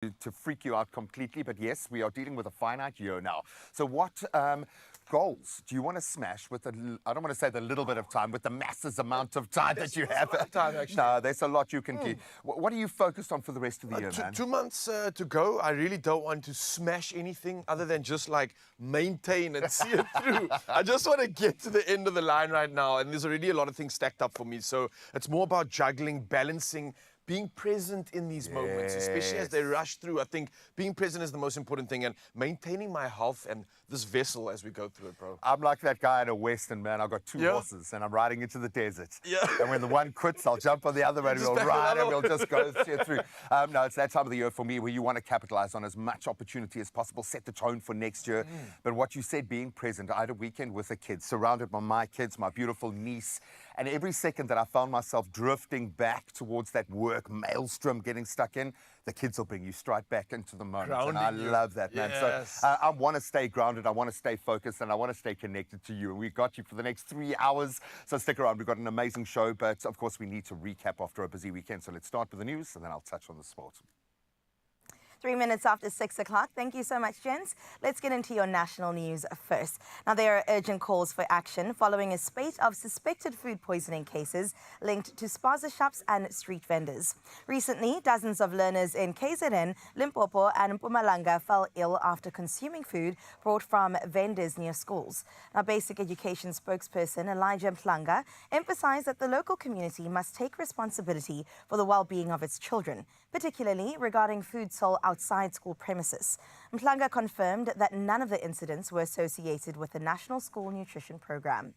to freak you out completely, but yes, we are dealing with a finite year now. So what goals do you want to smash with I don't want to say the little bit of time, with the massive amount of time that you have? Time, actually. No, there's a lot you can do. What are you focused on for the rest of the year, man? 2 months to go. I really don't want to smash anything other than just like maintain and see it through. I just want to get to the end of the line right now, and there's already a lot of things stacked up for me. So it's more about juggling, balancing, being present in these moments, especially as they rush through. I think being present is the most important thing, and maintaining my health and this vessel as we go through it, bro. I'm like that guy in a Western, man. I've got two horses and I'm riding into the desert. Yeah. And when the one quits, I'll jump on the other one and we'll ride and we'll just go through. No, it's that time of the year for me where you want to capitalize on as much opportunity as possible, set the tone for next year. But what you said, being present, I had a weekend with the kids, surrounded by my kids, my beautiful niece. And every second that I found myself drifting back towards that work maelstrom, getting stuck in, the kids will bring you straight back into the moment. Grounding and I you. love that, man. Yes. So I want to stay grounded, I want to stay focused, and I want to stay connected to you. And we've got you for the next 3 hours. So stick around. We've got an amazing show, but of course we need to recap after a busy weekend. So let's start with the news, and then I'll touch on the sport. 3 minutes after 6 o'clock. Thank you so much, gents. Let's get into your national news first. Now, there are urgent calls for action following a spate of suspected food poisoning cases linked to spaza shops and street vendors. Recently, dozens of learners in KZN, Limpopo and Mpumalanga fell ill after consuming food brought from vendors near schools. Now, Basic Education spokesperson Elijah Mhlanga emphasized that the local community must take responsibility for the well-being of its children, particularly regarding food sold outside school premises. Mhlanga confirmed that none of the incidents were associated with the National School Nutrition Program.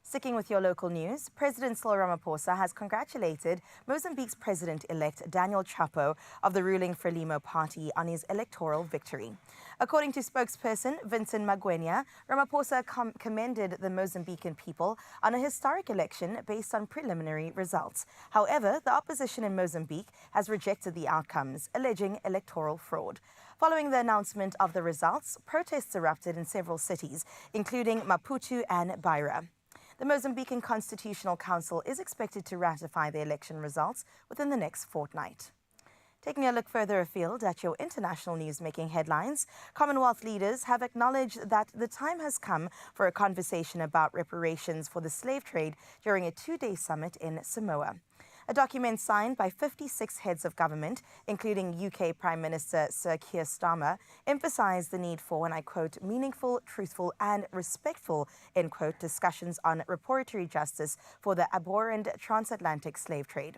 Sticking with your local news, President Cyril Ramaphosa has congratulated Mozambique's President-elect Daniel Chapo of the ruling Frelimo party on his electoral victory. According to spokesperson Vincent Magwenya, Ramaphosa commended the Mozambican people on a historic election based on preliminary results. However, the opposition in Mozambique has rejected the outcomes, alleging electoral fraud. Following the announcement of the results, protests erupted in several cities, including Maputo and Beira. The Mozambican Constitutional Council is expected to ratify the election results within the next fortnight. Taking a look further afield at your international news making headlines, Commonwealth leaders have acknowledged that the time has come for a conversation about reparations for the slave trade during a 2-day summit in Samoa. A document signed by 56 heads of government, including UK Prime Minister Sir Keir Starmer, emphasized the need for, and I quote, meaningful, truthful and respectful, end quote, discussions on reparatory justice for the abhorrent transatlantic slave trade.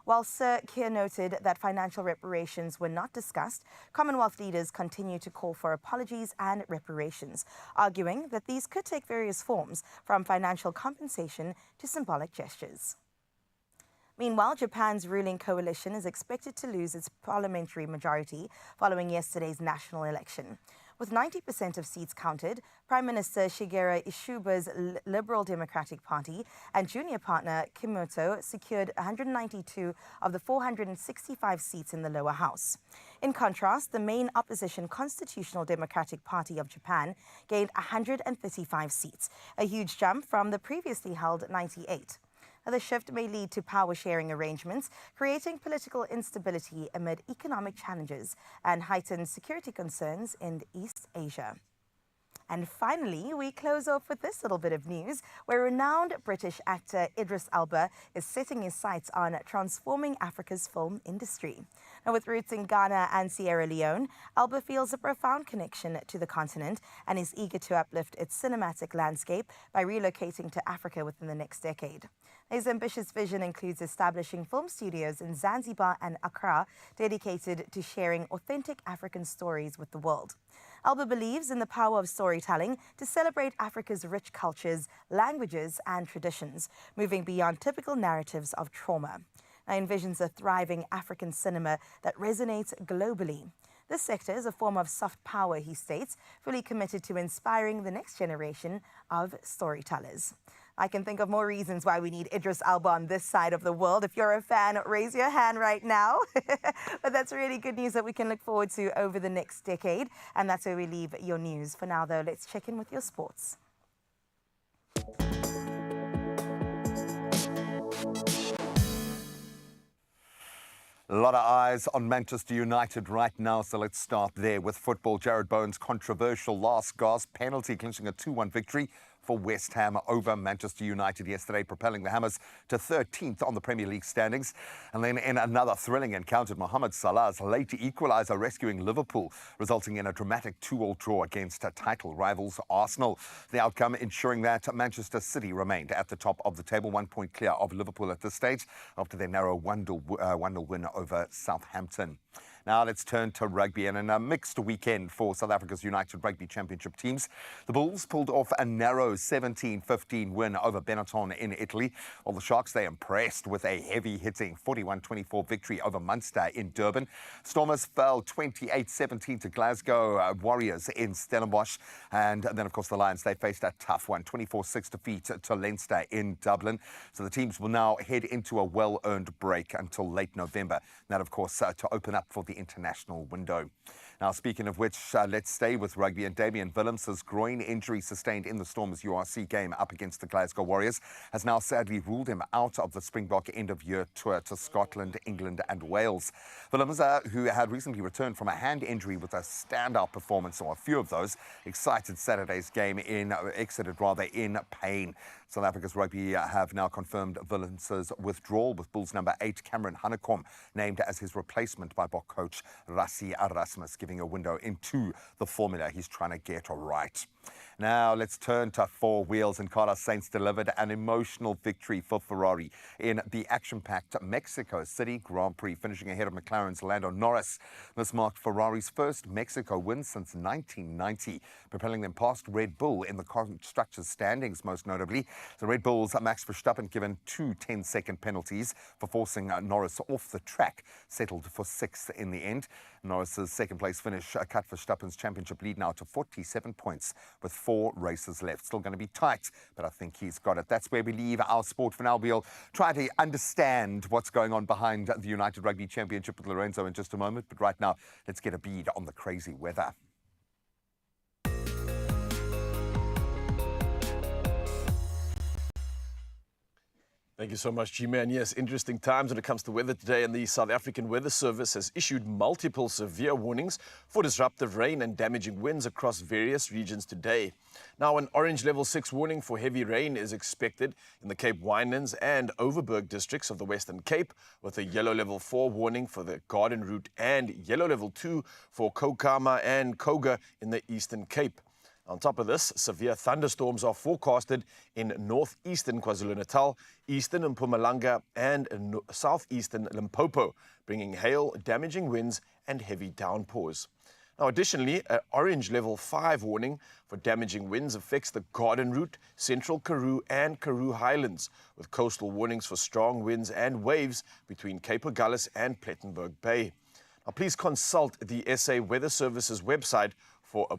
While Sir Keir noted that financial reparations were not discussed, Commonwealth leaders continue to call for apologies and reparations, arguing that these could take various forms, from financial compensation to symbolic gestures. Meanwhile, Japan's ruling coalition is expected to lose its parliamentary majority following yesterday's national election. With 90% of seats counted, Prime Minister Shigeru Ishiba's Liberal Democratic Party and junior partner Kimoto secured 192 of the 465 seats in the lower house. In contrast, the main opposition Constitutional Democratic Party of Japan gained 135 seats, a huge jump from the previously held 98. The shift may lead to power-sharing arrangements, creating political instability amid economic challenges and heightened security concerns in East Asia. And finally, we close off with this little bit of news, where renowned British actor Idris Elba is setting his sights on transforming Africa's film industry. Now, with roots in Ghana and Sierra Leone, Elba feels a profound connection to the continent and is eager to uplift its cinematic landscape by relocating to Africa within the next decade. His ambitious vision includes establishing film studios in Zanzibar and Accra, dedicated to sharing authentic African stories with the world. Elba believes in the power of storytelling to celebrate Africa's rich cultures, languages, and traditions, moving beyond typical narratives of trauma. Now envisions a thriving African cinema that resonates globally. This sector is a form of soft power, he states, fully committed to inspiring the next generation of storytellers. I can think of more reasons why we need Idris Elba on this side of the world. If you're a fan, raise your hand right now. But that's really good news that we can look forward to over the next decade. And that's where we leave your news. For now, though, let's check in with your sports. A lot of eyes on Manchester United right now, so let's start there with football. Jared Bowen's controversial last gasp penalty clinching a 2-1 victory for West Ham over Manchester United yesterday, propelling the Hammers to 13th on the Premier League standings. And then in another thrilling encounter, Mohamed Salah's late equaliser rescuing Liverpool, resulting in a dramatic 2-2 draw against title rivals Arsenal. The outcome ensuring that Manchester City remained at the top of the table, 1 point clear of Liverpool at this stage after their narrow 1-0 win over Southampton. Now let's turn to rugby, and in a mixed weekend for South Africa's United Rugby Championship teams, the Bulls pulled off a narrow 17-15 win over Benetton in Italy, while the Sharks, they impressed with a heavy-hitting 41-24 victory over Munster in Durban. Stormers fell 28-17 to Glasgow Warriors in Stellenbosch, and then of course the Lions, they faced a tough one, 24-6 defeat to Leinster in Dublin. So the teams will now head into a well-earned break until late November. That of course to open up for the international window. Now, speaking of which, let's stay with rugby, and Damian Willems's groin injury sustained in the Stormers URC game up against the Glasgow Warriors has now sadly ruled him out of the Springbok end-of-year tour to Scotland, England and Wales. Willems, who had recently returned from a hand injury with a standout performance, or a few of those, exited exited in pain. South Africa's rugby have now confirmed Willems's withdrawal, with Bulls number 8 Cameron Hanekom named as his replacement by Bok coach Rassie Erasmus, giving a window into the formula he's trying to get right. Now let's turn to four wheels, and Carlos Sainz delivered an emotional victory for Ferrari in the action-packed Mexico City Grand Prix, finishing ahead of McLaren's Lando Norris. This marked Ferrari's first Mexico win since 1990, propelling them past Red Bull in the constructors' standings, most notably. The Red Bull's Max Verstappen, given two 10-second penalties for forcing Norris off the track, settled for 6th in the end. Norris's second-place finish cut Verstappen's championship lead now to 47 points with 4 races left. Still going to be tight, but I think he's got it. That's where we leave our sport for now. We'll try to understand what's going on behind the United Rugby Championship with Lorenzo in just a moment. But right now, let's get a bead on the crazy weather. Thank you so much, G-Man. Yes, interesting times when it comes to weather today, and the South African Weather Service has issued multiple severe warnings for disruptive rain and damaging winds across various regions today. Now, an orange level 6 warning for heavy rain is expected in the Cape Winelands and Overberg districts of the Western Cape, with a yellow level 4 warning for the Garden Route and yellow level 2 for Kokama and Koga in the Eastern Cape. On top of this, severe thunderstorms are forecasted in northeastern KwaZulu-Natal, eastern Mpumalanga and southeastern Limpopo, bringing hail, damaging winds and heavy downpours. Now, additionally, an orange level 5 warning for damaging winds affects the Garden Route, Central Karoo and Karoo Highlands, with coastal warnings for strong winds and waves between Cape Agulhas and Plettenberg Bay. Now, please consult the SA Weather Service's website for a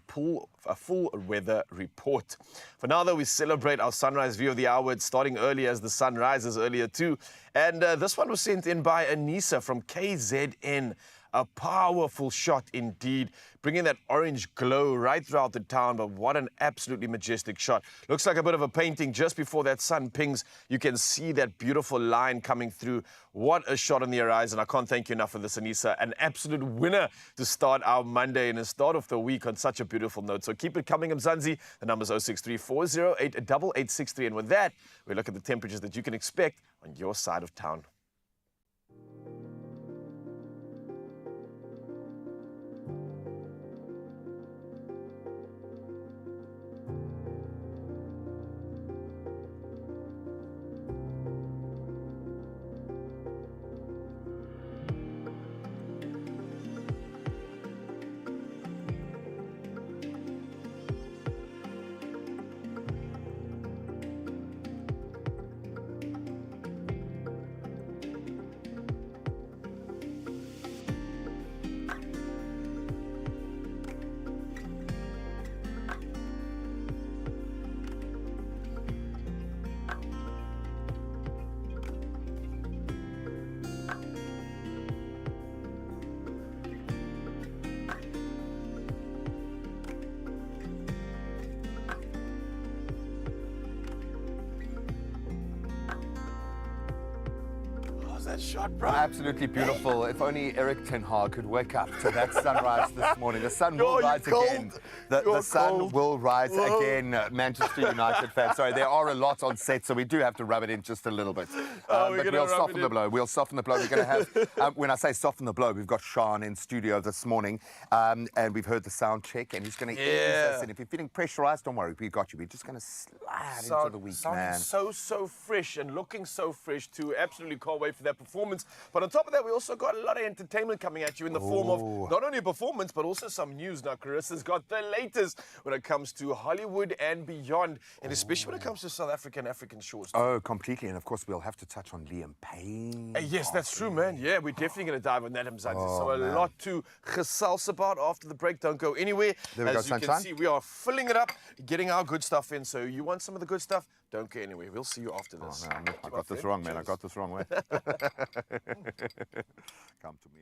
full weather report. For now, though, we celebrate our sunrise view of the hour. It's starting early as the sun rises earlier too. And this one was sent in by Anissa from KZN. A powerful shot indeed, bringing that orange glow right throughout the town. But what an absolutely majestic shot. Looks like a bit of a painting just before that sun pings. You can see that beautiful line coming through. What a shot on the horizon. I can't thank you enough for this, Anissa. An absolute winner to start our Monday and a start of the week on such a beautiful note. So keep it coming, Mzansi. The number's 063-408-8863. And with that, we look at the temperatures that you can expect on your side of town. that shot, bro. Absolutely beautiful. If only Eric Ten Hag could wake up to that sunrise this morning. The sun will You're rise cold. again. The You're sun cold. will rise Whoa. again, Manchester United fans. Sorry, there are a lot on set, so we do have to rub it in just a little bit. We're But gonna we'll rub soften it the in. blow. We'll soften the blow. We're going to have, when I say soften the blow, we've got Sean in studio this morning, and we've heard the sound check, and he's going to ease us. And if you're feeling pressurized, don't worry, we got you. We're just going to slide into the week, sounding man. so fresh and looking so fresh too. Absolutely can't wait for that performance. But on top of that, we also got a lot of entertainment coming at you in the form of not only a performance, but also some news. Now, Carissa's got the latest when it comes to Hollywood and beyond, and especially when it comes to South African shores. Oh, completely. And of course, we'll have to touch on Liam Payne. Yes, that's true, man. Yeah, we're definitely going to dive on that, Mzansi. So a man. lot to gesels about after the break. Don't go anywhere. There we go, As you can sunshine. see, we are filling it up, getting our good stuff in. So you want some of the good stuff? Don't go anywhere. We'll see you after this. Oh, no, I got this wrong, man. I got this wrong way. Come to me.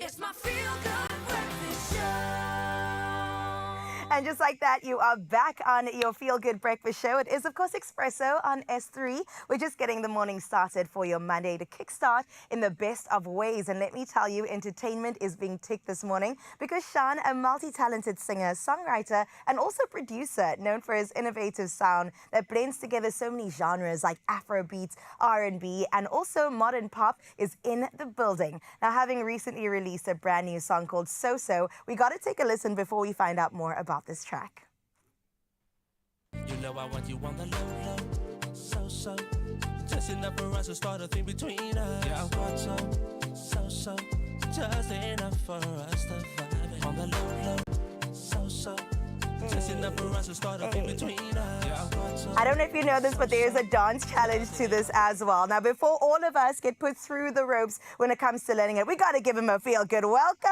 It's my feel-good breakfast show. And just like that, you are back on your Feel Good Breakfast Show. It is, of course, Expresso on S3. We're just getting the morning started for your Monday to kickstart in the best of ways. And let me tell you, entertainment is being ticked this morning because Sean, a multi-talented singer, songwriter, and also producer, known for his innovative sound that blends together so many genres like Afrobeats, R&B, and also modern pop, is in the building. Now, having recently released a brand new song called So So, we got to take a listen before we find out more about this track. You know I want you on the low, so, just enough for us to start a thing between us. Yeah, I want so, just enough for us to vibe on the low, so, just enough for us to start a thing between us. Yeah, I want I don't know if you know this, but there's a dance challenge to this as well. Now, before all of us get put through the ropes when it comes to learning it, we got to give him a feel-good welcome.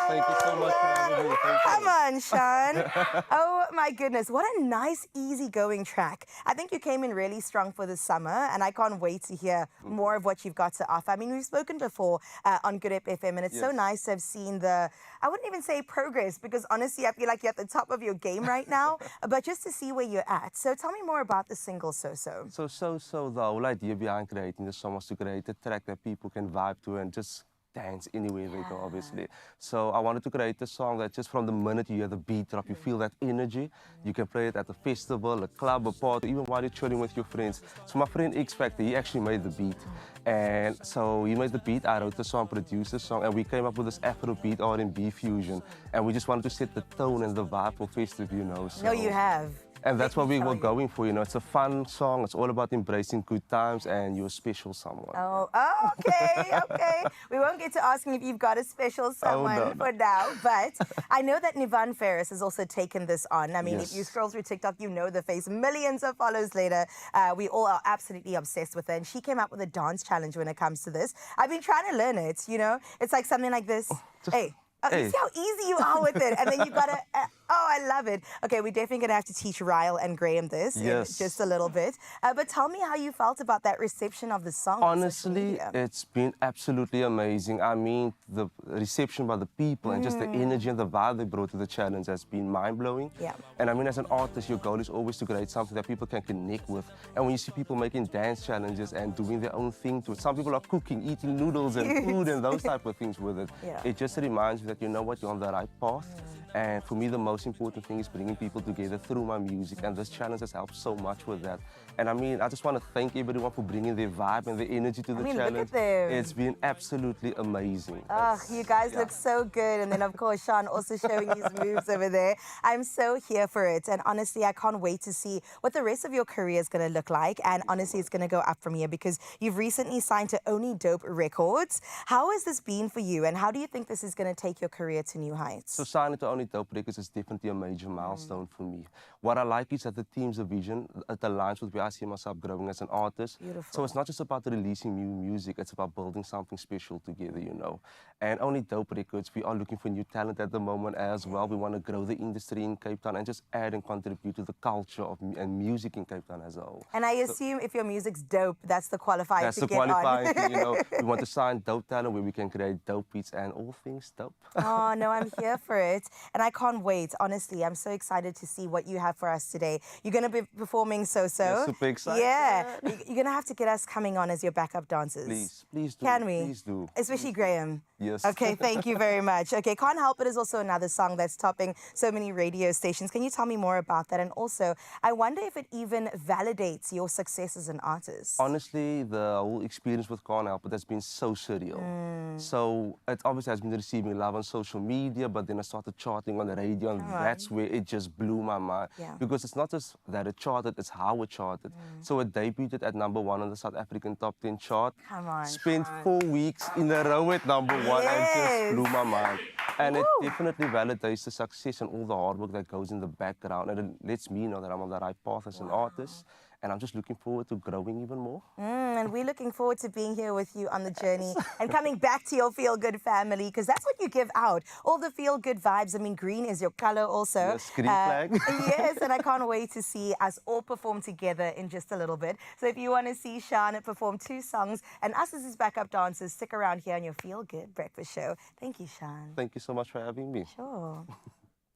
Thank you so much for having me. Thank you. Come on, Sean. Oh my goodness, what a nice, easygoing track. I think you came in really strong for the summer, and I can't wait to hear more of what you've got to offer. I mean, we've spoken before on Good Ep FM, and it's so nice to have seen I wouldn't even say progress, because honestly, I feel like you're at the top of your game right now, but just to see where you're at. So tell me more about the single So-So. So the whole idea behind creating the song was to create a track that people can vibe to and just dance anywhere they go, obviously. So I wanted to create a song that just from the minute you hear the beat drop, you feel that energy. You can play it at a festival, a club, a party, even while you're chilling with your friends. So my friend X Factor, he actually made the beat. And so he made the beat, I wrote the song, produced the song, and we came up with this Afrobeat R&B fusion. And we just wanted to set the tone and the vibe for festive, you know. So. No, you have. And that's what we were going for, you know. It's a fun song. It's all about embracing good times, and you're a special someone. Oh, okay, okay. We won't get to asking if you've got a special someone for now, but I know that Nivan Ferris has also taken this on. I mean, if you scroll through TikTok, you know the face. Millions of followers later, we all are absolutely obsessed with her, and she came up with a dance challenge when it comes to this. I've been trying to learn it, you know. It's like something like this. Hey. Oh, you see how easy you are with it, and then you gotta. Oh, I love it. Okay, we're definitely gonna have to teach Ryle and Graham this in just a little bit. But tell me how you felt about that reception of the song. Honestly, it's been absolutely amazing. I mean, the reception by the people and just the energy and the vibe they brought to the challenge has been mind-blowing. Yeah. And I mean, as an artist, your goal is always to create something that people can connect with. And when you see people making dance challenges and doing their own thing to it, some people are cooking, eating noodles and food and those type of things with it. It just reminds you that, you know what, you're on the right path. And for me, the most important thing is bringing people together through my music, and this challenge has helped so much with that. And I mean, I just want to thank everyone for bringing their vibe and their energy to the challenge. Look at them. It's been absolutely amazing. Oh, you guys look so good. And then, of course, Sean also showing his moves over there. I'm so here for it. And honestly, I can't wait to see what the rest of your career is going to look like. And honestly, it's going to go up from here, because you've recently signed to Only Dope Records. How has this been for you? And how do you think this is going to take your career to new heights? So signing to Only Dope Records is definitely a major milestone for me. What I like is that the team's vision, it aligns with where I see myself growing as an artist. Beautiful. So it's not just about releasing new music, it's about building something special together, you know. And Only Dope Records, we are looking for new talent at the moment as well. We want to grow the industry in Cape Town and just add and contribute to the culture and music in Cape Town as a whole. And I assume if your music's dope, that's the qualifier that's to the get on. qualifying thing, you know. We want to sign dope talent where we can create dope beats and all things dope. Oh, no, I'm here for it. And I can't wait. Honestly, I'm so excited to see what you have for us today. You're going to be performing So-So. Yeah, super excited. Yeah. You're going to have to get us coming on as your backup dancers. Please do. Can we? Please do. Especially Graham. Yes. Okay, thank you very much. Okay, Can't Help It is also another song that's topping so many radio stations. Can you tell me more about that? And also, I wonder if it even validates your success as an artist. Honestly, the whole experience with Can't Help It has been so surreal. So it obviously has been receiving love on social media, but then I started charting on the radio, and that's where it just blew my mind. Because it's not just that it charted, it's how it charted. So it debuted at #1 on the South African Top 10 chart. Come on. Spent 4 weeks in a row at #1 and just blew my mind. And it definitely validates the success and all the hard work that goes in the background. And it lets me know that I'm on the right path as an artist. And I'm just looking forward to growing even more. And we're looking forward to being here with you on the journey and coming back to your feel-good family, because that's what you give out. All the feel-good vibes. I mean, green is your color also. Yes, green flag. Yes, and I can't wait to see us all perform together in just a little bit. So if you want to see Sean perform 2 songs and us as his backup dancers, stick around here on your Feel-Good Breakfast Show. Thank you, Sean. Thank you so much for having me. Sure.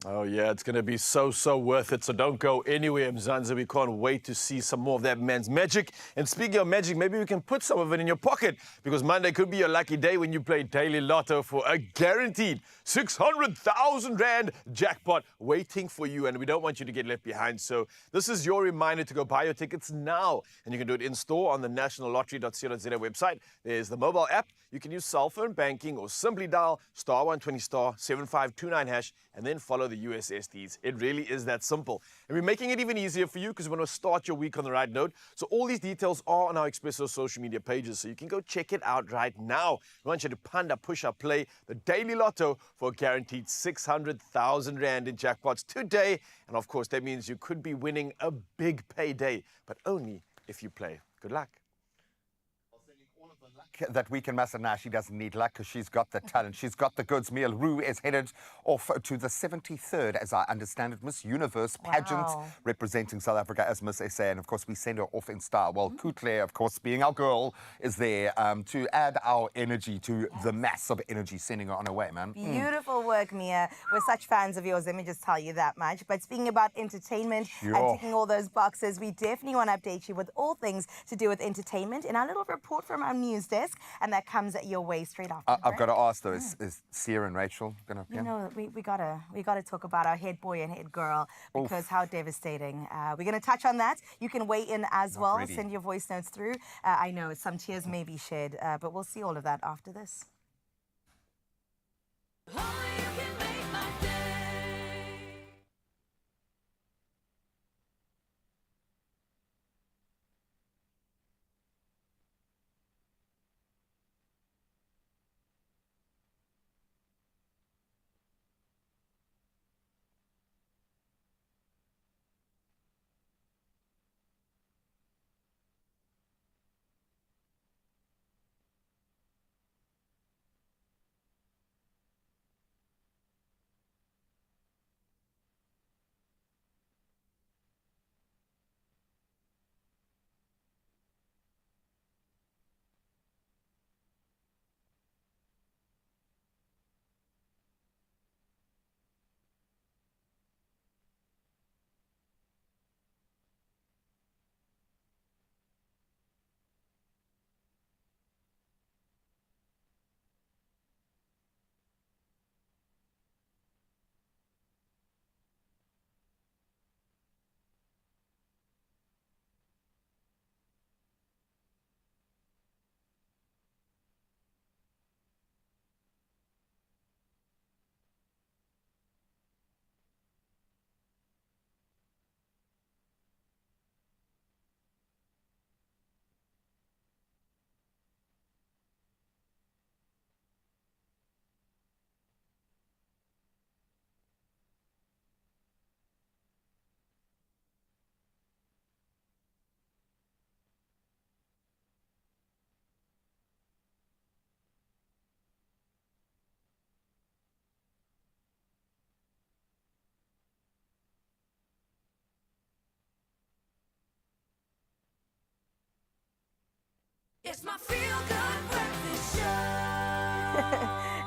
Oh, yeah, it's going to be so worth it. So don't go anywhere, Mzanza. We can't wait to see some more of that man's magic. And speaking of magic, maybe we can put some of it in your pocket, because Monday could be your lucky day when you play Daily Lotto for a guaranteed 600,000 Rand jackpot waiting for you. And we don't want you to get left behind. So this is your reminder to go buy your tickets now. And you can do it in-store on the nationallottery.co.za website. There's the mobile app. You can use cell phone banking or simply dial *120*7529# and then follow the USSDs. It really is that simple. And we're making it even easier for you because we want to start your week on the right note. So all these details are on our Expresso social media pages, so you can go check it out right now. We want you to panda, push up, play the Daily Lotto for a guaranteed 600,000 Rand in jackpots today. And of course, that means you could be winning a big payday, but only if you play. Good luck. that we can muster. Now, she doesn't need luck because she's got the talent. She's got the goods. Mia Roo is headed off to the 73rd, as I understand it, Miss Universe pageant, Wow. representing South Africa as Miss SA. And, of course, we send her off in style. Well, Kutle, of course, being our girl, is there to add our energy to the mass of energy sending her on her way, man. Beautiful work, Mia. We're such fans of yours, let me just tell you that much. But speaking about entertainment and Sure. ticking all those boxes, we definitely want to update you with all things to do with entertainment in our little report from our news desk, and that comes your way straight after. I've got to ask, though, is Sia and Rachel going to... You know, we gotta talk about our head boy and head girl, because how devastating. We're gonna touch on that. You can weigh in as well. ready. Send your voice notes through. I know some tears may be shed, but we'll see all of that after this. It's my feel-good breakfast show.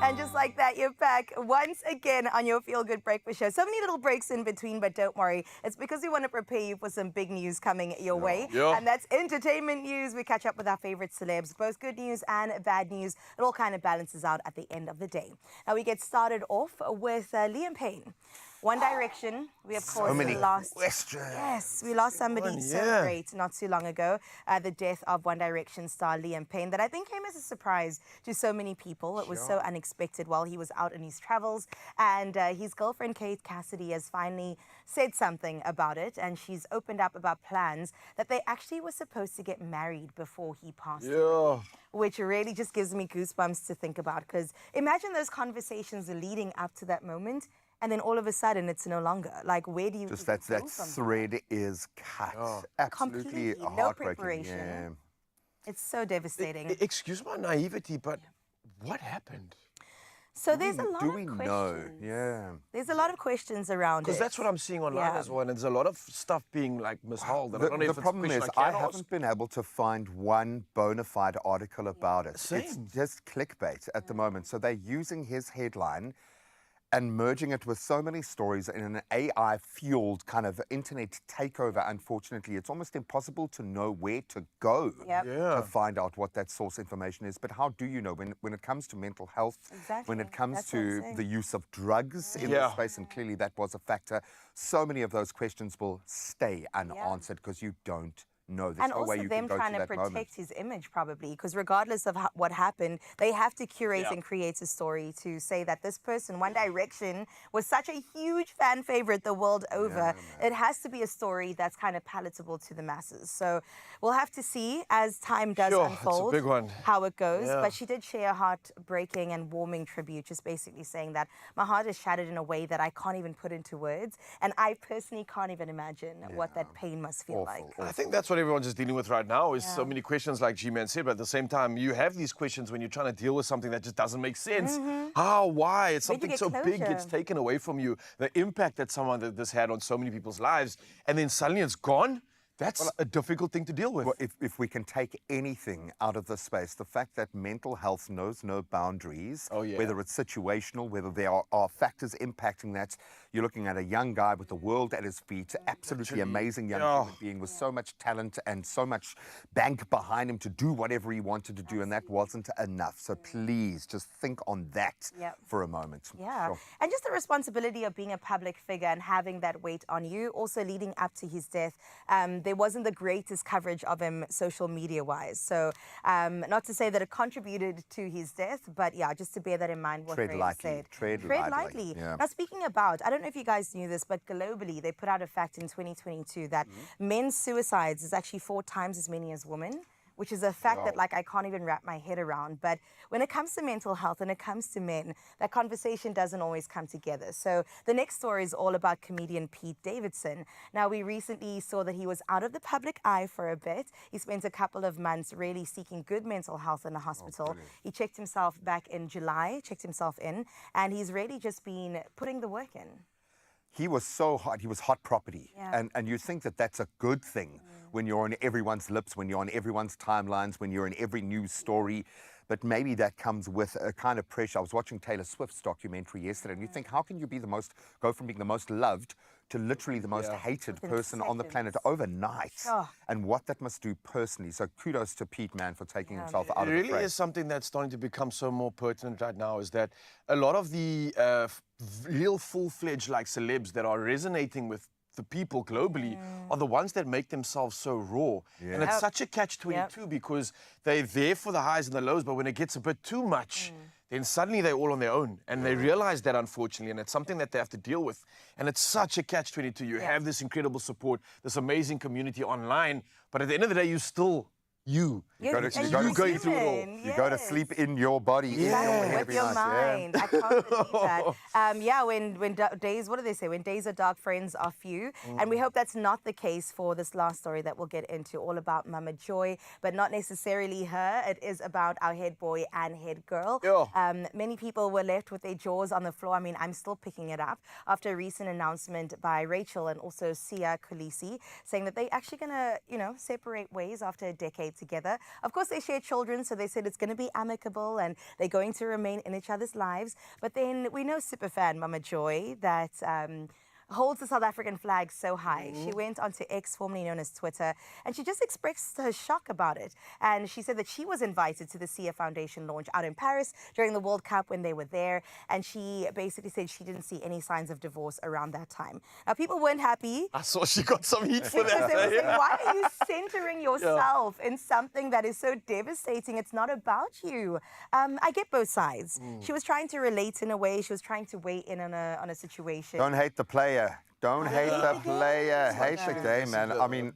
And just like that, you're back once again on your Feel Good Breakfast Show. So many little breaks in between, but don't worry. It's because we want to prepare you for some big news coming your way. Yeah. And that's entertainment news. We catch up with our favorite celebs, both good news and bad news. It all kind of balances out at the end of the day. Now we get started off with Liam Payne. One Direction, we of course many lost. questions. Yes, we lost somebody so yeah. great not too long ago. The death of One Direction star Liam Payne, that I think came as a surprise to so many people. It was so unexpected while he was out on his travels, and his girlfriend Kate Cassidy has finally said something about it, and she's opened up about plans that they actually were supposed to get married before he passed away, which really just gives me goosebumps to think about, because imagine those conversations leading up to that moment. And then all of a sudden, it's no longer. Like, where do you Just even that go from thread is cut. Absolutely Completely, no heartbreaking. preparation. Yeah. It's so devastating. Excuse my naivety, but what happened? So there's a lot Do of we questions. know? Yeah. There's a lot of questions around it. Because that's what I'm seeing online Yeah. as well, and there's a lot of stuff being like mishauled. And I don't know The if it's a problem question is I I can haven't ask. been able to find one bona fide article about it. It's Same. just clickbait at the moment. So they're using his headline and merging it with so many stories in an AI-fueled kind of internet takeover. Unfortunately, it's almost impossible to know where to go Yep. to find out what that source information is. But how do you know when it comes to mental health, when Exactly. it comes That's what I'm to saying. the use of drugs in Yeah. this space, and clearly that was a factor, so many of those questions will stay unanswered because you don't know. There's And no way also you them can go trying to to that protect moment. his image, probably, because regardless of what happened, they have to curate and create a story to say that this person, One Direction, was such a huge fan favorite the world over. It has to be a story that's kind of palatable to the masses. So we'll have to see as time does Sure, it's a unfold big one. how it goes. Yeah. But she did share a heartbreaking and warming tribute, just basically saying that my heart is shattered in a way that I can't even put into words. And I personally can't even imagine what that pain must feel like. I think that's what what everyone's just dealing with right now is so Yeah. many questions like G-Man said, but at the same time, you have these questions when you're trying to deal with something that just doesn't make sense. How, why? It's Where'd you something get so big gets closure? taken away from you. The impact that this had on so many people's lives, and then suddenly it's gone. That's a difficult thing to deal with. Well, if we can take anything out of this space, the fact that mental health knows no boundaries, Oh, yeah. whether it's situational, whether there are factors impacting that. You're looking at a young guy with the world at his feet, absolutely amazing young human being with so much talent and so much bank behind him to do whatever he wanted to do, and that wasn't enough. So please just think on that Yep. for a moment. Yeah. Sure. And just the responsibility of being a public figure and having that weight on you. Also, leading up to his death, there wasn't the greatest coverage of him social media wise. So, not to say that it contributed to his death, but yeah, just to bear that in mind. What Tread Ray lightly, said. tread lightly. lightly, yeah. Now, speaking about, I don't know if you guys knew this, but globally, they put out a fact in 2022 that men's suicides is actually 4 times as many as women, which is a fact that, like, I can't even wrap my head around. But when it comes to mental health and it comes to men, that conversation doesn't always come together. So the next story is all about comedian Pete Davidson. Now, we recently saw that he was out of the public eye for a bit. He spent a couple of months really seeking good mental health in the hospital. He checked himself back in July, and he's really just been putting the work in. He was so hot. He was hot property. Yeah. And you think that that's a good thing when you're on everyone's lips, when you're on everyone's timelines, when you're in every news story. But maybe that comes with a kind of pressure. I was watching Taylor Swift's documentary yesterday, and you think, how can you be go from being the most loved to literally the most hated Within person on the planet seconds. overnight? Oh. And what that must do personally. So kudos to Pete, man, for taking himself out It of the really fray. is something that's starting to become so more pertinent right now, is that a lot of the real full-fledged like celebs that are resonating with the people globally are the ones that make themselves so raw. And it's such a catch-22 because they're there for the highs and the lows, but when it gets a bit too much, then suddenly they're all on their own. And they realize that, unfortunately, and it's something that they have to deal with. And it's such a catch-22. You have this incredible support, this amazing community online, but at the end of the day, you still you. You go to- and you go to you're going through it all. human, You go to yes. sleep in your body. in your Exactly, head with every your night. mind. I can't believe that. Yeah, when days, what do they say? When days are dark, friends are few. And we hope that's not the case for this last story that we'll get into, all about Mama Joy, but not necessarily her. It is about our head boy and head girl. Many people were left with their jaws on the floor. I mean, I'm still picking it up after a recent announcement by Rachel and also Sia Khaleesi saying that they're actually going to, separate ways after a decade together. Of course, they share children, so they said it's going to be amicable and they're going to remain in each other's lives. But then we know superfan Mama Joy that holds the South African flag so high. She went onto X, formerly known as Twitter, and she just expressed her shock about it. And she said that she was invited to the Sia Foundation launch out in Paris during the World Cup when they were there. And she basically said she didn't see any signs of divorce around that time. Now, people weren't happy. I saw she got some heat for Because that. they were saying, why are you centering yourself in something that is so devastating? It's not about you. I get both sides. She was trying to relate in a way. She was trying to weigh in on a situation. Don't hate the player. Don't hate the player. Hate the game, man. I mean,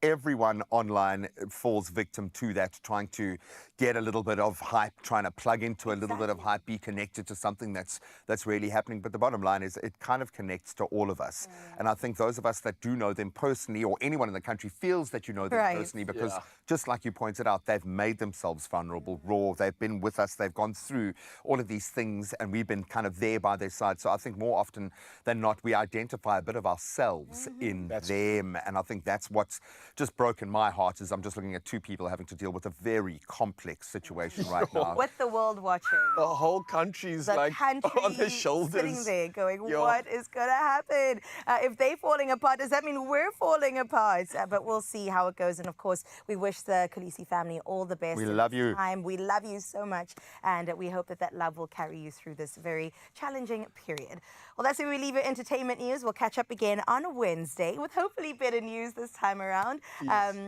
everyone online falls victim to that, trying to get a little bit of hype, trying to plug into a little bit of hype, be connected to something that's really happening. But the bottom line is it kind of connects to all of us. And I think those of us that do know them personally, or anyone in the country feels that you know them personally, because just like you pointed out, they've made themselves vulnerable, raw. They've been with us. They've gone through all of these things, and we've been kind of there by their side. So I think more often than not, we identify a bit of ourselves in them. And I think that's what's just broken my heart, is I'm just looking at two people having to deal with a very complex situation right now. With the world watching. The whole country's The like country on their shoulders. sitting there going, what is going to happen? If they're falling apart, does that mean we're falling apart? But we'll see how it goes. And of course, we wish the Khaleesi family all the best. We in love this you. time. We love you so much. And we hope that that love will carry you through this very challenging period. Well, that's where we leave your entertainment news. We'll catch up again on Wednesday with hopefully better news this time around.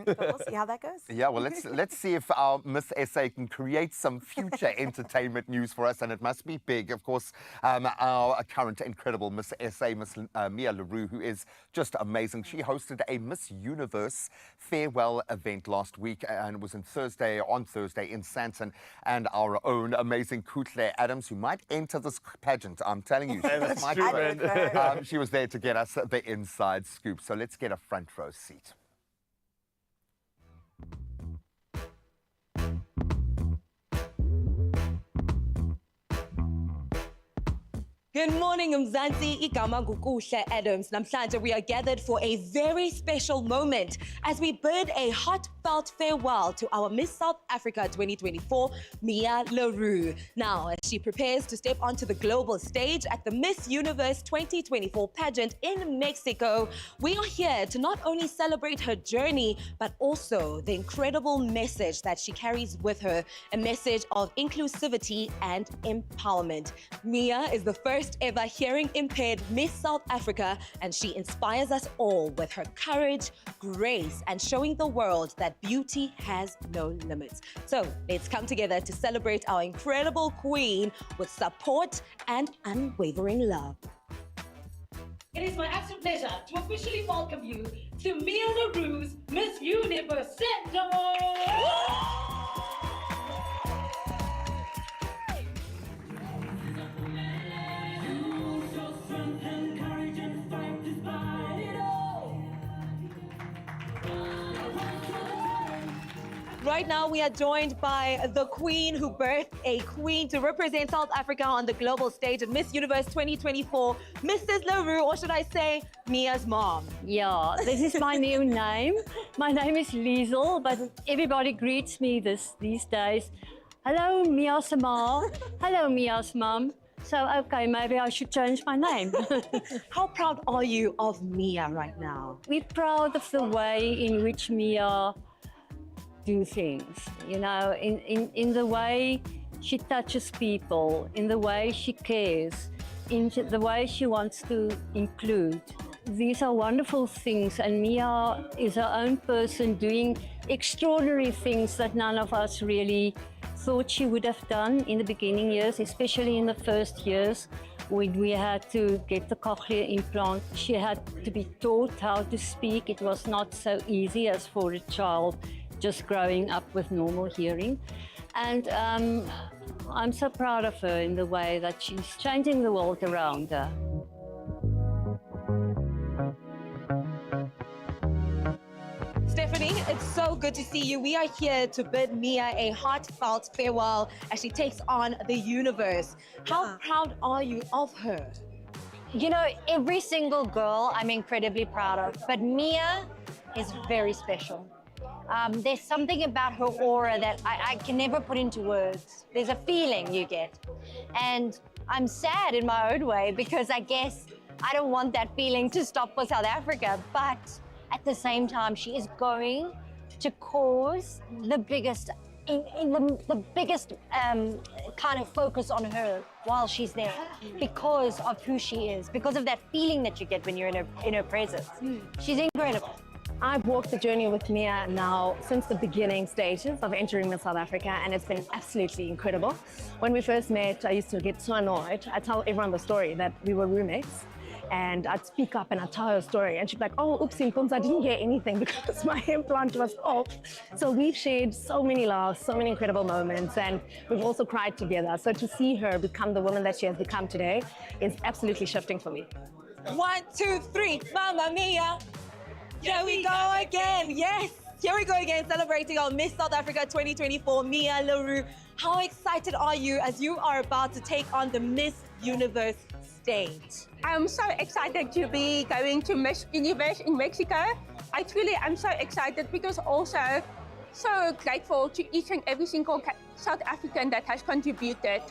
But we'll see how that goes. Yeah, well, let's see if our Miss SA can create some future entertainment news for us, and it must be big. Of course, our current incredible Miss SA, Miss Mia LaRue, who is just amazing. She hosted a Miss Universe farewell event last week, and it was on Thursday in Sandton, and our own amazing Kutle Adams, who might enter this pageant. I'm telling you, she might true, win. man. She was there to get us the inside scoop. So let's get a front row seat. Good morning, Mzansi. Igama nguKuhle Adams. Namhlanje we are gathered for a very special moment as we bid a heartfelt farewell to our Miss South Africa 2024, Mia LaRue. Now, as she prepares to step onto the global stage at the Miss Universe 2024 pageant in Mexico, we are here to not only celebrate her journey, but also the incredible message that she carries with her, a message of inclusivity and empowerment. Mia is the first ever hearing impaired Miss South Africa, and she inspires us all with her courage, grace, and showing the world that beauty has no limits. So let's come together to celebrate our incredible queen with support and unwavering love. It is my absolute pleasure to officially welcome you to Mia LaRue's Miss Universe Center. Right now, we are joined by the queen who birthed a queen to represent South Africa on the global stage at Miss Universe 2024, Mrs. LaRue, or should I say, Mia's mom. Yeah, this is my new name. My name is Liesel, but everybody greets me these days. Hello, Mia's mom. Hello, Mia's mom. So, okay, maybe I should change my name. How proud are you of Mia right now? We're proud of the way in which Mia do things, you know, in the way she touches people, in the way she cares, in the way she wants to include. These are wonderful things, and Mia is her own person doing extraordinary things that none of us really thought she would have done in the beginning years, especially in the first years when we had to get the cochlear implant. She had to be taught how to speak. It was not so easy as for a child just growing up with normal hearing. And I'm so proud of her in the way that she's changing the world around her. Stephanie, it's so good to see you. We are here to bid Mia a heartfelt farewell as she takes on the universe. How proud are you of her? You know, every single girl I'm incredibly proud of, but Mia is very special. There's something about her aura that I can never put into words. There's a feeling you get. And I'm sad in my own way because I guess I don't want that feeling to stop for South Africa. But at the same time, she is going to cause the biggest, the biggest kind of focus on her while she's there because of who she is, because of that feeling that you get when you're in her presence. She's incredible. I've walked the journey with Mia now since the beginning stages of entering Miss South Africa, and it's been absolutely incredible. When we first met, I used to get so annoyed. I tell everyone the story that we were roommates, and I'd speak up and I'd tell her a story, and she'd be like, oh, oopsie, Pums, I didn't hear anything because my implant was off. So we've shared so many laughs, so many incredible moments, and we've also cried together. So to see her become the woman that she has become today is absolutely shifting for me. 1, 2, 3, Mamma Mia! Here we go again, yes! Here we go again, celebrating our Miss South Africa 2024, Mia LaRue. How excited are you as you are about to take on the Miss Universe stage? I'm so excited to be going to Miss Universe in Mexico. I truly am so excited because also so grateful to each and every single South African that has contributed.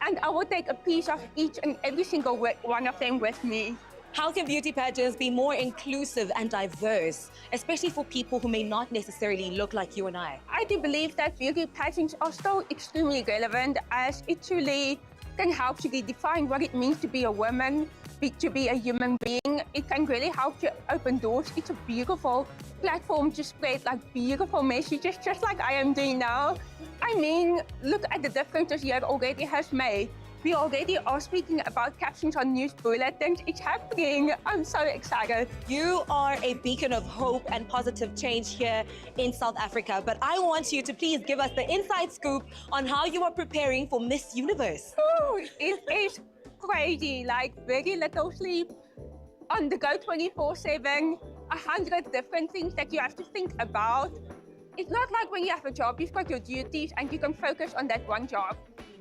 And I will take a piece of each and every single one of them with me. How can beauty pageants be more inclusive and diverse, especially for people who may not necessarily look like you and I? I do believe that beauty pageants are still extremely relevant as it truly can help to redefine what it means to be a woman, to be a human being. It can really help to open doors. It's a beautiful platform to spread like beautiful messages, just like I am doing now. I mean, look at the differences you already has made. We already are speaking about captions on news bulletins. It's happening. I'm so excited. You are a beacon of hope and positive change here in South Africa, but I want you to please give us the inside scoop on how you are preparing for Miss Universe. Ooh, it is crazy, like very little sleep, on the go 24/7, 100 different things that you have to think about. It's not like when you have a job, you've got your duties and you can focus on that one job.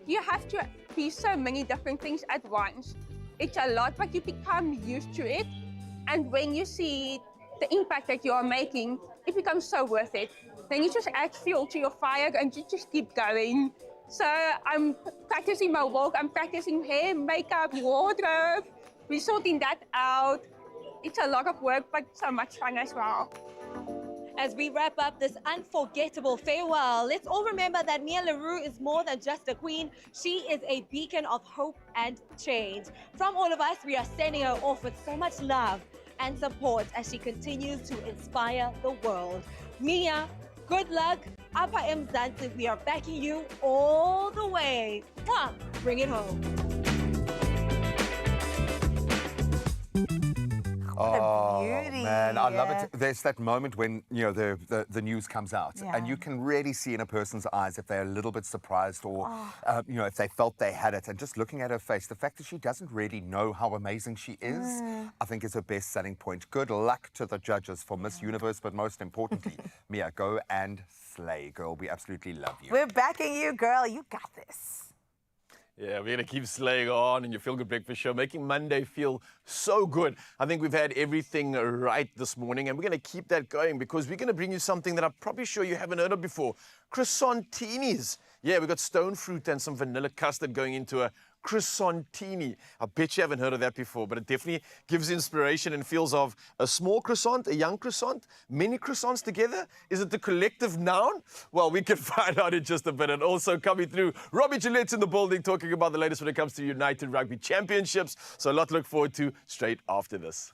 You have to be so many different things at once. It's a lot, but you become used to it. And when you see the impact that you are making, it becomes so worth it. Then you just add fuel to your fire and you just keep going. So I'm practicing my walk, I'm practicing hair, makeup, wardrobe. We're sorting that out. It's a lot of work, but so much fun as well. As we wrap up this unforgettable farewell, let's all remember that Mia LaRue is more than just a queen. She is a beacon of hope and change. From all of us, we are sending her off with so much love and support as she continues to inspire the world. Mia, good luck. Apa Mzansi, we are backing you all the way. Mwah! Bring it home. Oh, beauty. man, I love it. There's that moment when, you know, the news comes out Yeah. and you can really see in a person's eyes if they're a little bit surprised or, you know, if they felt they had it. And just looking at her face, the fact that she doesn't really know how amazing she is, I think is her best selling point. Good luck to the judges for Miss Universe, but most importantly, Mia, go and slay, girl. We absolutely love you. We're backing you, girl. You got this. Yeah, we're going to keep slaying on in your Feel Good Breakfast Show, making Monday feel so good. I think we've had everything right this morning, and we're going to keep that going because we're going to bring you something that I'm probably sure you haven't heard of before. Croissantinis. Yeah, we've got stone fruit and some vanilla custard going into a croissantini. I bet you haven't heard of that before, but it definitely gives inspiration and feels of a small croissant, a young croissant, many croissants together. Is it the collective noun? Well, we can find out in just a bit. And also coming through, Robbie Gillette's in the building talking about the latest when it comes to United Rugby Championships. So a lot to look forward to straight after this.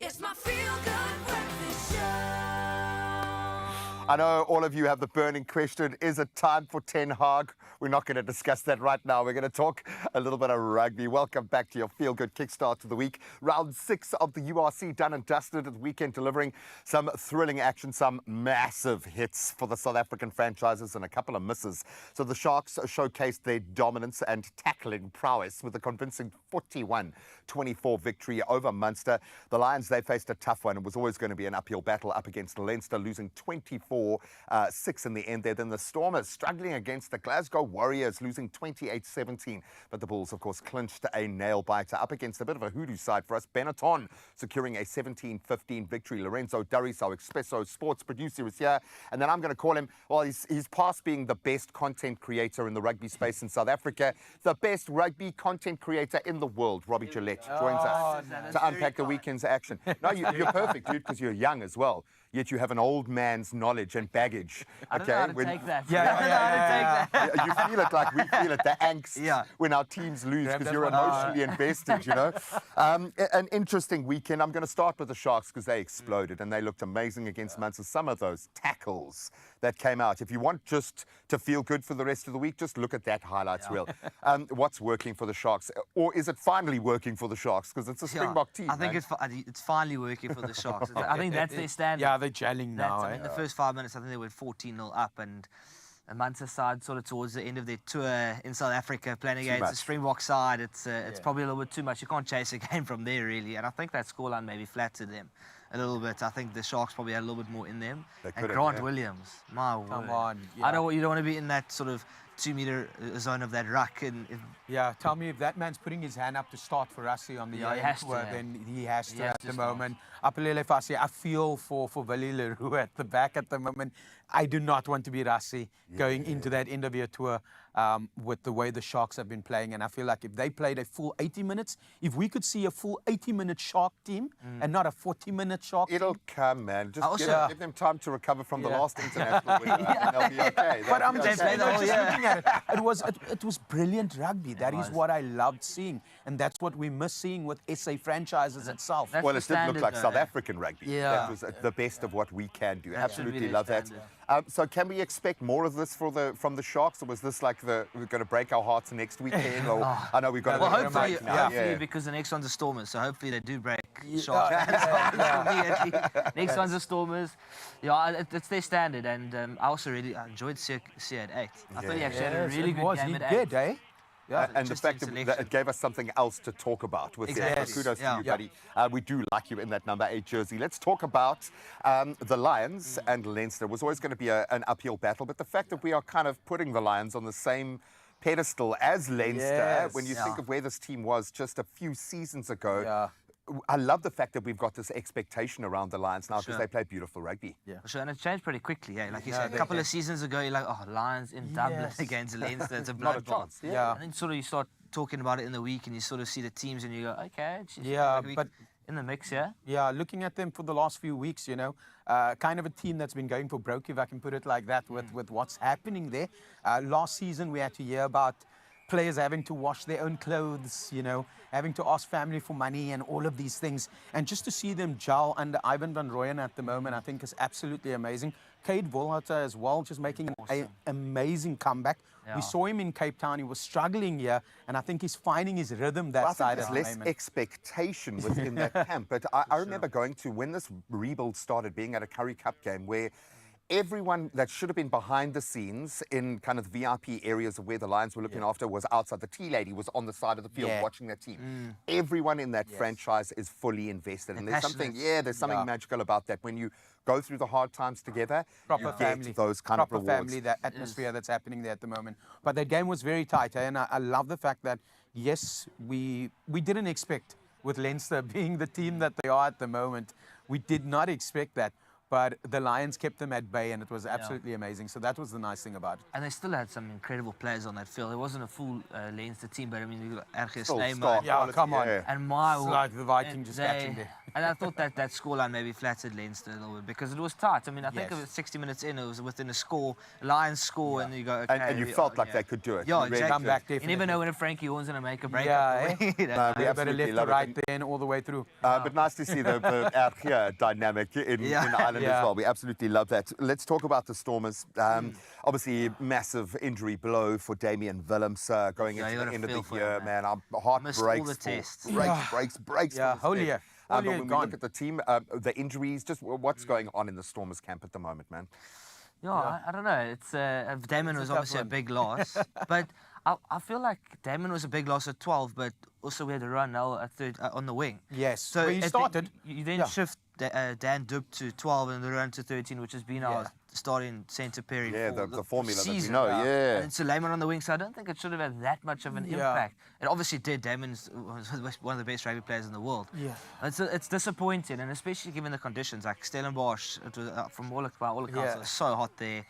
It's my Feel Good Breakfast Show. I know all of you have the burning question, is it time for Ten Hag? We're not going to discuss that right now. We're going to talk a little bit of rugby. Welcome back to your Feel Good kickstart to the week. Round 6 of the URC done and dusted at the weekend, delivering some thrilling action, some massive hits for the South African franchises and a couple of misses. So the Sharks showcased their dominance and tackling prowess with a convincing 41-24 victory over Munster. The Lions, they faced a tough one. It was always going to be an uphill battle up against Leinster, losing 24-6 in the end there. Then the Stormers struggling against the Glasgow Warriors, losing 28-17. But the Bulls, of course, clinched a nail-biter up against a bit of a hoodoo side for us. Benetton securing a 17-15 victory. Lorenzo Durris, our Expresso sports producer, is here. And then I'm going to call him, well, he's past being the best content creator in the rugby space in South Africa, the best rugby content creator in the world. Robbie Gillette joins us to unpack the weekend's action. No, you're perfect, dude, because you're young as well. yet you have an old man's knowledge and baggage. I don't know how to take that. Yeah, I don't know how to take that. You feel it like we feel it, the angst Yeah. when our teams lose Grab because that you're one. emotionally invested, you know. An interesting weekend. I'm going to start with the Sharks because they exploded and they looked amazing against Munster. Some of those tackles that came out. If you want just to feel good for the rest of the week, just look at that highlights reel. What's working for the Sharks? Or is it finally working for the Sharks? Because it's a Springbok team. I think man. it's finally working for the Sharks. I think that's their standard. Yeah, they're gelling now. I mean, the first 5 minutes, I think they went 14-0 up, and the Munster side sort of towards the end of their tour in South Africa, playing against the Springbok side, it's probably a little bit too much. You can't chase a game from there, really. And I think that scoreline maybe flattered them a little bit. I think the Sharks probably had a little bit more in them. And Grant Williams, my word. Come on. You don't want to be in that sort of 2-meter zone of that ruck. Yeah, tell me if that man's putting his hand up to start for Rassie on the he has tour, to, then he has to at the start. moment. Apelele Fassi, I feel for Willie Leroux at the back at the moment. I do not want to be Rassie going into that end of year tour with the way the Sharks have been playing. And I feel like if they played a full 80 minutes, if we could see a full 80-minute Shark team and not a 40-minute Shark It'll team. come, man. Just give them time to recover from the last international window, and they'll be okay. But I'm just, okay. looking at it. It was brilliant rugby. That is what I loved seeing. And that's what we miss seeing with SA franchises itself. Well, it did look like South African rugby. Yeah. That was the best of what we can do. Absolutely really love that. So can we expect more of this from the Sharks, or was this like we're going to break our hearts next weekend? Or I know we've got Well, a bit of a hopefully, break now. hopefully because the next one's a Stormers, so hopefully they do break Sharks. Next one's a Stormers. Yeah, it's their standard, and I also really enjoyed Sia at 8. I thought he actually had a really good game at 8. Did, eh? Yeah, and the fact that it gave us something else to talk about with Exactly. it. So kudos to you, buddy. We do like you in that number 8 jersey. Let's talk about the Lions and Leinster. It was always going to be an uphill battle, but the fact that we are kind of putting the Lions on the same pedestal as Leinster, when you think of where this team was just a few seasons ago, I love the fact that we've got this expectation around the Lions now because they play beautiful rugby. For sure, and it changed pretty quickly. Like you said, a couple of seasons ago, you're like, oh, Lions in Dublin against Leinster. It's a bloodbath. And then sort of you start talking about it in the week and you sort of see the teams and you go, okay, but in the mix, yeah? Yeah, looking at them for the last few weeks, you know, kind of a team that's been going for broke, if I can put it like that, with what's happening there. Last season, we had to hear about players having to wash their own clothes, you know, having to ask family for money and all of these things. And just to see them gel under Ivan van Rooyen at the moment, I think is absolutely amazing. Cade Volhouter as well, just making an amazing comeback. We saw him in Cape Town. He was struggling here, and I think he's finding his rhythm that side of the moment. There's less expectation within that camp. But I remember going to, when this rebuild started, being at a Currie Cup game where everyone that should have been behind the scenes in kind of VIP areas of where the Lions were looking after was outside. The tea lady was on the side of the field watching their team. Everyone in that franchise is fully invested. And there's something, there's something magical about that. When you go through the hard times together, you get those kind of rewards. Family, that atmosphere that's happening there at the moment. But that game was very tight, and I love the fact that, yes, we didn't expect, with Leinster being the team that they are at the moment, we did not expect that. But the Lions kept them at bay, and it was absolutely amazing. So that was the nice thing about it. And they still had some incredible players on that field. It wasn't a full Leinster team, but I mean, you got RG Snyman. Yeah, come on. And my It's like the Viking just catching there. And I thought that scoreline maybe flattered Leinster a little bit because it was tight. I mean, I think it was 60 minutes in, it was within a score, Lions score, and you go, okay. And you felt like they could do it. Yeah, You really exactly. Come back, You definitely. never know when a Frankie Horn's going to make a break. Yeah, we better absolutely left love to it. right then all the way through. But nice to see the RG dynamic in Ireland as well. We absolutely love that. Let's talk about the Stormers. Obviously, massive injury blow for Damian Willems going into the end of the year, man. Our heart Missed breaks. all the tests. Breaks. Yeah, for this kid. But Holy when we gone. look at the team, the injuries, just what's going on in the Stormers camp at the moment, man? Yeah, I don't know. It's Damon was obviously a big loss, but I feel like Damon was a big loss at 12, but also we had a run now at on the wing. Yes, So when he started. You then shift Dan Dub to 12 and the run to 13, which has been our starting centre pairing. Yeah, for the formula that we season. know, yeah. And Suleiman on the wing, so I don't think it should have had that much of an impact. It obviously did. Damon's one of the best rugby players in the world. Yeah. It's disappointing, and especially given the conditions. Like Stellenbosch, it was, by all accounts, it was so hot there.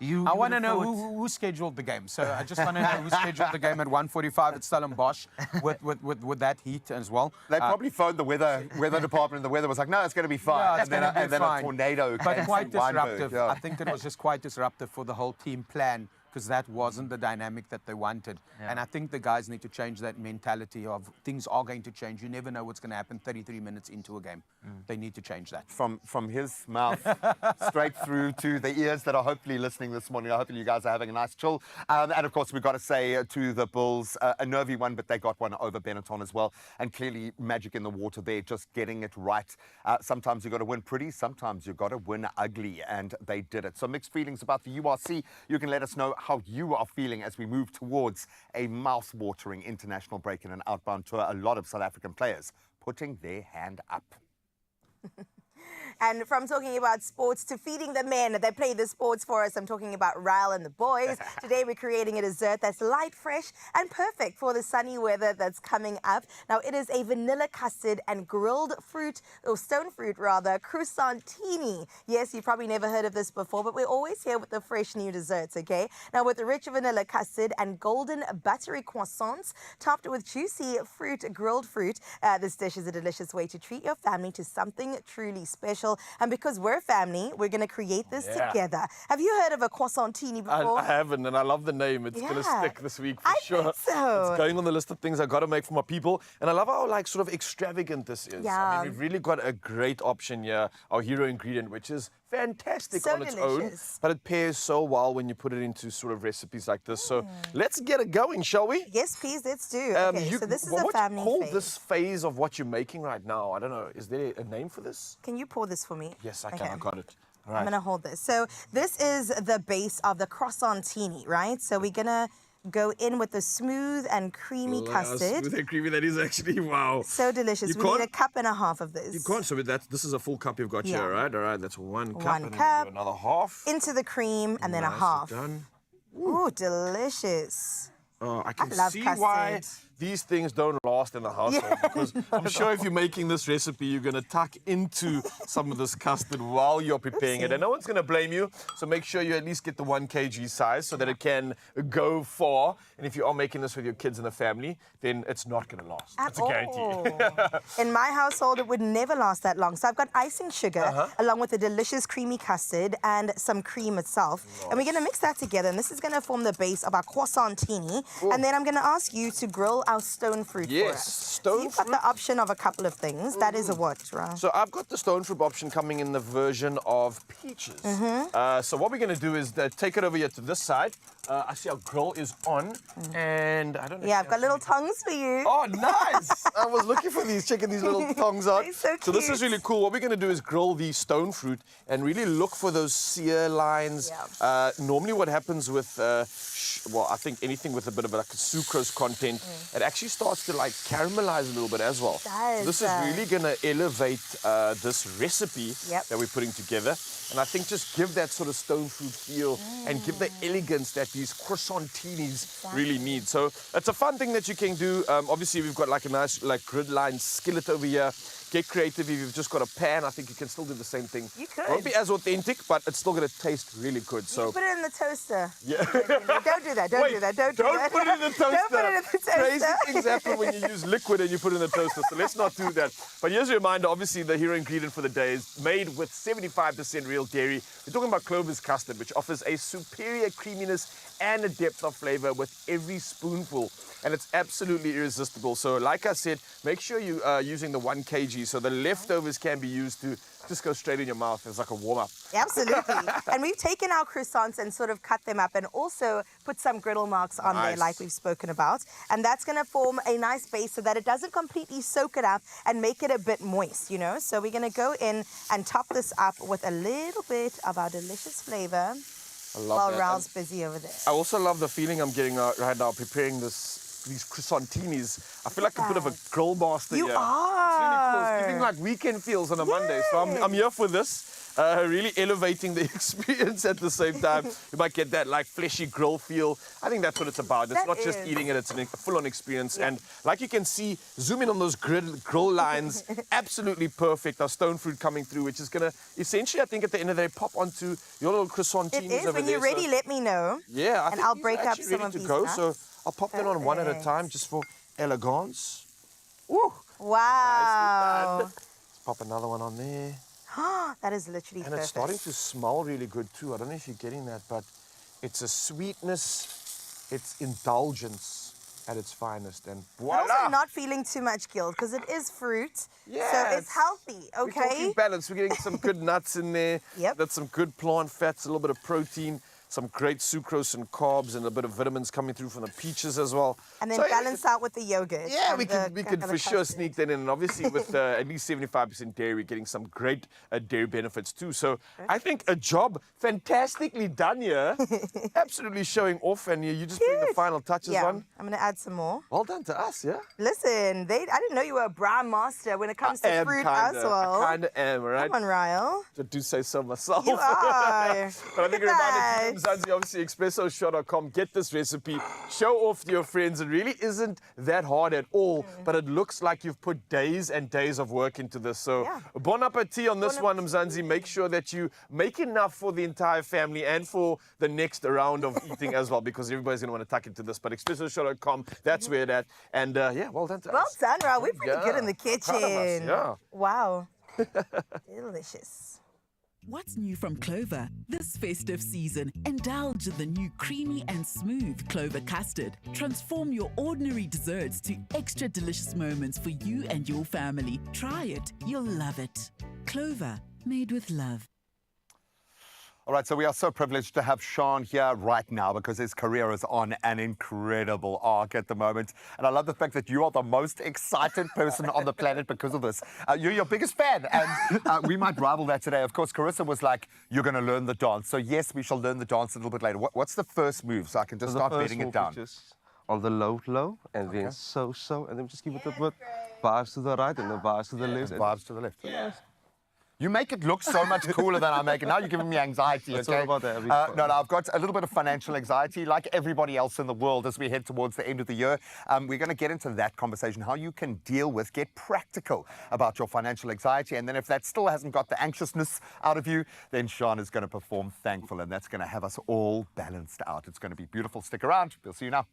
I want to know who scheduled the game. So I just want to know who scheduled the game at 1:45 at Stellenbosch with that heat as well. They probably phoned the weather department, and the weather was like, no, it's going to be fine. Yeah, it's and gonna be then fine. a tornado But came quite through Wynberg, disruptive. yeah. I think it was just quite disruptive for the whole team plan, because that wasn't the dynamic that they wanted. And I think the guys need to change that mentality of things are going to change. You never know what's going to happen 33 minutes into a game. They need to change that. From his mouth straight through to the ears that are hopefully listening this morning. Hopefully you guys are having a nice chill. And of course, we've got to say to the Bulls, a nervy one, but they got one over Benetton as well. And clearly magic in the water there, just getting it right. Sometimes you've got to win pretty, sometimes you've got to win ugly, and they did it. So mixed feelings about the URC. You can let us know how you are feeling as we move towards a mouth-watering international break in an outbound tour. A lot of South African players putting their hand up. And from talking about sports to feeding the men that play the sports for us, I'm talking about Ryle and the boys. Today we're creating a dessert that's light, fresh, and perfect for the sunny weather that's coming up. Now it is a vanilla custard and grilled fruit, or stone fruit rather, croissantini. Yes, you've probably never heard of this before, but we're always here with the fresh new desserts, okay? Now with the rich vanilla custard and golden buttery croissants topped with juicy grilled fruit, this dish is a delicious way to treat your family to something truly special. And because we're family, we're going to create this together. Have you heard of a croissantini before? I haven't, and I love the name. It's going to stick this week for sure. Think so. It's going on the list of things I got to make for my people. And I love how sort of extravagant this is. I mean, we've really got a great option here, our hero ingredient, which is fantastic on its own, but it pairs so well when you put it into sort of recipes like this. So let's get it going, shall we? Yes, please, let's do. Okay, so this is a family What do you call phase. this phase of what you're making right now? I don't know. Is there a name for this? Can you pour this for me? Yes, I can. I got it. All right. I'm going to hold this. So this is the base of the croissantini, right? So we're going to go in with the smooth and creamy custard. Smooth and creamy, that is actually, wow. So delicious. We need a cup and a half of this. You can't, so this is a full cup you've got here, right? All right, that's one cup. One and cup. Then another half. Into the cream and then a half. Done. Ooh, delicious. I can love see custard. why these things don't last in the household, because I'm sure if you're making this recipe, you're going to tuck into some of this custard while you're preparing it, and no one's going to blame you. So make sure you at least get the 1 kg size so that it can go far. And if you are making this with your kids and the family, then it's not going to last. That's a guarantee. In my household, it would never last that long. So I've got icing sugar along with the delicious creamy custard and some cream itself. And we're going to mix that together. And this is going to form the base of our croissantini. And then I'm going to ask you to grill our stone fruit for us. Stone so you've got the option of a couple of things. That is a what, right? So I've got the stone fruit option coming in the version of peaches. So what we're going to do is take it over here to this side. I see our grill is on, and I don't know. Yeah, I've got little tongs for you. Oh, nice! I was looking for these, checking these little tongs out. So this is really cool. What we're going to do is grill the stone fruit and really look for those sear lines. Normally what happens with, well, I think anything with a bit of like a sucrose content, it actually starts to like caramelize a little bit as well. So this is really going to elevate this recipe that we're putting together. And I think just give that sort of stone fruit feel and give the elegance that these croissantinis really need. So it's a fun thing that you can do. Obviously, we've got like a nice like grid-lined skillet over here. Get creative. If you've just got a pan, I think you can still do the same thing. You could. It won't be as authentic, but it's still going to taste really good. So You put it in the toaster. Yeah. Don't do that. Don't do that. Don't do that. Don't put it in the toaster. Don't put it in the toaster. Crazy things happen when you use liquid and you put it in the toaster. So let's not do that. But here's a reminder. Obviously, the hero ingredient for the day is made with 75% real dairy. We're talking about Clover's custard, which offers a superior creaminess and a depth of flavor with every spoonful. And it's absolutely irresistible. So like I said, make sure you are using the 1 kg so the leftovers can be used to just go straight in your mouth as like a warm-up. Absolutely. And we've taken our croissants and sort of cut them up and also put some griddle marks on there like we've spoken about. And that's going to form a nice base so that it doesn't completely soak it up and make it a bit moist, you know. So we're going to go in and top this up with a little bit of our delicious flavor while Raul's busy over there. I also love the feeling I'm getting right now preparing these croissantinis. I feel like a bit of a grill master here. You are. It's really cool. It's giving like weekend feels on a Monday. So I'm here for this. really elevating the experience at the same time. You might get that like fleshy grill feel. I think that's what it's about. It's not just eating it, it's a full-on experience. And like you can see, zoom in on those grill lines, absolutely perfect. Our stone fruit coming through, which is going to essentially, I think, at the end of the day, pop onto your little croissantinis It is. over When there. you're ready, let me know. Yeah, and I'll break up some of these nuts. So I'll pop them on one at a time just for elegance. Woo! Wow. Nicely done. Let's pop another one on there. That is literally And perfect. it's starting to smell really good too. I don't know if you're getting that, but it's a sweetness, it's indulgence at its finest. And voila! But also not feeling too much guilt because it is fruit. So it's healthy, We're okay? talking balance. We're getting some good nuts in there. Yep. That's some good plant fats, a little bit of protein, some great sucrose and carbs, and a bit of vitamins coming through from the peaches as well. And then So, balance out with the yogurt. yeah, and we could for sure sneak that in. And obviously with at least 75% dairy, we're getting some great dairy benefits too. So I think a job fantastically done here. Absolutely showing off. And you just bring the final touches on. I'm going to add some more. Well done to us, yeah? Listen, I didn't know you were a brown master when it comes to fruit as well. I kind of am, right? Come on, Ryle. I do say so myself. You are. But I think a reminder to Mzansi, obviously, expressoshot.com. Get this recipe, show off to your friends. It really isn't that hard at all, but it looks like you've put days and days of work into this. So bon appetit on this one, Mzansi. Make sure that you make enough for the entire family and for the next round of eating as well, because everybody's going to want to tuck into this. But expressoshot.com, that's where that. And yeah, well done to us. Well done, Ryle. We're pretty good in the kitchen. Proud of us, yeah. Wow. Delicious. What's new from Clover? This festive season, indulge in the new creamy and smooth Clover custard. Transform your ordinary desserts to extra delicious moments for you and your family. Try it. You'll love it. Clover, made with love. All right, so we are so privileged to have Sean here right now because his career is on an incredible arc at the moment. And I love the fact that you are the most excited person on the planet because of this. You're your biggest fan, and we might rival that today. Of course, Carissa was like, you're going to learn the dance. So yes, we shall learn the dance a little bit later. What's the first move so I can just start beating it down? Just on the low, and then so, and then just give it a bit vibes to the right and the vibes to the left. And vibes to the left. Yeah. You make it look so much cooler than I make it. Now you're giving me anxiety, It's okay? all about that. No, I've got a little bit of financial anxiety, like everybody else in the world as we head towards the end of the year. We're going to get into that conversation, how you can get practical about your financial anxiety. And then if that still hasn't got the anxiousness out of you, then Sean is going to perform Thankful, and that's going to have us all balanced out. It's going to be beautiful. Stick around. We'll see you now.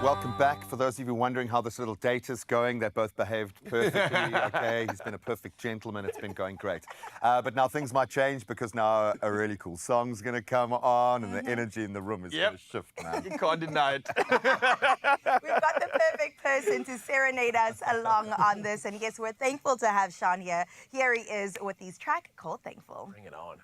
Welcome back. For those of you wondering how this little date is going, they both behaved perfectly. Okay, he's been a perfect gentleman. It's been going great. But now things might change because now a really cool song's going to come on and the energy in the room is going to shift, man. You can't deny it. We've got the perfect person to serenade us along on this. And yes, we're thankful to have Sean here. Here he is with his track called Thankful. Bring it on.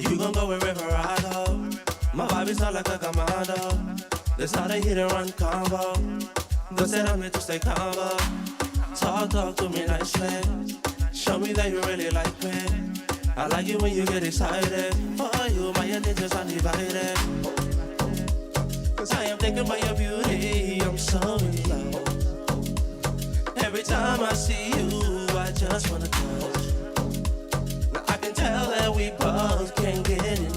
You gon' go wherever I go. My vibe is not like a commando. That's not a hit and run combo. Don't say I'm here to stay combo. Talk to me nicely. Show me that you really like me. I like it when you get excited. For you, my attention's undivided. Cause I am thinking about your beauty. I'm so in love. Every time I see you, I just wanna touch. I can tell that we both can't get enough.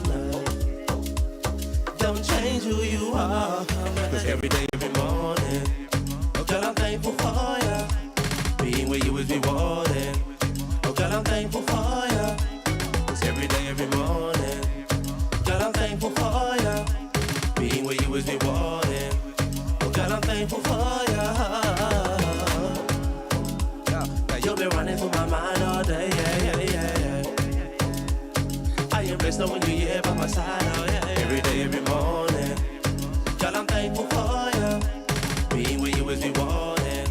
Don't change who you are, cause every day, every morning, oh girl, I'm thankful for ya. Being with you is rewarding. Oh girl, I'm thankful for ya. Cause every day, every morning, girl, I'm thankful for ya. Being with you is rewarding. Oh girl, I'm thankful for ya. Now you've been running through my mind all day, yeah. I am blessed knowing you here by my side, oh yeah. Every day, every morning, girl, I'm thankful for ya. Being with you is rewarding.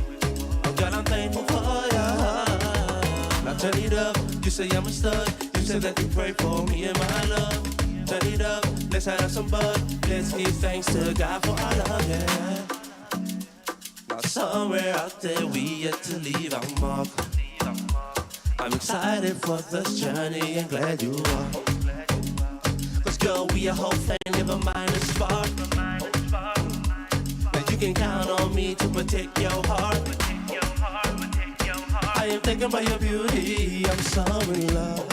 Oh, girl, I'm thankful for ya. Now turn it up, you say I'm a stud. You say that you pray for me and my love. Turn it up, let's have some bud. Let's give thanks to God for our love, yeah. Now somewhere out there we yet to leave our mark. I'm excited for this journey and glad you are. Cause girl, we a whole thing, never mind a spark. Now you can count on me to protect your heart. I am thinking about your beauty, I'm so in love.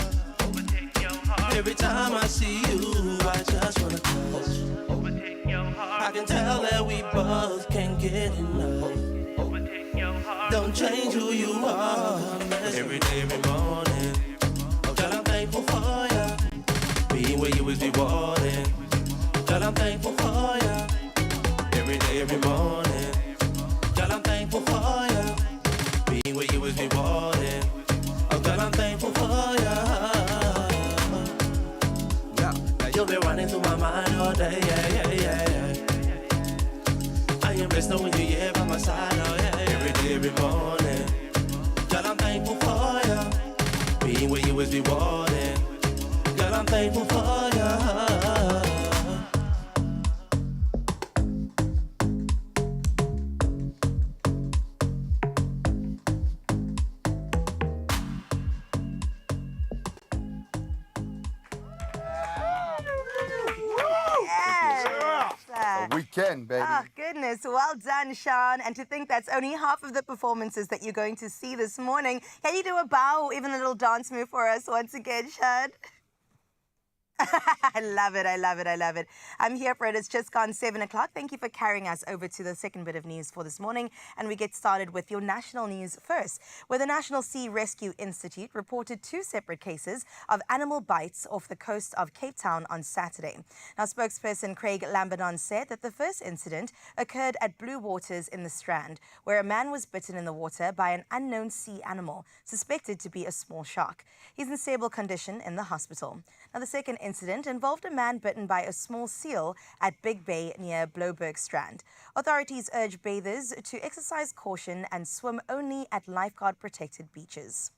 Every time I see you, I just wanna touch. I can tell that we both can't get enough. Don't change who you are. Every day, every morning, oh girl, I'm thankful for ya. Being with you is rewarding. Girl, I'm thankful for ya. Every day, every morning, girl, I'm thankful for ya. Being with you is rewarding. Oh girl, I'm thankful for ya. Now you'll be running through my mind all day, yeah. I am blessed knowing you here by my side, oh yeah. Every day, every morning, girl, I'm thankful for ya. Being with you is rewarding. Girl, I'm thankful for ya. A weekend, baby. Oh, goodness. Well done, Sean. And to think that's only half of the performances that you're going to see this morning. Can you do a bow or even a little dance move for us once again, Sean? I love it. I'm here for it. It's just gone 7 o'clock. Thank you for carrying us over to the second bit of news for this morning. And we get started with your national news first, where the National Sea Rescue Institute reported 2 separate cases of animal bites off the coast of Cape Town on Saturday. Now, spokesperson Craig Lamberton said that the first incident occurred at Blue Waters in the Strand, where a man was bitten in the water by an unknown sea animal, suspected to be a small shark. He's in stable condition in the hospital. Now, the second incident involved a man bitten by a small seal at Big Bay near Bloberg Strand. Authorities urge bathers to exercise caution and swim only at lifeguard-protected beaches.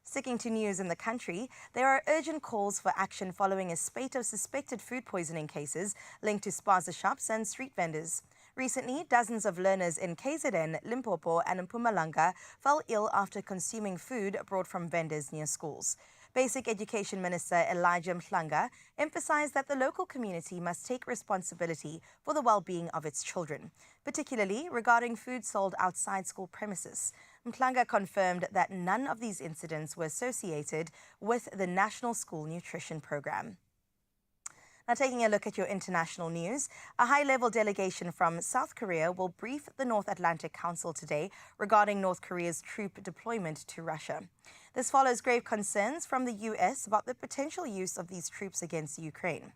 Sticking to news in the country, there are urgent calls for action following a spate of suspected food poisoning cases linked to spaza shops and street vendors. Recently, dozens of learners in KZN, Limpopo and Mpumalanga fell ill after consuming food brought from vendors near schools. Basic Education Minister Elijah Mhlanga emphasized that the local community must take responsibility for the well-being of its children, particularly regarding food sold outside school premises. Mhlanga confirmed that none of these incidents were associated with the National School Nutrition Program. Now, taking a look at your international news, a high-level delegation from South Korea will brief the North Atlantic Council today regarding North Korea's troop deployment to Russia. This follows grave concerns from the US about the potential use of these troops against Ukraine.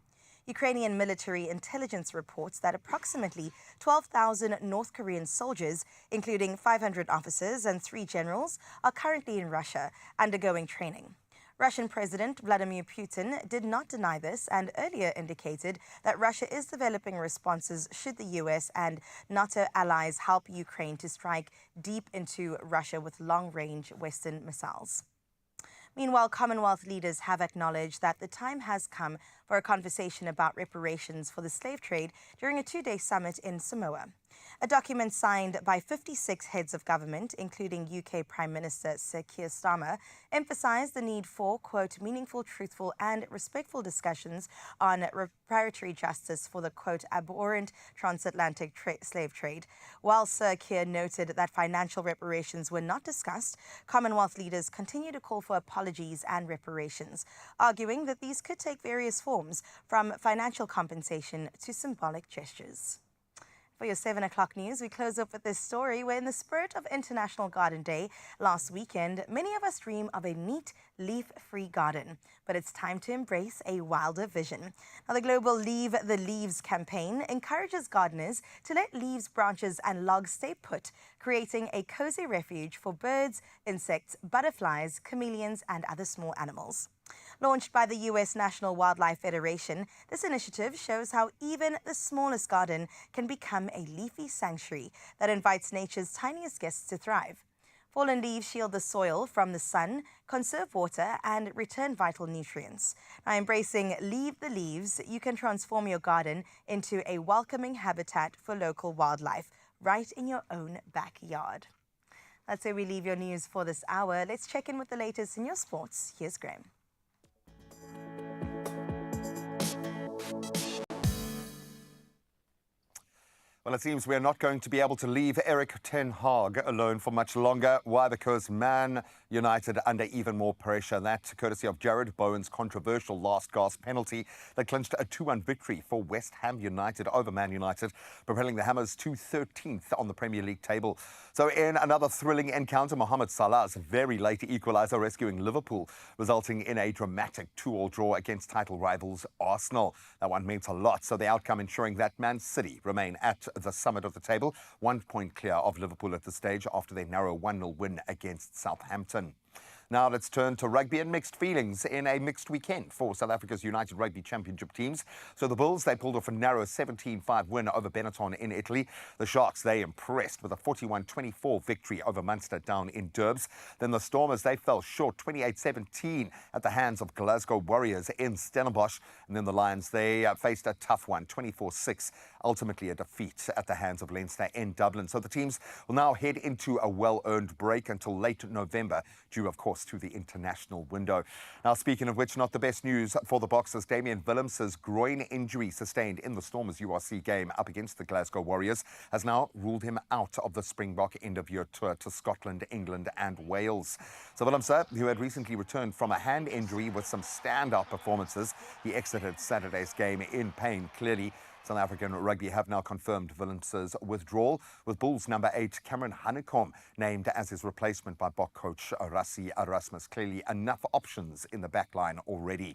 Ukrainian military intelligence reports that approximately 12,000 North Korean soldiers, including 500 officers and 3 generals, are currently in Russia undergoing training. Russian President Vladimir Putin did not deny this and earlier indicated that Russia is developing responses should the US and NATO allies help Ukraine to strike deep into Russia with long-range Western missiles. Meanwhile, Commonwealth leaders have acknowledged that the time has come for a conversation about reparations for the slave trade during a 2-day summit in Samoa. A document signed by 56 heads of government, including UK Prime Minister Sir Keir Starmer, emphasised the need for, quote, meaningful, truthful and respectful discussions on reparatory justice for the, quote, abhorrent transatlantic slave trade. While Sir Keir noted that financial reparations were not discussed, Commonwealth leaders continue to call for apologies and reparations, arguing that these could take various forms, from financial compensation to symbolic gestures. For your 7 o'clock news, we close up with this story where, in the spirit of International Garden Day last weekend, many of us dream of a neat, leaf-free garden. But it's time to embrace a wilder vision. Now, the global Leave the Leaves campaign encourages gardeners to let leaves, branches and logs stay put, creating a cozy refuge for birds, insects, butterflies, chameleons and other small animals. Launched by the U.S. National Wildlife Federation, this initiative shows how even the smallest garden can become a leafy sanctuary that invites nature's tiniest guests to thrive. Fallen leaves shield the soil from the sun, conserve water, and return vital nutrients. Now, embracing Leave the Leaves, you can transform your garden into a welcoming habitat for local wildlife, right in your own backyard. That's where we leave your news for this hour. Let's check in with the latest in your sports. Here's Graham. Well, it seems we're not going to be able to leave Erik ten Hag alone for much longer. Why? Because Man United under even more pressure. That courtesy of Jared Bowen's controversial last-gasp penalty that clinched a 2-1 victory for West Ham United over Man United, propelling the Hammers to 13th on the Premier League table. So in another thrilling encounter, Mohamed Salah's very late equaliser rescuing Liverpool, resulting in a dramatic 2-2 draw against title rivals Arsenal. That one meant a lot, so the outcome ensuring that Man City remain at the summit of the table, 1 point clear of Liverpool at this stage after their narrow 1-0 win against Southampton. Now let's turn to rugby and mixed feelings in a mixed weekend for South Africa's United Rugby Championship teams. So the Bulls, they pulled off a narrow 17-5 win over Benetton in Italy. The Sharks, they impressed with a 41-24 victory over Munster down in Durbs. Then the Stormers, they fell short 28-17 at the hands of Glasgow Warriors in Stellenbosch. And then the Lions, they faced a tough one, 24-6, ultimately a defeat at the hands of Leinster in Dublin. So the teams will now head into a well-earned break until late November, due, of course, to the international window. Now, speaking of which, not the best news for the Boxers. Damian Willemse's groin injury sustained in the Stormers URC game up against the Glasgow Warriors has now ruled him out of the Springbok end-of-year tour to Scotland, England and Wales. So Willemse, who had recently returned from a hand injury with some standout performances, he exited Saturday's game in pain. Clearly, South African rugby have now confirmed Willemse's withdrawal, with Bulls number 8 Cameron Honeycomb named as his replacement by Bok coach Rassie Erasmus. Clearly enough options in the back line already.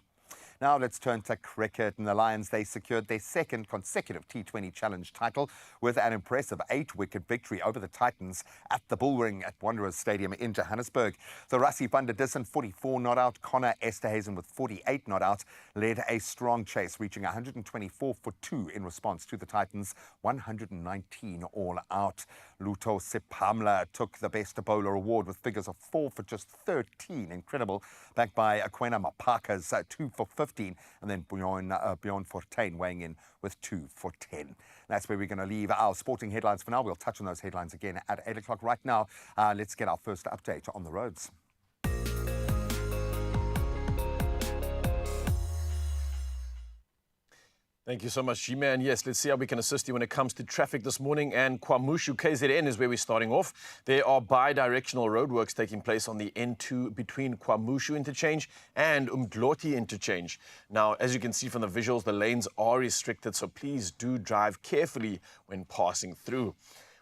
Now let's turn to cricket, and the Lions, they secured their second consecutive T20 Challenge title with an impressive 8-wicket victory over the Titans at the Bullring at Wanderers Stadium in Johannesburg. So Rassie van der Dussen 44 not out, Connor Esterhazen with 48 not out led a strong chase, reaching 124 for 2 in response to the Titans' 119 all out. Luto Sipamla took the best bowler award with figures of 4 for just 13, incredible, backed by Aquena Mapaka's 2 for 15, and then Bjorn Fortuin weighing in with 2 for 10. That's where we're going to leave our sporting headlines for now. We'll touch on those headlines again at 8 o'clock. Right now, let's get our first update on the roads. Thank you so much, G-Man. Yes, let's see how we can assist you when it comes to traffic this morning. And KwaMushu, KZN is where we're starting off. There are bi-directional roadworks taking place on the N2 between KwaMushu interchange and Umdloti interchange. Now, as you can see from the visuals, the lanes are restricted, so please do drive carefully when passing through.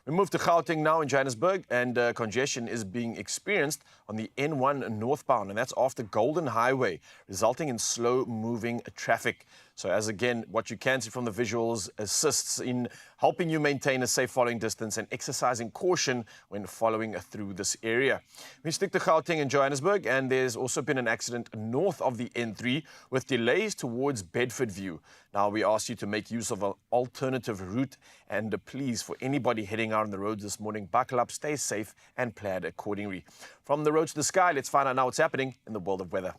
We move to Gauteng now in Johannesburg, and congestion is being experienced on the N1 northbound, and that's off the Golden Highway, resulting in slow-moving traffic. So as again, what you can see from the visuals assists in helping you maintain a safe following distance and exercising caution when following through this area. We stick to Gauteng in Johannesburg, and there's also been an accident north of the N3 with delays towards Bedfordview. Now we ask you to make use of an alternative route, and please, for anybody heading out on the roads this morning, buckle up, stay safe and plan accordingly. From the road to the sky, let's find out now what's happening in the world of weather.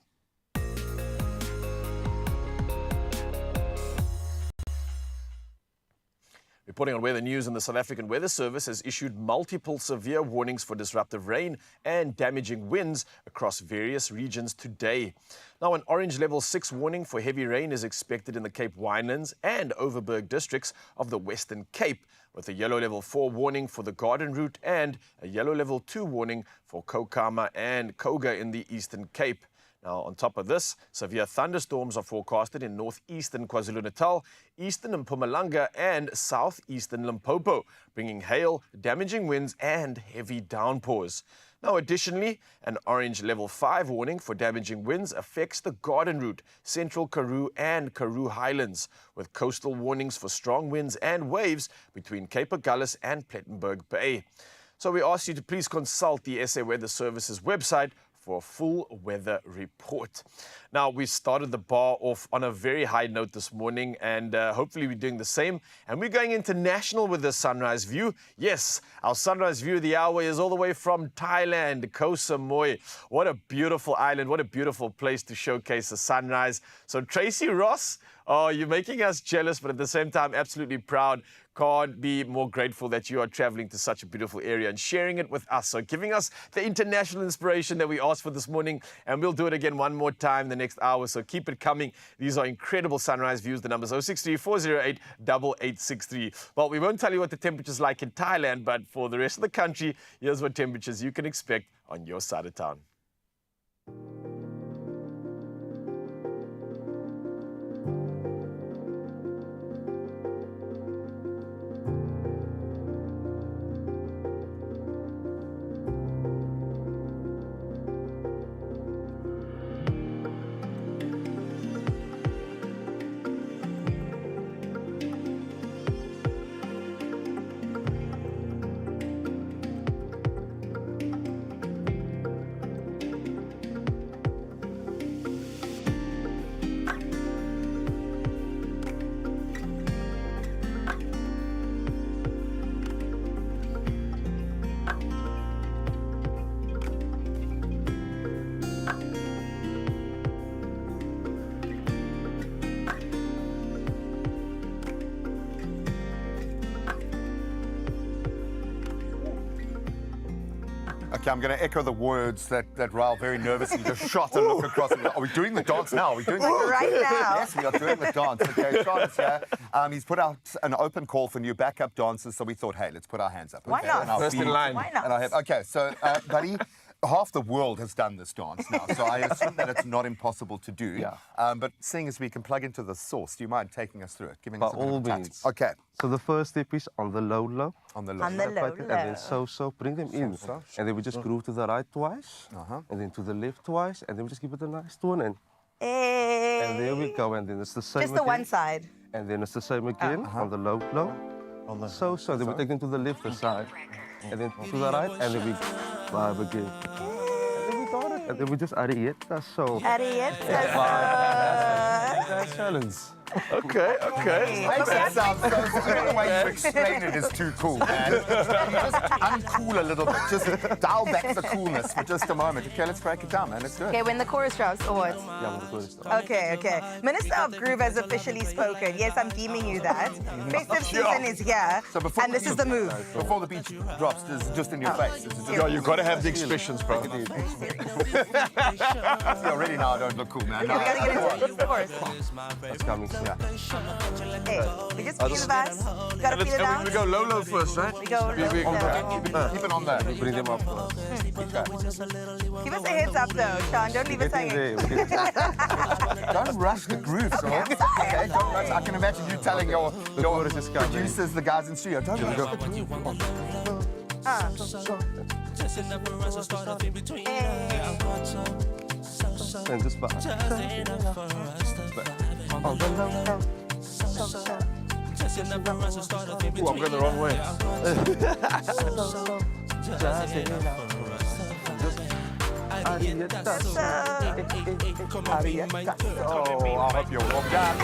Reporting on weather news, and the South African Weather Service has issued multiple severe warnings for disruptive rain and damaging winds across various regions today. Now, an orange level 6 warning for heavy rain is expected in the Cape Winelands and Overberg districts of the Western Cape, with a yellow level 4 warning for the Garden Route and a yellow level 2 warning for Kokama and Koga in the Eastern Cape. Now, on top of this, severe thunderstorms are forecasted in northeastern KwaZulu-Natal, eastern Mpumalanga and southeastern Limpopo, bringing hail, damaging winds and heavy downpours. Now, additionally, an orange level 5 warning for damaging winds affects the Garden Route, Central Karoo and Karoo Highlands, with coastal warnings for strong winds and waves between Cape Agulhas and Plettenberg Bay. So we ask you to please consult the SA Weather Service's website for a full weather report. Now, we started the bar off on a very high note this morning, and hopefully we're doing the same. And we're going international with the sunrise view. Yes, our sunrise view of the hour is all the way from Thailand, Koh Samui. What a beautiful island, what a beautiful place to showcase the sunrise. So Tracy Ross, oh, you're making us jealous, but at the same time, absolutely proud. Can't be more grateful that you are traveling to such a beautiful area and sharing it with us. So giving us the international inspiration that we asked for this morning, and we'll do it again one more time the next hour. So keep it coming. These are incredible sunrise views. The number's 063-408-8863. Well, we won't tell you what the temperature's like in Thailand, but for the rest of the country, here's what temperatures you can expect on your side of town. Okay, I'm going to echo the words that Raul very nervously just shot a look across. Are we doing the dance now? Are we doing the dance? Right now. Yes, we are doing the dance. Okay, Sean's here. He's put out an open call for new backup dancers, so we thought, hey, let's put our hands up. Why not? First in line. Why not? Okay, so, buddy, half the world has done this dance now, so I assume that it's not impossible to do. Yeah. But seeing as we can plug into the source, do you mind taking us through it? Giving By us a bit all of means. tactics? Okay. So the first step is on the low low. On the low. On the low, And then so, bring them in. So. And then we just groove to the right twice. Uh-huh. And then to the left twice. And then we just give it a nice turn. And there we go. And then it's the same Just the again. one side. And then it's the same again on the low low. On the So. Then we take them to the left side. And then to the right. And then we vibe again. And then we got it. And then we just arietta. So. Arietta. That's challenge. Okay. Makes it sound so the way you explain it is too cool, man. You just uncool a little bit. Just dial back the coolness for just a moment. Okay, let's break it down, man. Let's do it. Okay, when the chorus drops, or what? Yeah, when the chorus drops. Okay. Minister of Groove has officially spoken. Yes, I'm deeming you that. Festive season is here, So before and this is the move. Before the beat drops, this is just in your face. This is just Yo, you got to have the expressions, bro. See, already now I don't look cool, man. We gotta get into the chorus. That's coming Hey, we just feel the vibes. You gotta feel it out. We go low first, right? We go low. Keep it on there. Bring them up. Give us a heads up though, Sean. Don't leave us hanging. Don't rush the groove, so okay? Don't rush. I can imagine you telling your producers, the guys in studio, don't rush. And just back. Ooh, I'm going the wrong way. Oh, I hope you're warmed up.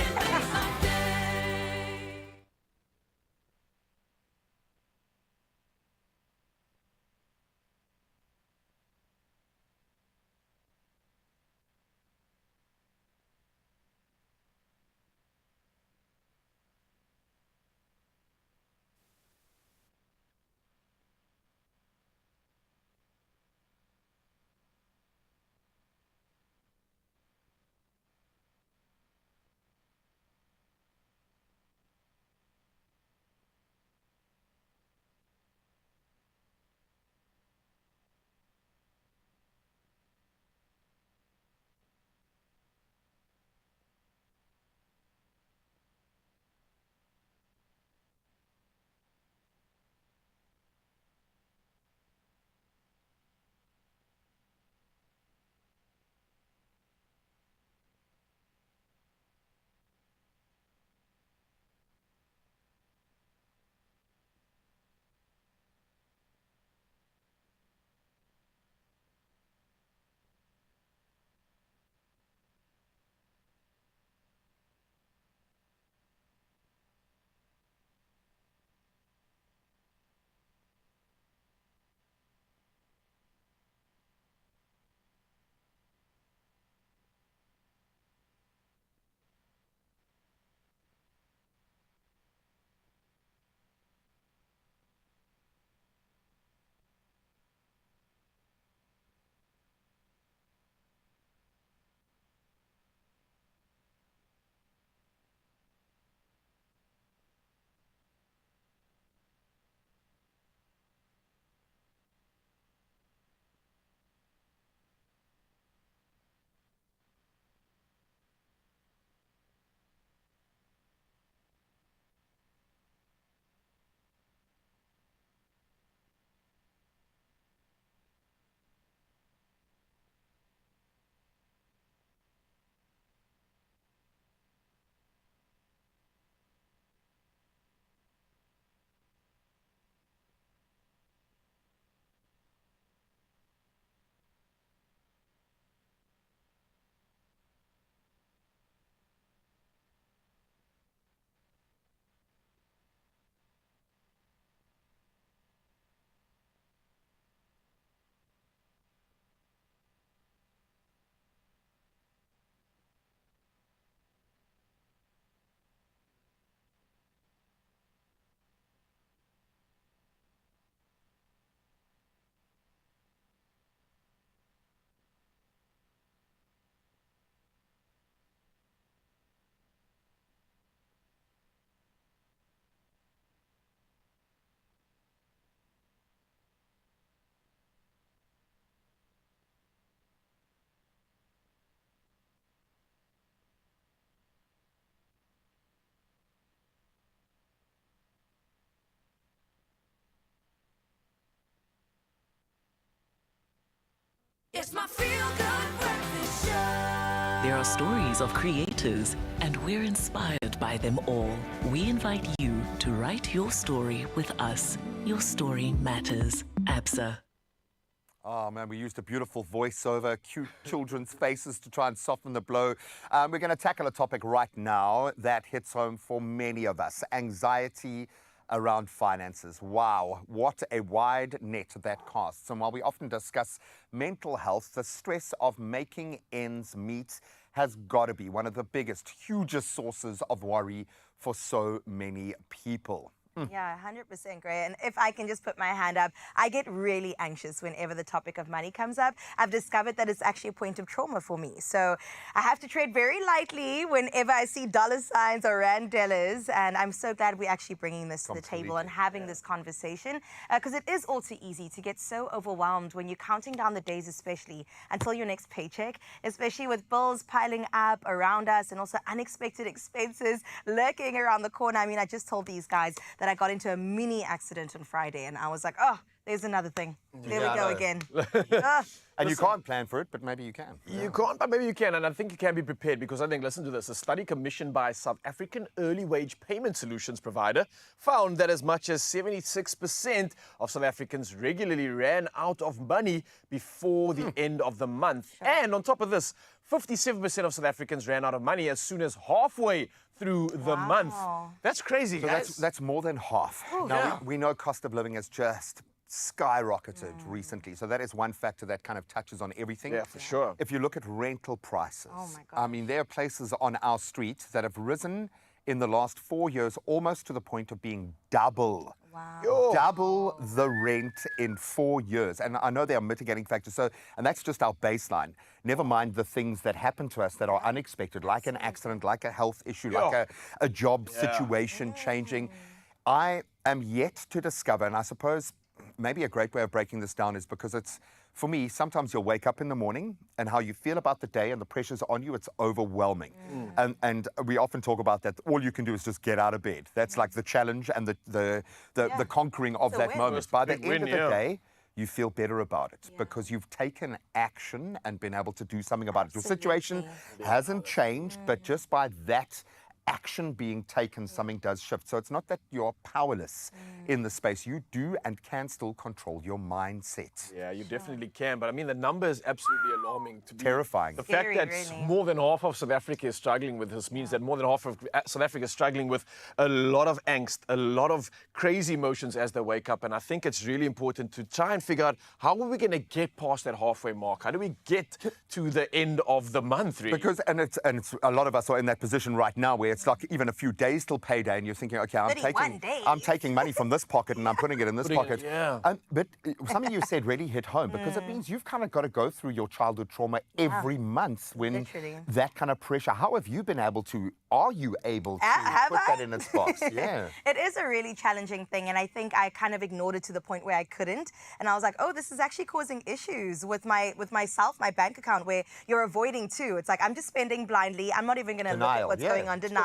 It's my feel-good breakfast show. There are stories of creators, and we're inspired by them all. We invite you to write your story with us. Your story matters. ABSA. Oh man, we used a beautiful voiceover, cute children's faces to try and soften the blow. We're going to tackle a topic right now that hits home for many of us: anxiety around finances. Wow, what a wide net that casts. And while we often discuss mental health, the stress of making ends meet has got to be one of the biggest, hugest sources of worry for so many people. Yeah, 100% great. And if I can just put my hand up, I get really anxious whenever the topic of money comes up. I've discovered that it's actually a point of trauma for me. So I have to tread very lightly whenever I see dollar signs or randellas. And I'm so glad we're actually bringing this to the table and having this conversation, because it is all too easy to get so overwhelmed when you're counting down the days, especially until your next paycheck, especially with bills piling up around us and also unexpected expenses lurking around the corner. I mean, I just told these guys that I got into a mini accident on Friday and I was like, oh, there's another thing. There we go again. And you can't plan for it, but maybe you can. You can't, but maybe you can. And I think you can be prepared because I think, listen to this, a study commissioned by South African early wage payment solutions provider found that as much as 76% of South Africans regularly ran out of money before the end of the month. And on top of this, 57% of South Africans ran out of money as soon as halfway through the month. That's crazy, So guys. that's more than half. Now, we know cost of living has just skyrocketed recently. So that is one factor that kind of touches on everything. Yeah, for sure. If you look at rental prices, Oh my I mean, there are places on our street that have risen in the last 4 years almost to the point of being double. Double the rent in 4 years. And I know there are mitigating factors. So, and that's just our baseline. Never mind the things that happen to us that are unexpected, like an accident, like a health issue, like a job situation changing. I am yet to discover, and I suppose maybe a great way of breaking this down is because it's, for me, sometimes you'll wake up in the morning and how you feel about the day and the pressures on you, it's overwhelming. And we often talk about that all you can do is just get out of bed. That's like the challenge and the conquering of that moment. By the end of the day, you feel better about it because you've taken action and been able to do something about it. Your situation hasn't changed, but just by that action being taken, something does shift. So it's not that you're powerless in the space. You do and can still control your mindset. Yeah, you definitely can. But I mean, the number is absolutely alarming. To be terrifying. The fact that more than half of South Africa is struggling with this means that more than half of South Africa is struggling with a lot of angst, a lot of crazy emotions as they wake up. And I think it's really important to try and figure out how are we going to get past that halfway mark? How do we get to the end of the month, really? Because, and it's a lot of us are in that position right now where it's like even a few days till payday and you're thinking, okay, I'm taking money from this pocket and I'm putting it in this pocket. But something you said really hit home because it means you've kind of got to go through your childhood trauma every month when that kind of pressure. How have you been able to, are you able to put that in its box? Yeah. It is a really challenging thing, and I think I kind of ignored it to the point where I couldn't. And I was like, oh, this is actually causing issues with myself, my bank account, where you're avoiding too. It's like, I'm just spending blindly. I'm not even going to look at what's going on. Denial.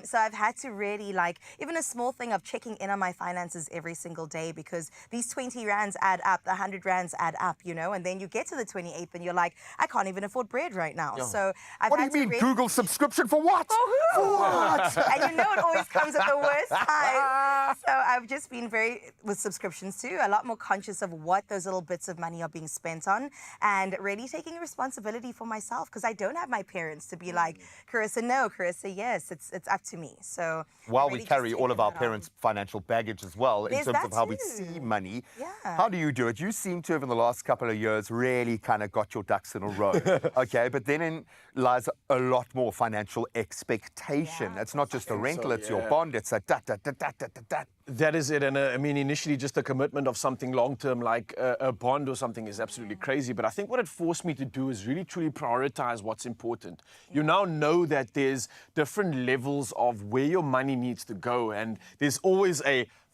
So I've had to really, like, even a small thing of checking in on my finances every single day, because these 20 rands add up, the 100 rands add up, you know, and then you get to the 28th and you're like, I can't even afford bread right now. So I've What do you mean, Google subscription for what? For what? And you know it always comes at the worst time. So I've just been with subscriptions too, a lot more conscious of what those little bits of money are being spent on and really taking responsibility for myself, because I don't have my parents to be like, Carissa, no, Carissa, yes, it's up to me. So while we carry all of our parents' financial baggage as well in terms of how we see money, how do you do it? You seem to have in the last couple of years really kind of got your ducks in a row. Okay, but then in lies a lot more financial expectation. It's not just a rental, it's your bond, it's a da-da-da-da-da-da. That is it. And I mean, initially, just a commitment of something long-term like a bond or something is absolutely crazy. But I think what it forced me to do is really, truly prioritize what's important. You now know that there's different levels of where your money needs to go. And there's always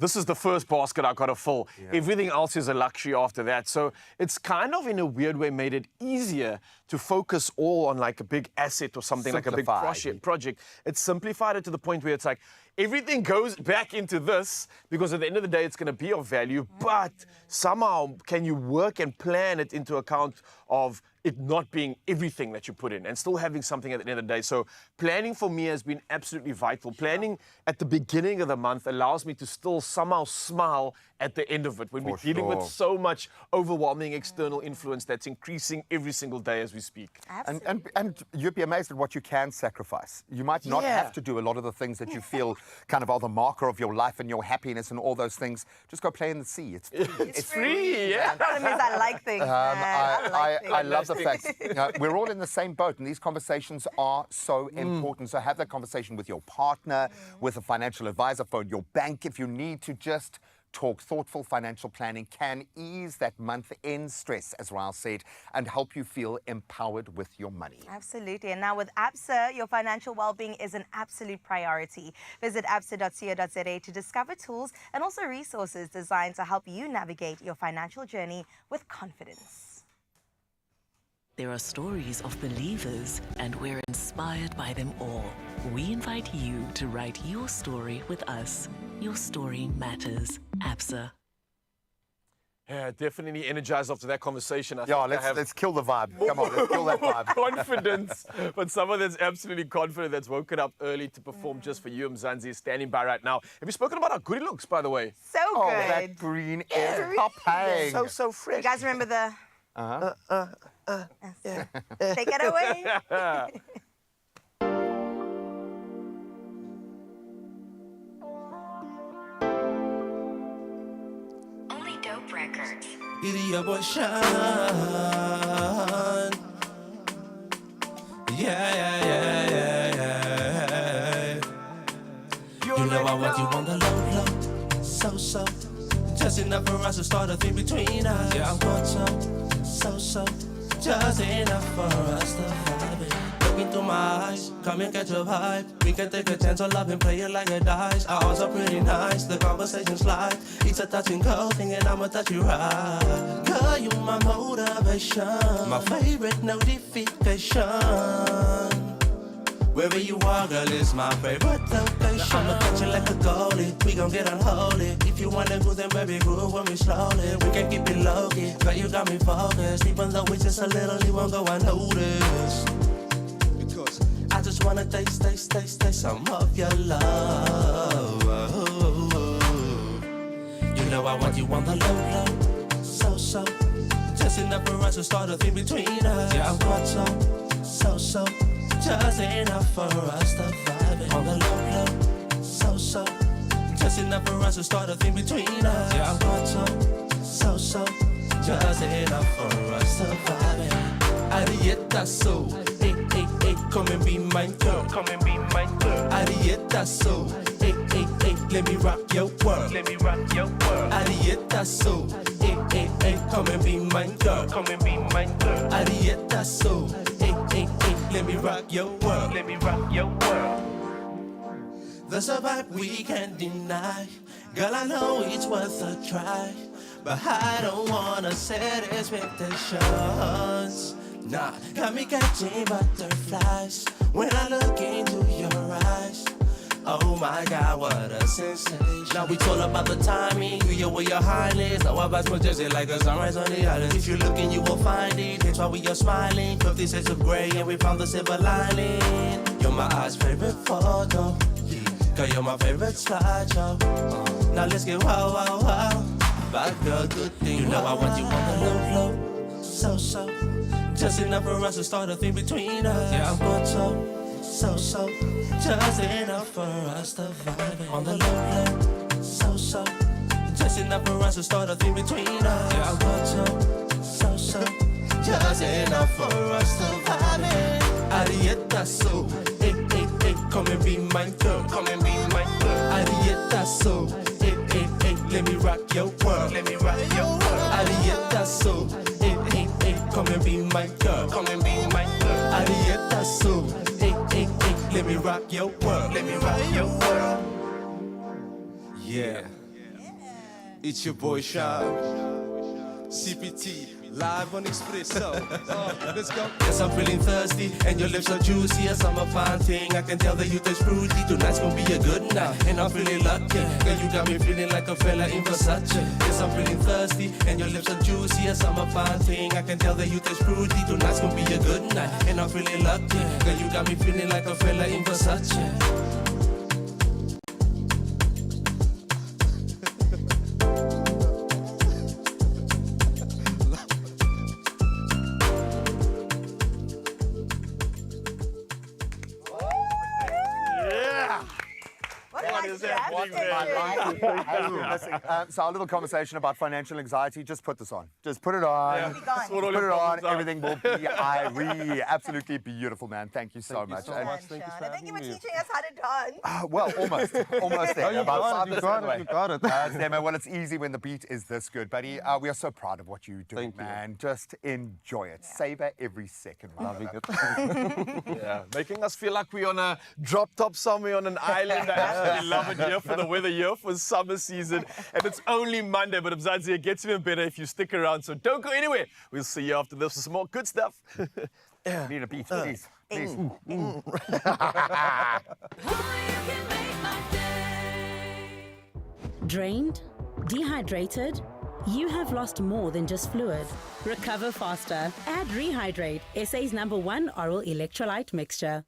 this is the first basket I've got to fill. Everything else is a luxury after that. So it's kind of, in a weird way, made it easier to focus all on like a big asset or something like a big project. It's simplified it to the point where it's like, everything goes back into this because at the end of the day, it's going to be of value. But somehow, can you work and plan it into account of it not being everything that you put in and still having something at the end of the day? So planning for me has been absolutely vital. Planning at the beginning of the month allows me to still somehow smile at the end of it when we're dealing with so much overwhelming external influence that's increasing every single day as we speak. And you'd be amazed at what you can sacrifice. You might not have to do a lot of the things that you feel kind of are the marker of your life and your happiness and all those things. Just go play in the sea. It's free. It's free, yeah. The problem is I like things. I love the a fact. We're all in the same boat, and these conversations are so important. So have that conversation with your partner, with a financial advisor, phone your bank if you need to just talk. Thoughtful financial planning can ease that month-end stress, as Rael said, and help you feel empowered with your money. Absolutely. And now with ABSA, your financial well-being is an absolute priority. Visit absa.co.za to discover tools and also resources designed to help you navigate your financial journey with confidence. There are stories of believers, and we're inspired by them all. We invite you to write your story with us. Your story matters. ABSA. Yeah, definitely energized after that conversation. Let's kill the vibe. Come on, let's kill that vibe. Confidence, but someone that's absolutely confident, that's woken up early to perform just for you. Mzansi is standing by right now. Have you spoken about our goodie looks, by the way? So good. Oh, that green air popping. So fresh. You guys remember the... Take it away. Only Dope Records. Idiot boy Sean. Yeah. You know I want you on the low. So. Just enough for us to start a thing between us. Yeah, I want so. Just enough for us to vibe it. Looking through my eyes, come and catch a vibe. We can take a chance on love and play it like a dice. Our odds are pretty nice, the conversation's light. It's a touch and go thing and I'ma touch you right. Girl, you my motivation, my favorite notification. Wherever you are, girl, is my favorite location. I'ma catch you like a goalie, we gon' get unholy. If you wanna go, then baby, groove with me slowly. We can keep it low-key, girl, you got me focused. Even though it's just a little, you won't go unnoticed. Because I just wanna taste some of your love. You know I want you on the low. So. Just enough for us to start a thing between us. Yeah, I want so. Just enough for us to vibe it. On the low. So. Just enough for us to start a thing between us. Yeah, I want so. Just enough for us to vibe it. Arietta so. Hey, come and be my girl. Arietta so. Hey, let me rock your world. Arietta so. Hey, come and be my girl. Arietta so. Hey, let me rock your world. There's a vibe we can't deny. Girl, I know it's worth a try, but I don't wanna set expectations. Nah, got me catching butterflies when I look into your eyes. Oh my God, what a sensation. Now it's all about the timing. You your way, your highness. Now I pass my jersey like a sunrise on the island. If you're looking, you will find it. That's why we are smiling. 50 shades of gray and we found the silver lining. You're my eyes' favorite photo. Girl, you're my favorite slideshow. Now let's get wow. Bad girl, good thing. You know I want you on the low. So. Just enough for us to start a thing between us. Yeah, I want so. Just enough for us to vibe it. On the low. So. Just enough for us to start a thing between us. Yeah, I want so. Just enough for us to vibe it. Arietta so. Hey, come and be my girl. Arietta so. Hey, let me rock your world. Arietta so. Hey, come and be my girl. Arietta so. Hey, let me rock your world. Yeah. It's your boy Sean. CPT. Live on Expresso. Let's go. Yes, I'm feeling thirsty, and your lips are juicy. Yes, I'm a fine thing. I can tell that you taste fruity. Tonight's gonna be a good night, and I'm feeling lucky. Girl, you got me feeling like a fella in Versace. Yes, I'm feeling thirsty, and your lips are juicy. Yes, I'm a fine thing. I can tell that you taste fruity. Tonight's gonna be a good night, and I'm feeling lucky. Girl, you got me feeling like a fella in Versace. is happening there. So our little conversation about financial anxiety, just put this on. Just put it on. Yeah. Just Sort all put your it on. problems out. Everything will be absolutely beautiful, man. Thank you so much. Thank you for teaching us how to dance. Well, almost there. Oh, you got it, you got it, you got it. Well, it's easy when the beat is this good, buddy. We are so proud of what you're doing, man. Just enjoy it. Savor every second. Loving it. Yeah, making us feel like we're on a drop top somewhere on an island. I absolutely love it here for the weather here for summer season. And it's only Monday, but Mzansi, it gets even better if you stick around. So don't go anywhere. We'll see you after this with some more good stuff. Need a beat, please. Please. Drained? Dehydrated? You have lost more than just fluid. Recover faster. Add Rehydrate, SA's #1 oral electrolyte mixture.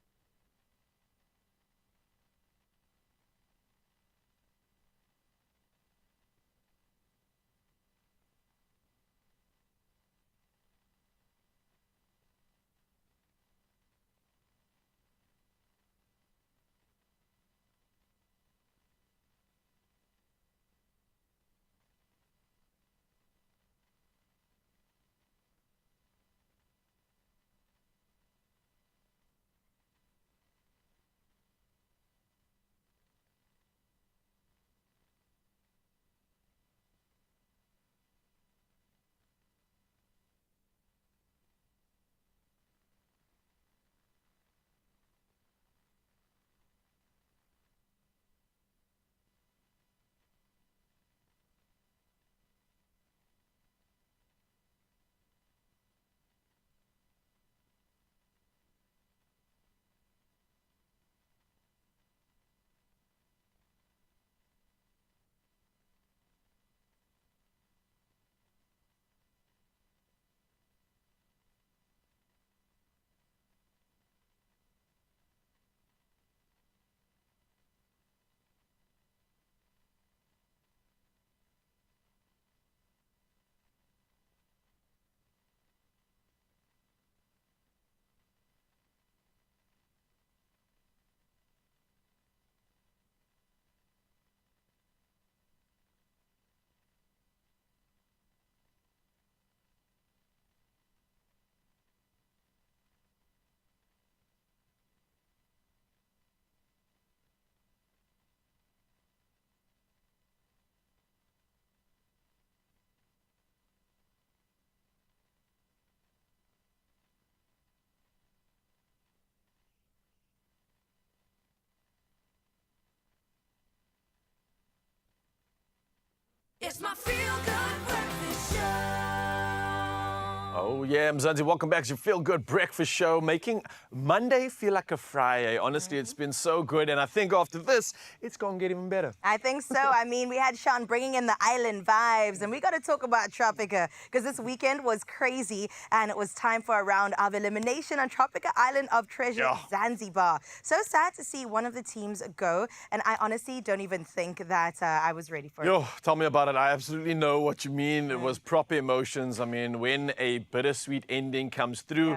It's my feel-good breakfast show. Oh yeah, Mzansi, welcome back to your Feel Good Breakfast Show, making Monday feel like a Friday. Honestly, it's been so good, and I think after this, it's going to get even better. I think so. I mean, we had Sean bringing in the island vibes, and we got to talk about Tropica, because this weekend was crazy, and it was time for a round of elimination on Tropica Island of Treasure, Zanzibar. So sad to see one of the teams go, and I honestly don't even think that I was ready for it. Yo, tell me about it. I absolutely know what you mean. It was proper emotions. I mean, when a bittersweet ending comes through,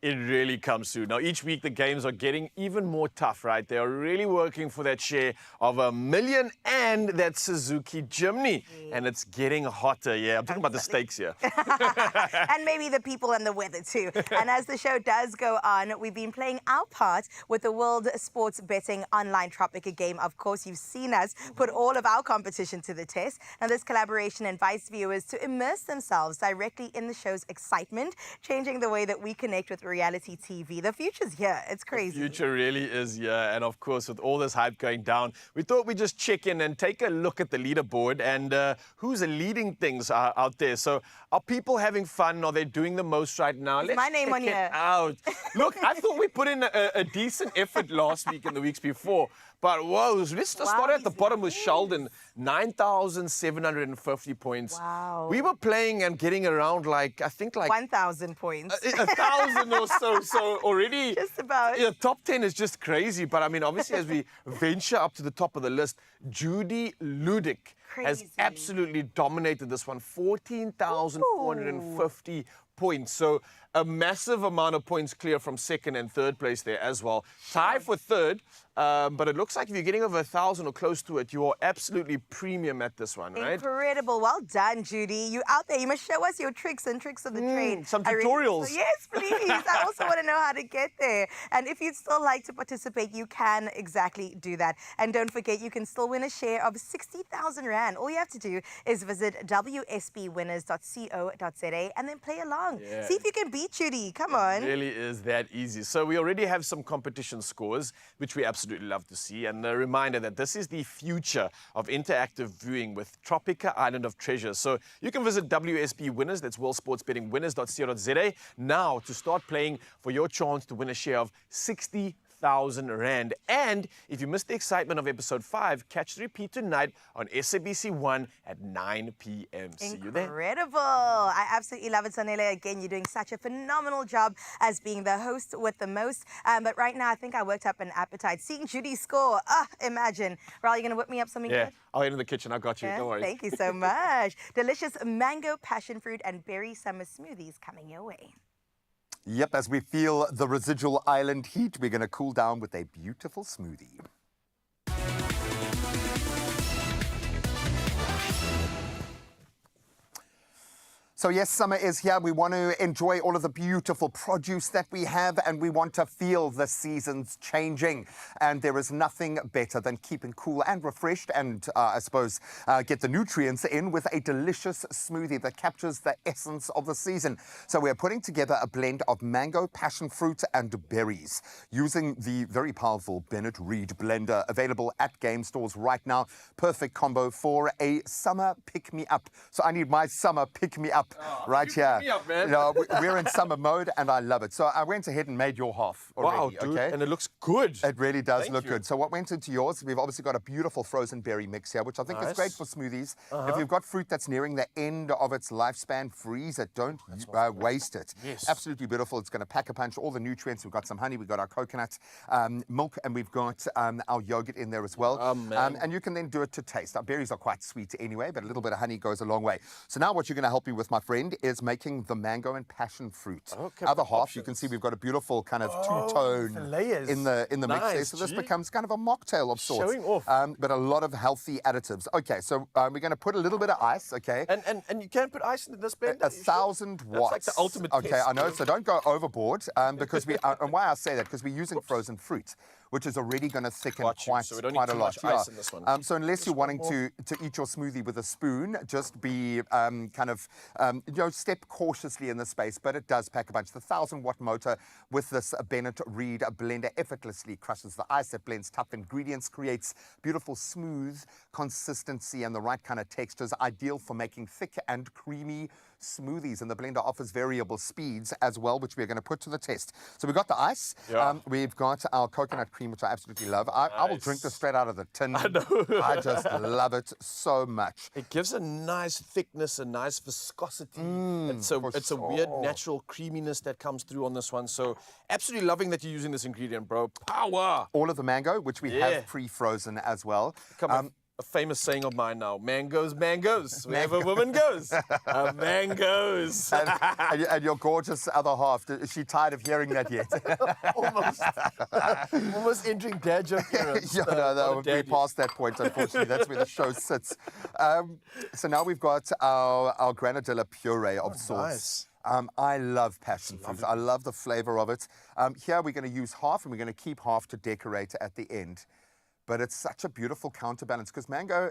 it really comes through. Now, each week the games are getting even more tough, right? They are really working for that share of $1 million and that Suzuki Jimny. And it's getting hotter, yeah. I'm talking about the stakes here. And maybe the people and the weather too. And as the show does go on, we've been playing our part with the World Sports Betting Online Tropica game. Of course, you've seen us put all of our competition to the test. Now, this collaboration invites viewers to immerse themselves directly in the show's excitement, changing the way that we connect with reality TV. The future's here. It's crazy. The future really is here. And of course, with all this hype going down, we thought we'd just check in and take a look at the leaderboard and who's leading things out there. So are people having fun? Are they doing the most right now? Is my name check on it here? out. Look, I thought we put in a decent effort last week and the weeks before. But whoa, let's just start at the bottom with Sheldon, 9,750 points. Wow. We were playing and getting around like, I think like 1,000 points. 1,000 or so. So already, just about. Yeah, top 10 is just crazy. But I mean, obviously, as we venture up to the top of the list, Judy Ludic has absolutely dominated this one, 14,450 points. So a massive amount of points clear from second and third place there as well. Tie for third, but it looks like if you're getting over 1,000 or close to it, you are absolutely premium at this one, right? Incredible. Well done, Judy. You out there. You must show us your tricks and tricks of the trade. Some tutorials. Yes, please. I also want to know how to get there. And if you'd still like to participate, you can exactly do that. And don't forget, you can still win a share of 60,000 Rand. All you have to do is visit wsbwinners.co.za and then play along. Yeah. See if you can beat Judy. Come on. It really is that easy. So we already have some competition scores, which we absolutely love to see. And a reminder that this is the future of interactive viewing with Tropica Island of Treasure. So you can visit WSB Winners, that's worldsportsbettingwinners.co.za, now to start playing for your chance to win a share of 60,000 Rand. And if you missed the excitement of episode 5, catch the repeat tonight on SABC 1 at 9 p.m. See you there. Incredible. I absolutely love it, Sanele. Again, you're doing such a phenomenal job as being the host with the most. But right now, I think I worked up an appetite. Seeing Judy score, imagine. Ral, you going to whip me up something Yeah, good? I'll head in the kitchen. I got you. Yeah, Don't worry. thank you so much. Delicious mango, passion fruit, and berry summer smoothies coming your way. Yep, as we feel the residual island heat, we're going to cool down with a beautiful smoothie. So yes, summer is here. We want to enjoy all of the beautiful produce that we have, and we want to feel the seasons changing. And there is nothing better than keeping cool and refreshed and, I suppose, get the nutrients in with a delicious smoothie that captures the essence of the season. So we're putting together a blend of mango, passion fruit, and berries using the very powerful Bennett Reed blender available at game stores right now. Perfect combo for a summer pick-me-up. So I need my summer pick-me-up right here. Me up, man. You know, we're in summer mode and I love it. So I went ahead and made your half already. Wow, dude, okay? and it looks good. It really does Thank look you. good. So what went into yours, we've obviously got a beautiful frozen berry mix here, which I think is Nice. great for smoothies. Uh-huh. If you've got fruit that's nearing the end of its lifespan, freeze it, don't waste it. Yes. Absolutely beautiful. It's going to pack a punch, all the nutrients. We've got some honey, we've got our coconut milk, and we've got our yogurt in there as well. And you can then do it to taste. Our berries are quite sweet anyway, but a little bit of honey goes a long way. So now what you're going to help me with, my friend, is making the mango and passion fruit. Okay, Other half, you can see we've got a beautiful kind of two-tone the layers. in the mix there. Nice, So this gee. becomes kind of a mocktail of sorts. Showing off. But a lot of healthy additives. Okay, so we're going to put a little bit of ice, okay? And you can't put ice into this blender? 1,000 watts. That's like the ultimate Okay, test. I know, so don't go overboard because we, and why I say that, because we're using frozen fruit, which is already going to thicken Got you. quite, So we don't need quite a too lot. much ice in this one. So unless you're wanting to eat your smoothie with a spoon, just be step cautiously in the space, but it does pack a bunch. The 1,000-watt motor with this Bennett Reed blender effortlessly crushes the ice. It blends tough ingredients, creates beautiful, smooth consistency and the right kind of textures, ideal for making thick and creamy smoothies. And the blender offers variable speeds as well, which we're going to put to the test. So we've got the ice. Yeah. We've got our coconut cream, which I absolutely love. I will drink this straight out of the tin. I know. I just love it so much. It gives a nice thickness, a nice viscosity. It's a weird natural creaminess that comes through on this one. So absolutely loving that you're using this ingredient, bro. Power. All of the mango, which we Yeah. have pre-frozen as well. Come on. A famous saying of mine now: mangoes, mangoes. Wherever a woman goes, mangoes. And your gorgeous other half, is she tired of hearing that yet? Almost entering dad joke era. No, we're past that point, unfortunately. That's where the show sits. So now we've got our granadilla puree of sorts. Nice. I love passion fruit. I love the flavor of it. Here we're going to use half, and we're going to keep half to decorate at the end. But it's such a beautiful counterbalance because mango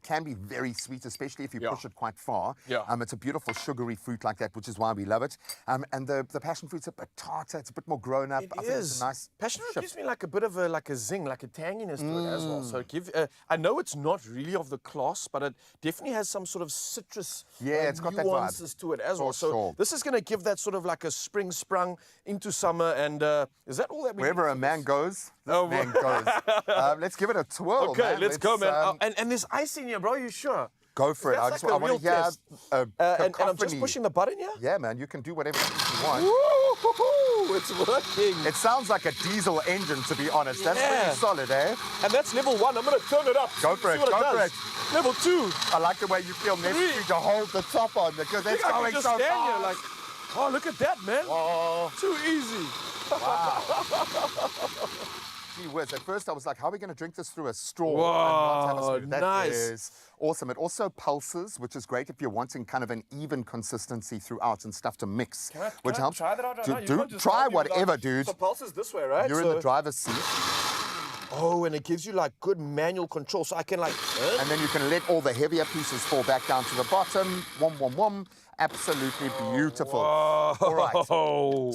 can be very sweet, especially if you push it quite far. Yeah. It's a beautiful sugary fruit like that, which is why we love it. And the passion fruit's a bit tartar. It's a bit more grown up. It I think is. it's a nice Passion fruit chip. gives me like a bit of a zing, like a tanginess to it as well. So I know it's not really of the class, but it definitely has some sort of citrus it's got that vibe. nuances to it as well. So sure. this is going to give that sort of like a spring sprung into summer. And is that all that we Wherever need a for man this? goes, this man goes. Let's give it a twirl, Okay, man. let's go, man. And there's ice in here, bro. You sure? Go for it. I That's want like a to real hear test. And I'm just cacophony. pushing the button here? Yeah, man, you can do whatever you want. Woo-hoo-hoo, it's working. It sounds like a diesel engine, to be honest. That's Yeah. pretty solid, eh? And that's level 1. I'm going to turn it up. Go for See it, what go does. for it. Level 2. I like the way you feel necessary to hold the top on because it's I going can just so stand here fast. like, Oh, look at that, man. Oh. Too easy. Gee whiz, at first I was like, how are we going to drink this through a straw? Wow, and not have a spoon? That nice. is awesome. It also pulses, which is great if you're wanting kind of an even consistency throughout and stuff to mix, which Can I helps. try that out? No, you Do can't just try tell me whatever, without- dude. So pulses this way, right? You're in the driver's seat. Oh, and it gives you like good manual control, so I can like. And then you can let all the heavier pieces fall back down to the bottom. Wom. Absolutely beautiful. Whoa. All right.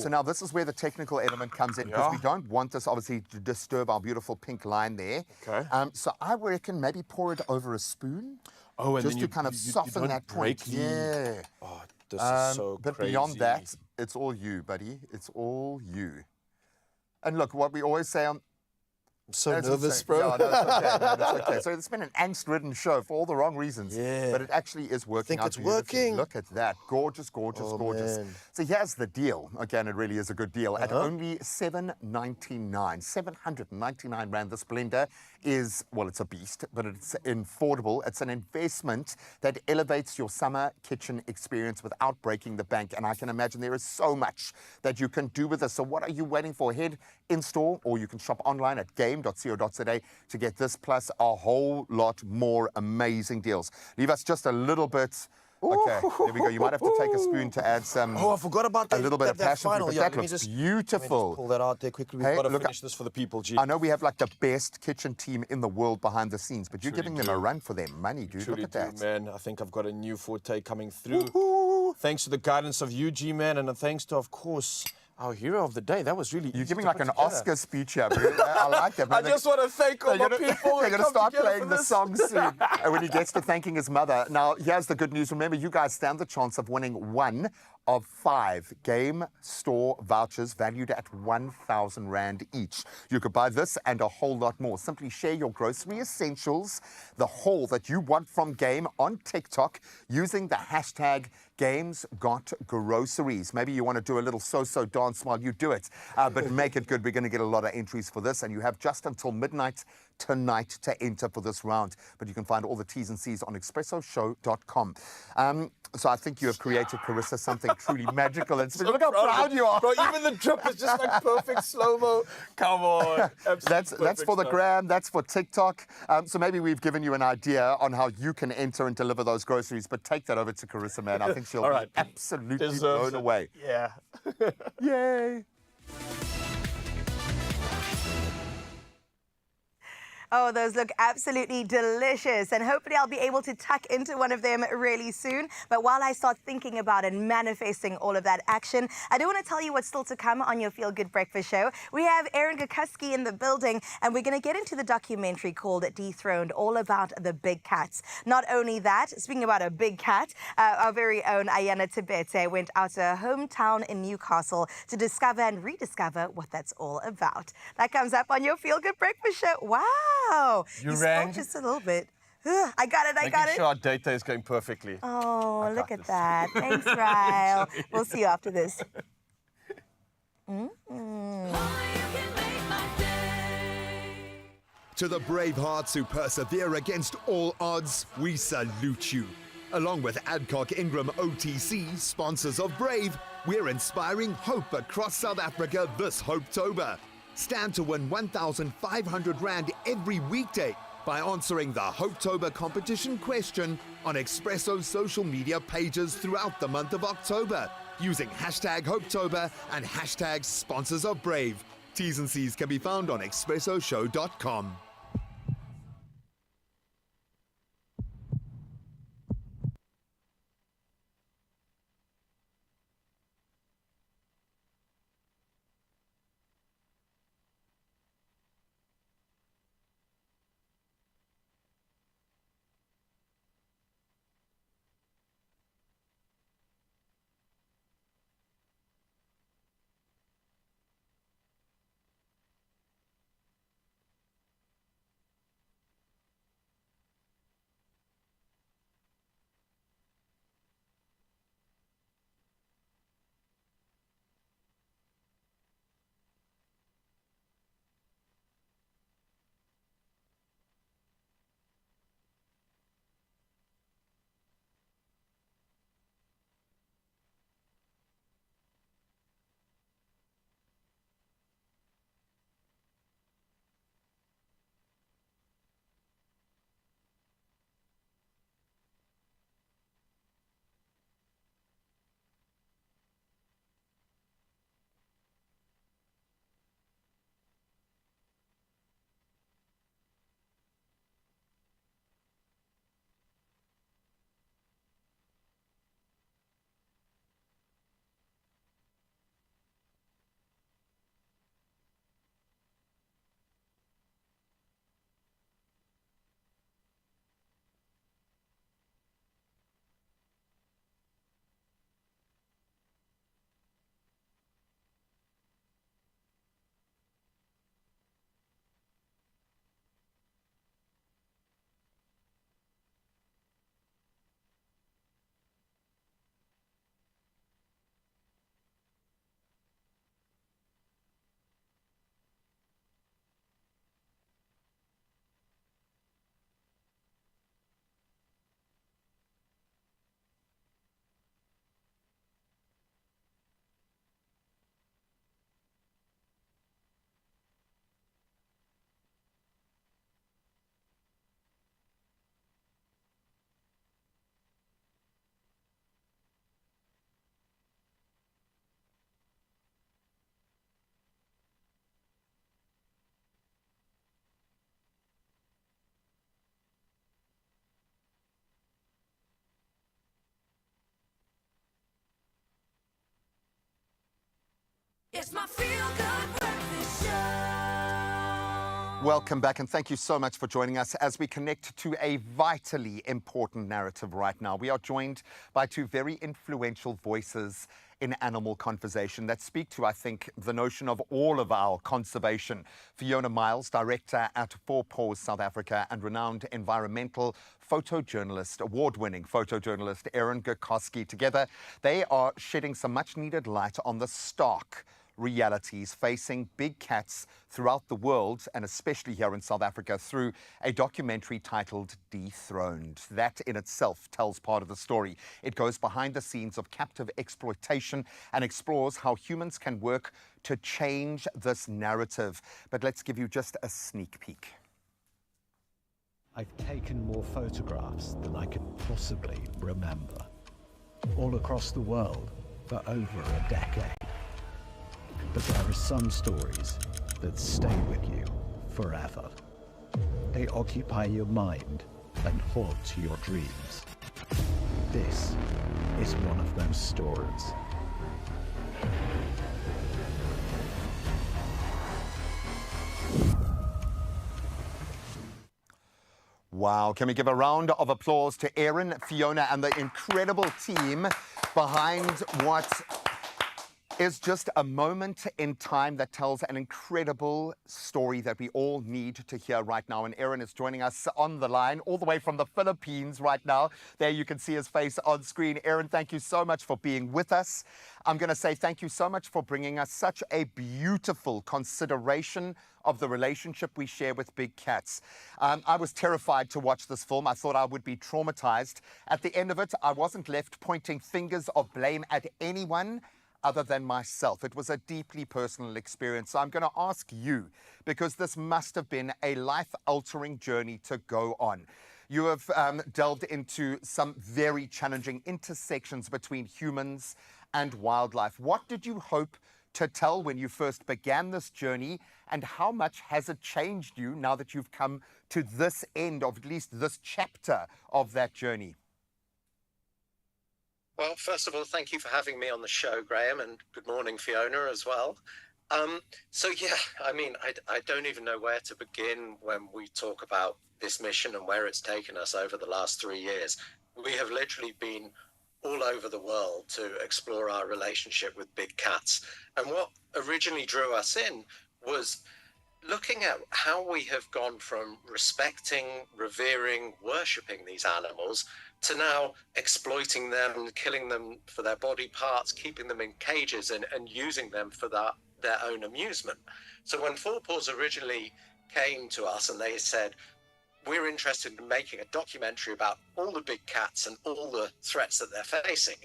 So now this is where the technical element comes in, because we don't want this obviously to disturb our beautiful pink line there. Okay. So I reckon maybe pour it over a spoon. Oh, and just then to you kind of you soften don't that break point. the- Yeah. Oh, this is so But crazy. beyond that, it's all you, buddy. It's all you. And look, what we always say on. I'm so That's nervous, insane. bro. No, no, it's okay. No, it's okay. So it's been an angst-ridden show for all the wrong reasons. Yeah. But it actually is working out it's beautifully. working. Look at that. Gorgeous, gorgeous, Oh, gorgeous. man. So here's the deal. Again, it really is a good deal. At only $7.99, 799 Rand, this blender is, well, it's a beast, but it's affordable. It's an investment that elevates your summer kitchen experience without breaking the bank. And I can imagine there is so much that you can do with this. So what are you waiting for? Head in store, or you can shop online at game.co.za to get this plus a whole lot more amazing deals. Leave us just a little bit. Okay, there we go. You might have to take a spoon to add some. Oh, I forgot about that. A little bit of that passion fruit, final. but Yeah, that let me looks just- beautiful. Let me just pull that out there quickly. We've Hey, got to look, finish this for the people, G. I know we have like the best kitchen team in the world behind the scenes, but you're Truly giving them do. a run for their money, dude. Truly Look at do, that. man. I think I've got a new forte coming through. Thanks to the guidance of you, G, man, and thanks to, of course, our hero of the day. That was really You're easy giving to like put an together. Oscar speech here, bro. I like that, I man. just want to thank all They're my gonna- people. They're that going to come start together playing for the this. song soon. And when he gets to thanking his mother. Now, here's the good news. Remember, you guys stand the chance of winning one of 5 game store vouchers valued at 1,000 Rand each. You could buy this and a whole lot more. Simply share your grocery essentials, the haul that you want from Game on TikTok using the hashtag GamesGotGroceries. Maybe you want to do a little so-so dance while you do it, but make it good. We're going to get a lot of entries for this, and you have just until midnight tonight to enter for this round. But you can find all the T's and C's on expressoshow.com. So I think you have created, Carissa, something truly magical. And look how proud you are. Bro, even the drip is just like perfect slow-mo. Come on. That's for the gram, that's for TikTok. So maybe we've given you an idea on how you can enter and deliver those groceries, but take that over to Carissa, man. I think she'll be absolutely Deserves blown it. away. Yeah. Yay. Oh, those look absolutely delicious. And hopefully I'll be able to tuck into one of them really soon. But while I start thinking about and manifesting all of that action, I do want to tell you what's still to come on your Feel Good Breakfast show. We have Aaron Gakuski in the building, and we're going to get into the documentary called Dethroned, all about the big cats. Not only that, speaking about a big cat, our very own Ayana Tibete went out to her hometown in Newcastle to discover and rediscover what that's all about. That comes up on your Feel Good Breakfast show. Wow. You spoke rang? just a little bit. I got it. Making sure our data is going perfectly. Oh, look at that. Thanks, Ryle. We'll see you after this. To the brave hearts who persevere against all odds, we salute you. Along with Adcock Ingram OTC, sponsors of Brave, we're inspiring hope across South Africa this Hopetober. Stand to win 1,500 Rand every weekday by answering the Hopetober competition question on Expresso's social media pages throughout the month of October using hashtag Hopetober and hashtag sponsors of Brave. T's and C's can be found on expressoshow.com. It's my feel-good breakfast show. Welcome back, and thank you so much for joining us as we connect to a vitally important narrative right now. We are joined by two very influential voices in animal conversation that speak to, I think, the notion of all of our conservation. Fiona Miles, director at Four Paws South Africa, and renowned environmental photojournalist, award-winning photojournalist Erin Gurkowski. Together, they are shedding some much-needed light on the stark realities facing big cats throughout the world, and especially here in South Africa, through a documentary titled Dethroned. That in itself tells part of the story. It goes behind the scenes of captive exploitation and explores how humans can work to change this narrative. But let's give you just a sneak peek. I've taken more photographs than I can possibly remember, all across the world for over a decade. But there are some stories that stay with you forever. They occupy your mind and haunt your dreams. This is one of those stories. Wow, can we give a round of applause to Erin, Fiona, and the incredible team behind what is just a moment in time that tells an incredible story that we all need to hear right now. And Erin is joining us on the line all the way from the Philippines right now. There you can see his face on screen. Erin, thank you so much for being with us. I'm going to say thank you so much for bringing us such a beautiful consideration of the relationship we share with big cats. I was terrified to watch this film. I thought I would be traumatized. At the end of it, I wasn't left pointing fingers of blame at anyone other than myself. It was a deeply personal experience. So I'm going to ask you, because this must have been a life-altering journey to go on. You have delved into some very challenging intersections between humans and wildlife. What did you hope to tell when you first began this journey, and how much has it changed you now that you've come to this end of at least this chapter of that journey? Well, first of all, thank you for having me on the show, Graham, and good morning, Fiona, as well. So, yeah, I mean, I don't even know where to begin when we talk about this mission and where it's taken us over the last 3 years. We have literally been all over the world to explore our relationship with big cats. And what originally drew us in was looking at how we have gone from respecting, revering, worshipping these animals to now exploiting them, killing them for their body parts, keeping them in cages and using them for their own amusement. So when Four Paws originally came to us and they said, we're interested in making a documentary about all the big cats and all the threats that they're facing,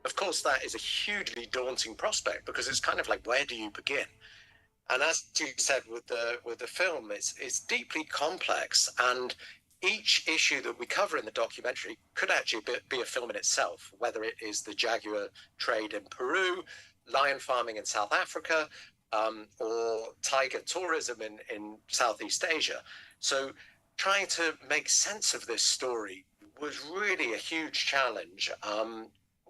of course, that is a hugely daunting prospect, because it's kind of like, where do you begin? And as you said with the film, it's deeply complex, and each issue that we cover in the documentary could actually be a film in itself, whether it is the jaguar trade in Peru, lion farming in South Africa, or tiger tourism in Southeast Asia. So trying to make sense of this story was really a huge challenge,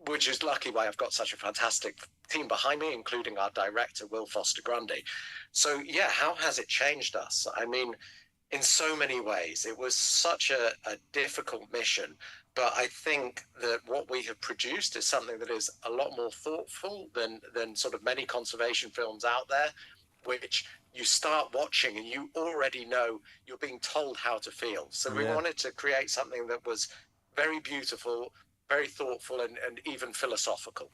which is lucky why I've got such a fantastic team behind me, including our director, Will Foster Grundy. So yeah, how has it changed us? I mean, in so many ways. It was such a difficult mission, but I think that what we have produced is something that is a lot more thoughtful than sort of many conservation films out there, which you start watching and you already know you're being told how to feel. So we wanted to create something that was very beautiful, very thoughtful, and even philosophical.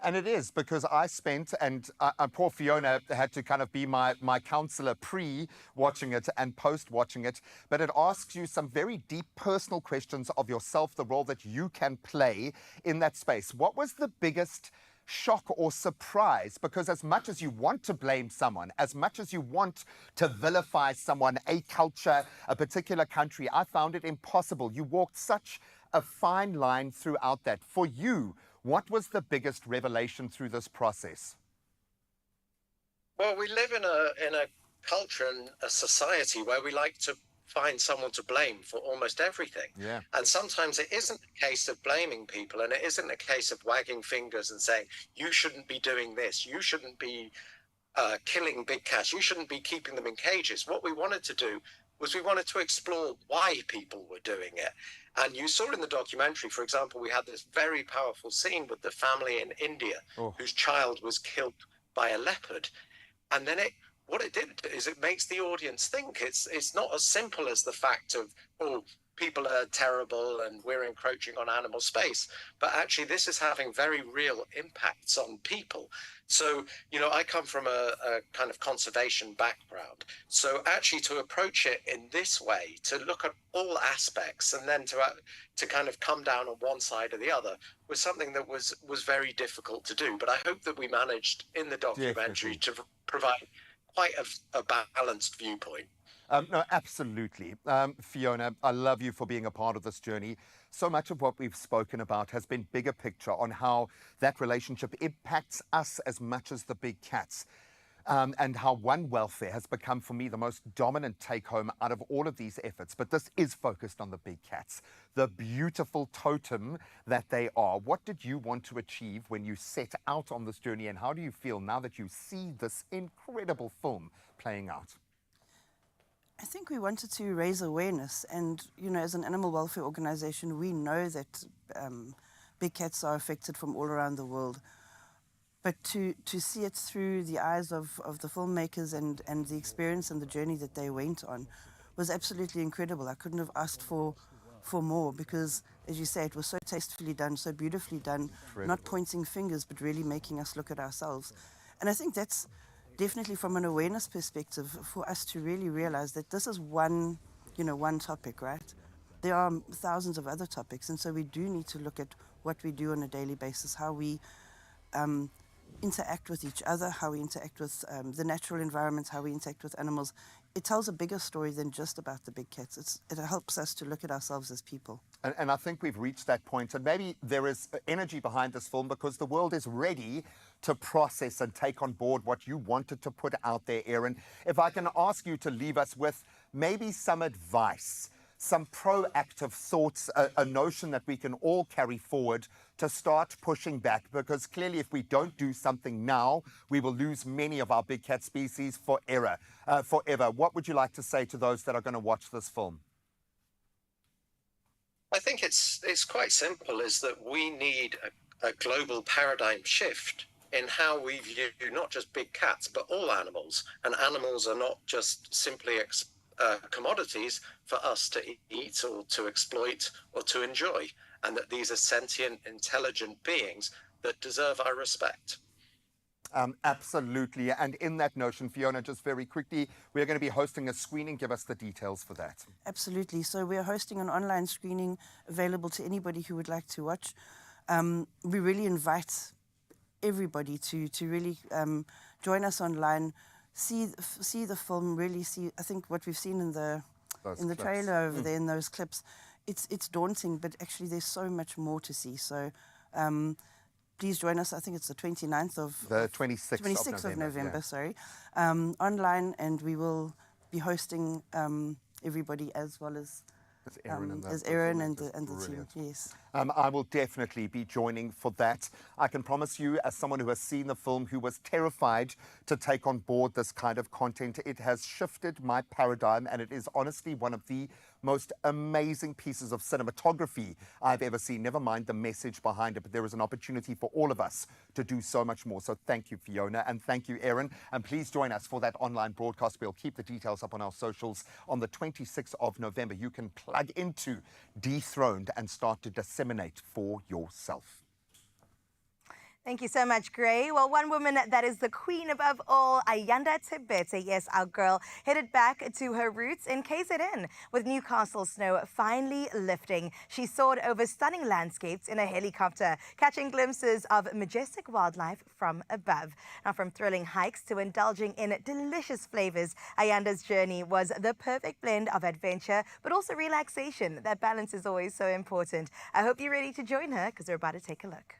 And it is, because I spent, and poor Fiona had to kind of be my counselor pre-watching it and post-watching it, but it asks you some very deep personal questions of yourself, the role that you can play in that space. What was the biggest shock or surprise? Because as much as you want to blame someone, as much as you want to vilify someone, a culture, a particular country, I found it impossible. You walked such a fine line throughout that. For you, what was the biggest revelation through this process? Well, we live in a culture and a society where we like to find someone to blame for almost everything. Yeah. And sometimes it isn't a case of blaming people, and it isn't a case of wagging fingers and saying, you shouldn't be doing this, you shouldn't be killing big cats, you shouldn't be keeping them in cages. What we wanted to do was we wanted to explore why people were doing it. And you saw in the documentary, for example, we had this very powerful scene with the family in India whose child was killed by a leopard. And then what it did is it makes the audience think. It's not as simple as the fact of, oh, people are terrible and we're encroaching on animal space, but actually this is having very real impacts on people. So, you know, I come from a kind of conservation background. So actually to approach it in this way, to look at all aspects and then to kind of come down on one side or the other was something that was very difficult to do. But I hope that we managed in the documentary to provide quite a balanced viewpoint. No, absolutely. Fiona, I love you for being a part of this journey. So much of what we've spoken about has been bigger picture on how that relationship impacts us as much as the big cats. And how one welfare has become, for me, the most dominant take-home out of all of these efforts. But this is focused on the big cats, the beautiful totem that they are. What did you want to achieve when you set out on this journey, and how do you feel now that you see this incredible film playing out? I think we wanted to raise awareness, and you know, as an animal welfare organization, we know that big cats are affected from all around the world. But to see it through the eyes of the filmmakers and the experience and the journey that they went on was absolutely incredible. I couldn't have asked for more, because, as you say, it was so tastefully done, so beautifully done, not pointing fingers, but really making us look at ourselves. And I think that's definitely from an awareness perspective for us to really realize that this is one topic, right? There are thousands of other topics, and so we do need to look at what we do on a daily basis, how we interact with each other, how we interact with the natural environment, how we interact with animals. It tells a bigger story than just about the big cats. It helps us to look at ourselves as people. And I think we've reached that point, and maybe there is energy behind this film because the world is ready to process and take on board what you wanted to put out there, Erin. If I can ask you to leave us with maybe some advice, some proactive thoughts, a notion that we can all carry forward to start pushing back, because clearly if we don't do something now, we will lose many of our big cat species forever. What would you like to say to those that are going to watch this film? I think it's quite simple, is that we need a global paradigm shift in how we view not just big cats, but all animals. And animals are not just simply commodities for us to eat or to exploit or to enjoy, and that these are sentient, intelligent beings that deserve our respect. Absolutely. And in that notion, Fiona, just very quickly, we're going to be hosting a screening. Give us the details for that. Absolutely. So we're hosting an online screening available to anybody who would like to watch. We really invite everybody to really join us online, see the film, really see. I think what we've seen in the trailer over there, in those clips, it's daunting, but actually there's so much more to see. So please join us. I think it's the 29th of... The 26th of November, yeah. sorry. Online, and we will be hosting everybody as well as Erin and the team. Yes. I will definitely be joining for that. I can promise you, as someone who has seen the film, who was terrified to take on board this kind of content, it has shifted my paradigm, and it is honestly one of the most amazing pieces of cinematography I've ever seen. Never mind the message behind it, but there is an opportunity for all of us to do so much more. So thank you, Fiona, and thank you, Erin. And please join us for that online broadcast. We'll keep the details up on our socials. On the 26th of November, you can plug into Dethroned and start to disseminate for yourself. Thank you so much, Gray. Well, one woman that is the queen above all, Ayanda Tibete, yes, our girl, headed back to her roots in KZN. With Newcastle snow finally lifting, she soared over stunning landscapes in a helicopter, catching glimpses of majestic wildlife from above. Now, from thrilling hikes to indulging in delicious flavors, Ayanda's journey was the perfect blend of adventure, but also relaxation. That balance is always so important. I hope you're ready to join her, because we're about to take a look.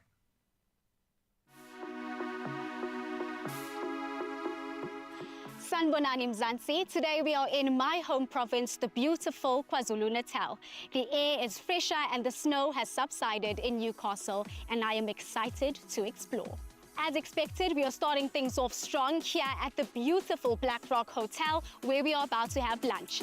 Sanbonani Mzansi. Today we are in my home province, the beautiful KwaZulu-Natal. The air is fresher and the snow has subsided in Newcastle, and I am excited to explore. As expected, we are starting things off strong here at the beautiful Black Rock Hotel, where we are about to have lunch.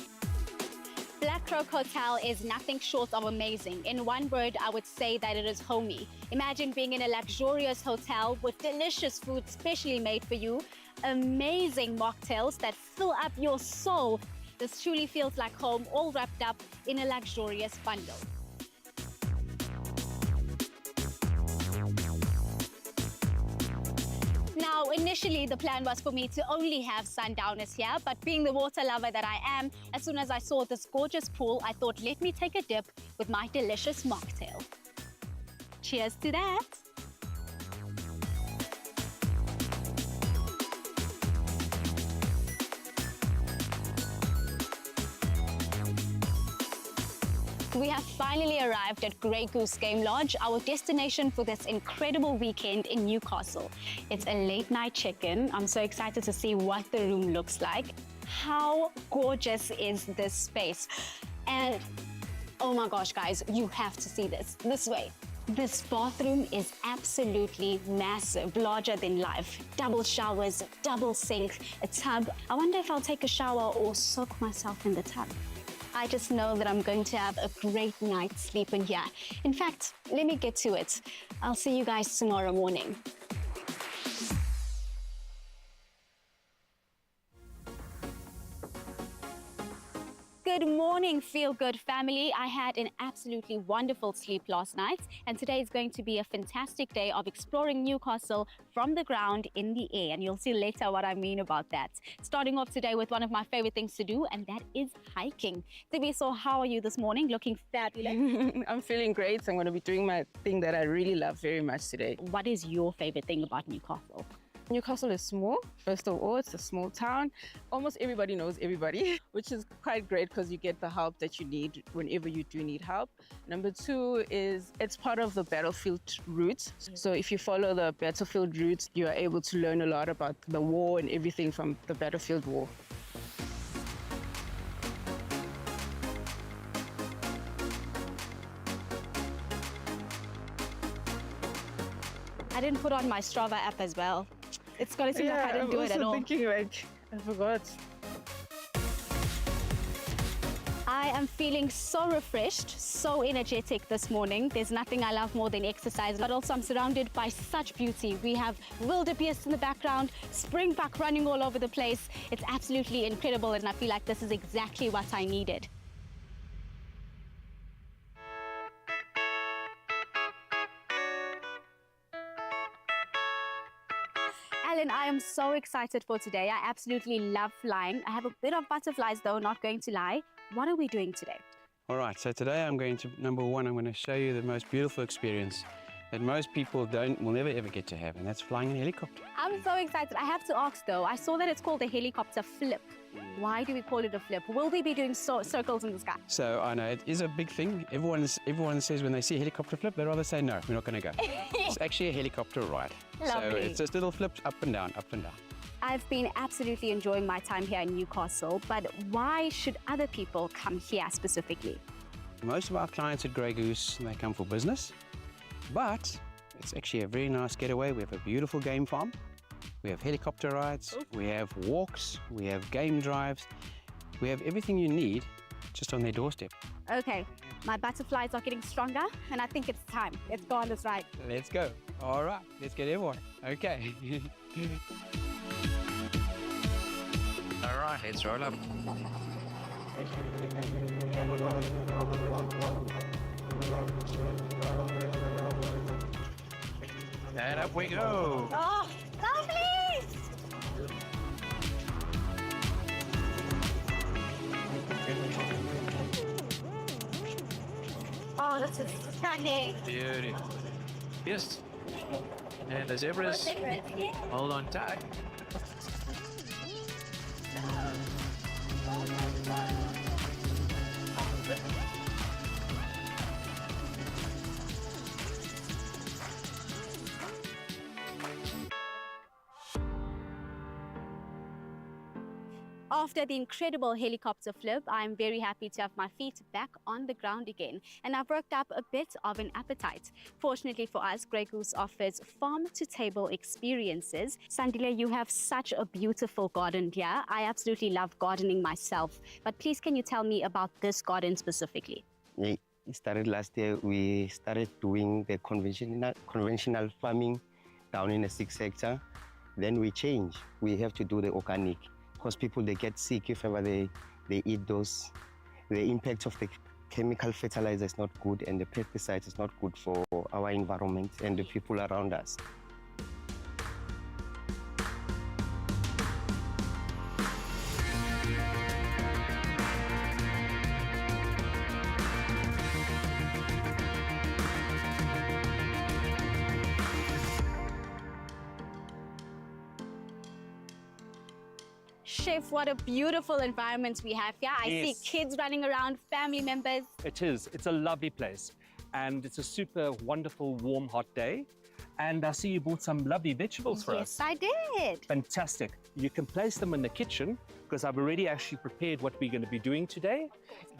Black Rock Hotel is nothing short of amazing. In one word, I would say that it is homey. Imagine being in a luxurious hotel with delicious food specially made for you, amazing mocktails that fill up your soul. This truly feels like home, all wrapped up in a luxurious bundle. Now, initially, the plan was for me to only have sundowners here, but being the water lover that I am, as soon as I saw this gorgeous pool, I thought, let me take a dip with my delicious mocktail. Cheers to that. We have finally arrived at Grey Goose Game Lodge, our destination for this incredible weekend in Newcastle. It's a late night check-in. I'm so excited to see what the room looks like. How gorgeous is this space? And oh my gosh, guys, you have to see this. This way. This bathroom is absolutely massive, larger than life. Double showers, double sink, a tub. I wonder if I'll take a shower or soak myself in the tub. I just know that I'm going to have a great night's sleep in here. In fact, let me get to it. I'll see you guys tomorrow morning. Good morning, Feel Good family. I had an absolutely wonderful sleep last night, and today is going to be a fantastic day of exploring Newcastle from the ground in the air, and you'll see later what I mean about that. Starting off today with one of my favorite things to do, and that is hiking. Tibiso, how are you this morning? Looking fabulous. I'm feeling great. I'm going to be doing my thing that I really love very much today. What is your favorite thing about Newcastle? Newcastle is small. First of all, it's a small town. Almost everybody knows everybody, which is quite great because you get the help that you need whenever you do need help. Number two is it's part of the battlefield route. So if you follow the battlefield route, you are able to learn a lot about the war and everything from the battlefield war. I didn't put on my Strava app as well. It's gonna seem like I didn't do it at all. I'm thinking like, I forgot. I am feeling so refreshed, so energetic this morning. There's nothing I love more than exercise, but also I'm surrounded by such beauty. We have wildebeest in the background, springbuck running all over the place. It's absolutely incredible, and I feel like this is exactly what I needed. Alan, I am so excited for today. I absolutely love flying. I have a bit of butterflies though, not going to lie. What are we doing today? All right, so today I'm going to, number one, I'm going to show you the most beautiful experience that most people will never ever get to have, and that's flying in a helicopter. I'm so excited. I have to ask though, I saw that it's called a helicopter flip. Why do we call it a flip? Will we be doing circles in the sky? So I know it is a big thing. Everyone says when they see a helicopter flip, they'd rather say, no, we're not going to go. It's actually a helicopter ride. Lovely. So it's just little flips up and down, up and down. I've been absolutely enjoying my time here in Newcastle, but why should other people come here specifically? Most of our clients at Grey Goose, they come for business, but it's actually a very nice getaway. We have a beautiful game farm. We have helicopter rides, we have walks, we have game drives. We have everything you need just on their doorstep. Okay, my butterflies are getting stronger, and I think it's time. Let's go on this ride. Let's go. All right, let's get everyone. Okay. All right, let's roll up. And up we go. Oh, lovely! Oh, this is stunning. Beauty. Yes. And the zebras. Hold on tight. After the incredible helicopter flip, I'm very happy to have my feet back on the ground again, and I've worked up a bit of an appetite. Fortunately for us, Grey Goose offers farm-to-table experiences. Sandile, you have such a beautiful garden here. I absolutely love gardening myself, but please can you tell me about this garden specifically? It started last year. We started doing the conventional farming down in a 6 hectare. Then we change. We have to do the organic because people, they get sick if ever they eat those. The impact of the chemical fertilizer is not good, and the pesticides is not good for our environment and the people around us. Chef, what a beautiful environment we have here. I see kids running around, family members. It is. It's a lovely place. And it's a super wonderful, warm, hot day. And I see you bought some lovely vegetables for us. Yes, I did. Fantastic. You can place them in the kitchen because I've already actually prepared what we're going to be doing today.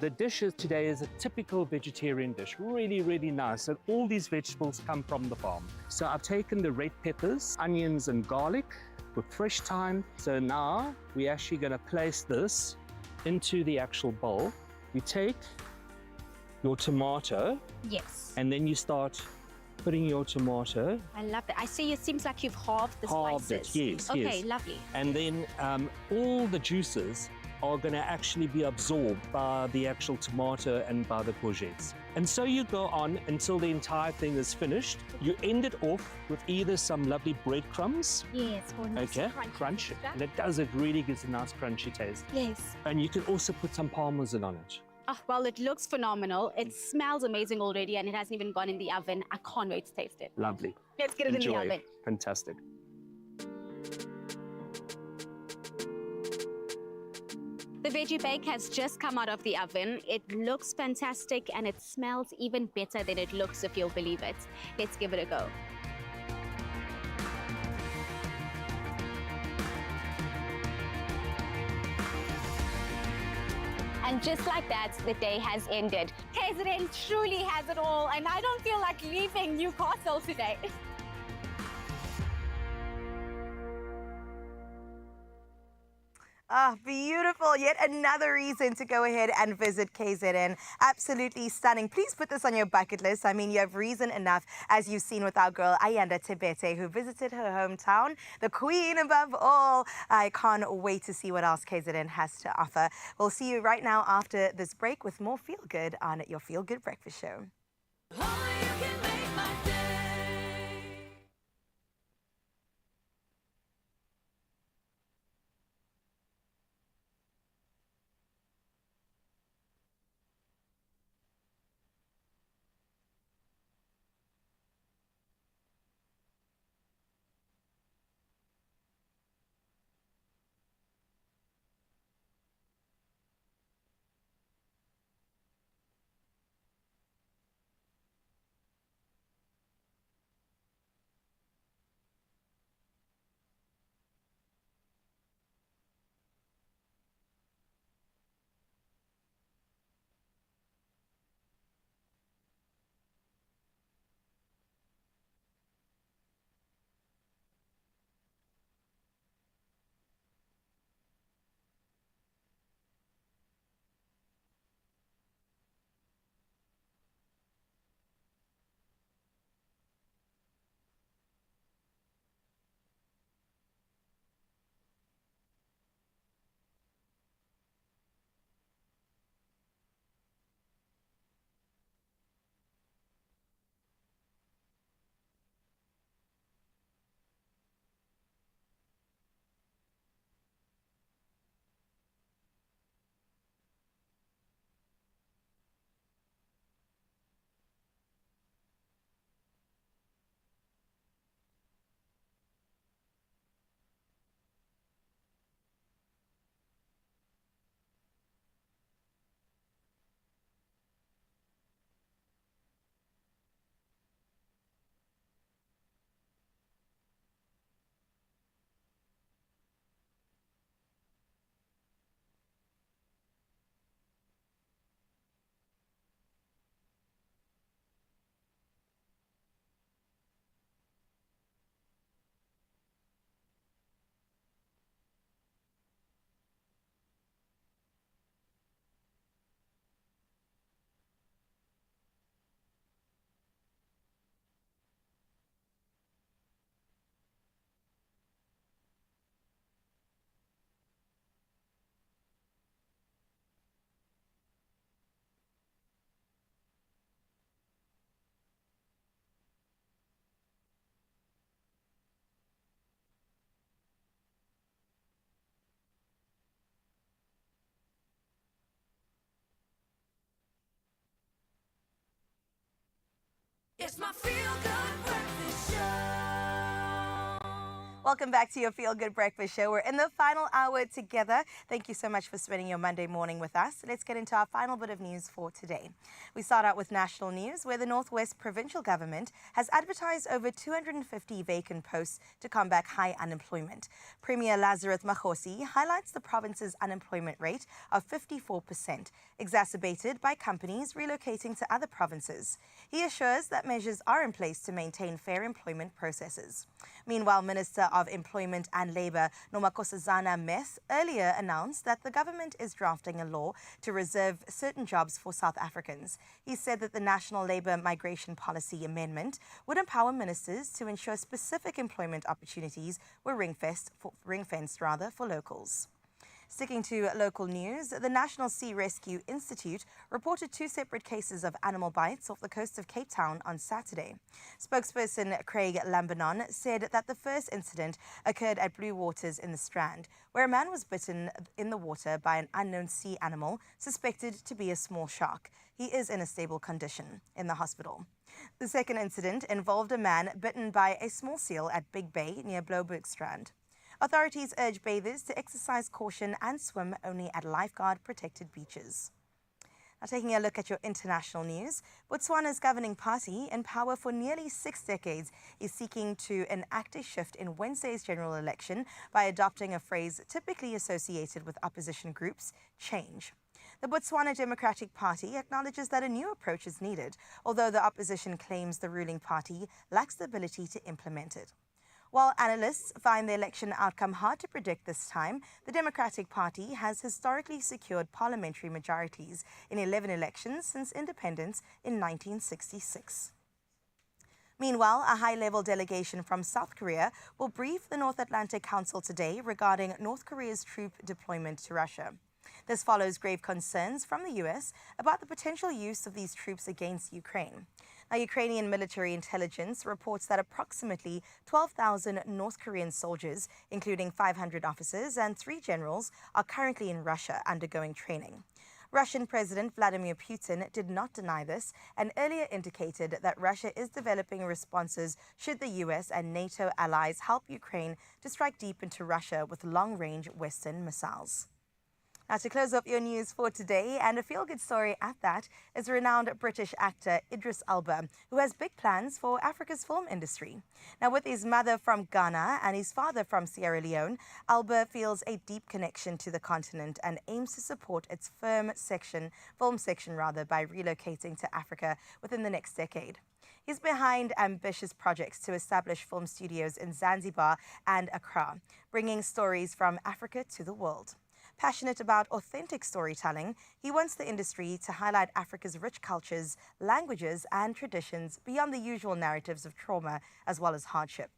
The dish today is a typical vegetarian dish. Really, really nice. And all these vegetables come from the farm. So I've taken the red peppers, onions and garlic with fresh thyme. So now we're actually going to place this into the actual bowl. You take your tomato. Yes. And then you start putting your tomato. I love that. I see it seems like you've halved the Halved it, spices. yes, Okay, yes. lovely. And then all the juices are going to actually be absorbed by the actual tomato and by the courgettes. And so you go on until the entire thing is finished. You end it off with either some lovely breadcrumbs. Yes, for a nice crunch. And it really gives a nice crunchy taste. Yes. And you can also put some parmesan on it. Oh, well, it looks phenomenal. It smells amazing already, and it hasn't even gone in the oven. I can't wait to taste it. Lovely. Let's get it in the Enjoy. oven. Fantastic. The veggie bake has just come out of the oven. It looks fantastic, and it smells even better than it looks, if you'll believe it. Let's give it a go. And just like that, the day has ended. KZN truly has it all, and I don't feel like leaving Newcastle today. Ah, beautiful. Yet another reason to go ahead and visit KZN. Absolutely stunning. Please put this on your bucket list. I mean, you have reason enough, as you've seen with our girl Ayanda Tebete, who visited her hometown, the queen above all. I can't wait to see what else KZN has to offer. We'll see you right now after this break with more Feel Good on your Feel Good Breakfast Show. It's my feel-good breakfast show. Welcome back to your Feel Good Breakfast Show. We're in the final hour together. Thank you so much for spending your Monday morning with us. Let's get into our final bit of news for today. We start out with national news, where the Northwest Provincial Government has advertised over 250 vacant posts to combat high unemployment. Premier Lazarus Makhosi highlights the province's unemployment rate of 54%, exacerbated by companies relocating to other provinces. He assures that measures are in place to maintain fair employment processes. Meanwhile, Minister of Employment and Labour Nomakosazana Meth earlier announced that the government is drafting a law to reserve certain jobs for South Africans. He said that the National Labour Migration Policy Amendment would empower ministers to ensure specific employment opportunities were ring-fenced for locals. Sticking to local news, the National Sea Rescue Institute reported 2 separate cases of animal bites off the coast of Cape Town on Saturday. Spokesperson Craig Lambanon said that the first incident occurred at Blue Waters in the Strand, where a man was bitten in the water by an unknown sea animal suspected to be a small shark. He is in a stable condition in the hospital. The second incident involved a man bitten by a small seal at Big Bay near Blouberg Strand. Authorities urge bathers to exercise caution and swim only at lifeguard-protected beaches. Now, taking a look at your international news, Botswana's governing party, in power for nearly 6 decades, is seeking to enact a shift in Wednesday's general election by adopting a phrase typically associated with opposition groups, change. The Botswana Democratic Party acknowledges that a new approach is needed, although the opposition claims the ruling party lacks the ability to implement it. While analysts find the election outcome hard to predict this time, the Democratic Party has historically secured parliamentary majorities in 11 elections since independence in 1966. Meanwhile, a high-level delegation from South Korea will brief the North Atlantic Council today regarding North Korea's troop deployment to Russia. This follows grave concerns from the U.S. about the potential use of these troops against Ukraine. Now, Ukrainian military intelligence reports that approximately 12,000 North Korean soldiers, including 500 officers and 3 generals, are currently in Russia undergoing training. Russian President Vladimir Putin did not deny this and earlier indicated that Russia is developing responses should the U.S. and NATO allies help Ukraine to strike deep into Russia with long-range Western missiles. Now, to close up your news for today, and a feel-good story at that, is renowned British actor Idris Elba, who has big plans for Africa's film industry. Now, with his mother from Ghana and his father from Sierra Leone, Elba feels a deep connection to the continent and aims to support its film section by relocating to Africa within the next decade. He's behind ambitious projects to establish film studios in Zanzibar and Accra, bringing stories from Africa to the world. Passionate about authentic storytelling, he wants the industry to highlight Africa's rich cultures, languages, and traditions beyond the usual narratives of trauma as well as hardship.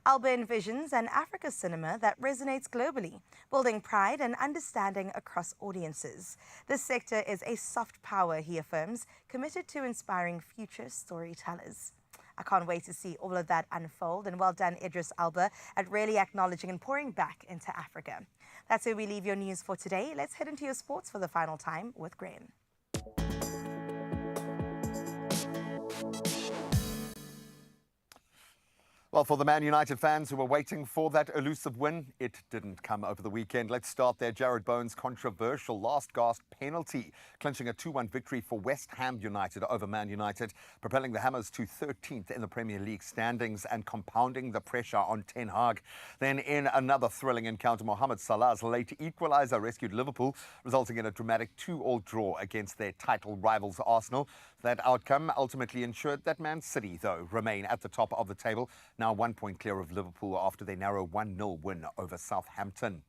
Elba envisions an Africa cinema that resonates globally, building pride and understanding across audiences. This sector is a soft power, he affirms, committed to inspiring future storytellers. I can't wait to see all of that unfold, and well done, Idris Elba, at really acknowledging and pouring back into Africa. That's where we leave your news for today. Let's head into your sports for the final time with Graham. Well, for the Man United fans who were waiting for that elusive win, it didn't come over the weekend. Let's start there. Jared Bowen's controversial last-gasp penalty, clinching a 2-1 victory for West Ham United over Man United, propelling the Hammers to 13th in the Premier League standings and compounding the pressure on Ten Hag. Then in another thrilling encounter, Mohamed Salah's late equaliser rescued Liverpool, resulting in a dramatic 2-2 draw against their title rivals Arsenal. That outcome ultimately ensured that Man City, though, remain at the top of the table, now 1 point clear of Liverpool after their narrow 1-0 win over Southampton.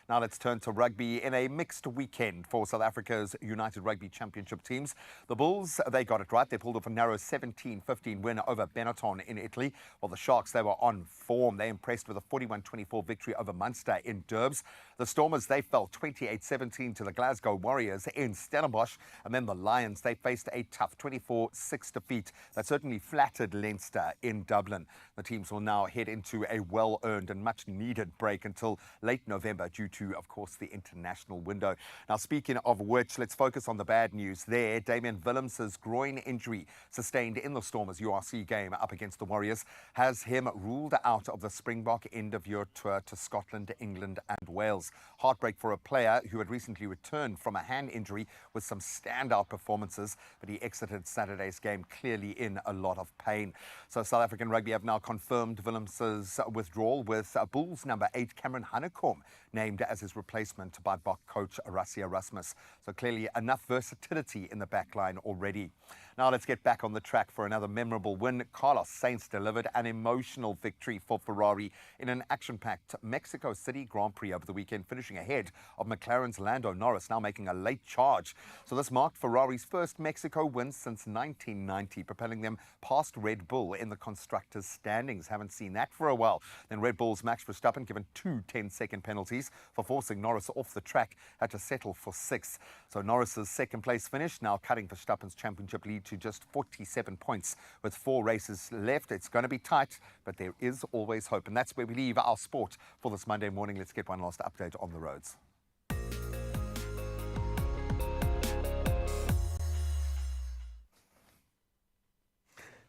Now let's turn to rugby. In a mixed weekend for South Africa's United Rugby Championship teams, the Bulls, they got it right. They pulled off a narrow 17-15 win over Benetton in Italy, while the Sharks, they were on form. They impressed with a 41-24 victory over Munster in Durbs. The Stormers, they fell 28-17 to the Glasgow Warriors in Stellenbosch. And then the Lions, they faced a tough 24-6 defeat that certainly flattered Leinster in Dublin. The teams will now head into a well-earned and much-needed break until late November due into, of course, the international window. Now, speaking of which, let's focus on the bad news there. Damian Willemse's groin injury sustained in the Stormers URC game up against the Warriors has him ruled out of the Springbok end-of-year tour to Scotland, England and Wales. Heartbreak for a player who had recently returned from a hand injury with some standout performances, but he exited Saturday's game clearly in a lot of pain. So South African Rugby have now confirmed Willemse's withdrawal, with Bulls number 8 Cameron Hanekom named as his replacement by Bok coach Rassie Erasmus. So clearly enough versatility in the backline already. Now let's get back on the track for another memorable win. Carlos Sainz delivered an emotional victory for Ferrari in an action-packed Mexico City Grand Prix over the weekend, finishing ahead of McLaren's Lando Norris, now making a late charge. So this marked Ferrari's first Mexico win since 1990, propelling them past Red Bull in the constructors' standings. Haven't seen that for a while. Then Red Bull's Max Verstappen, given 2 10-second penalties for forcing Norris off the track, had to settle for 6th. So Norris's second-place finish now cutting Verstappen's championship lead to just 47 points with 4 races left. It's going to be tight, but there is always hope. And that's where we leave our sport for this Monday morning. Let's get one last update on the roads.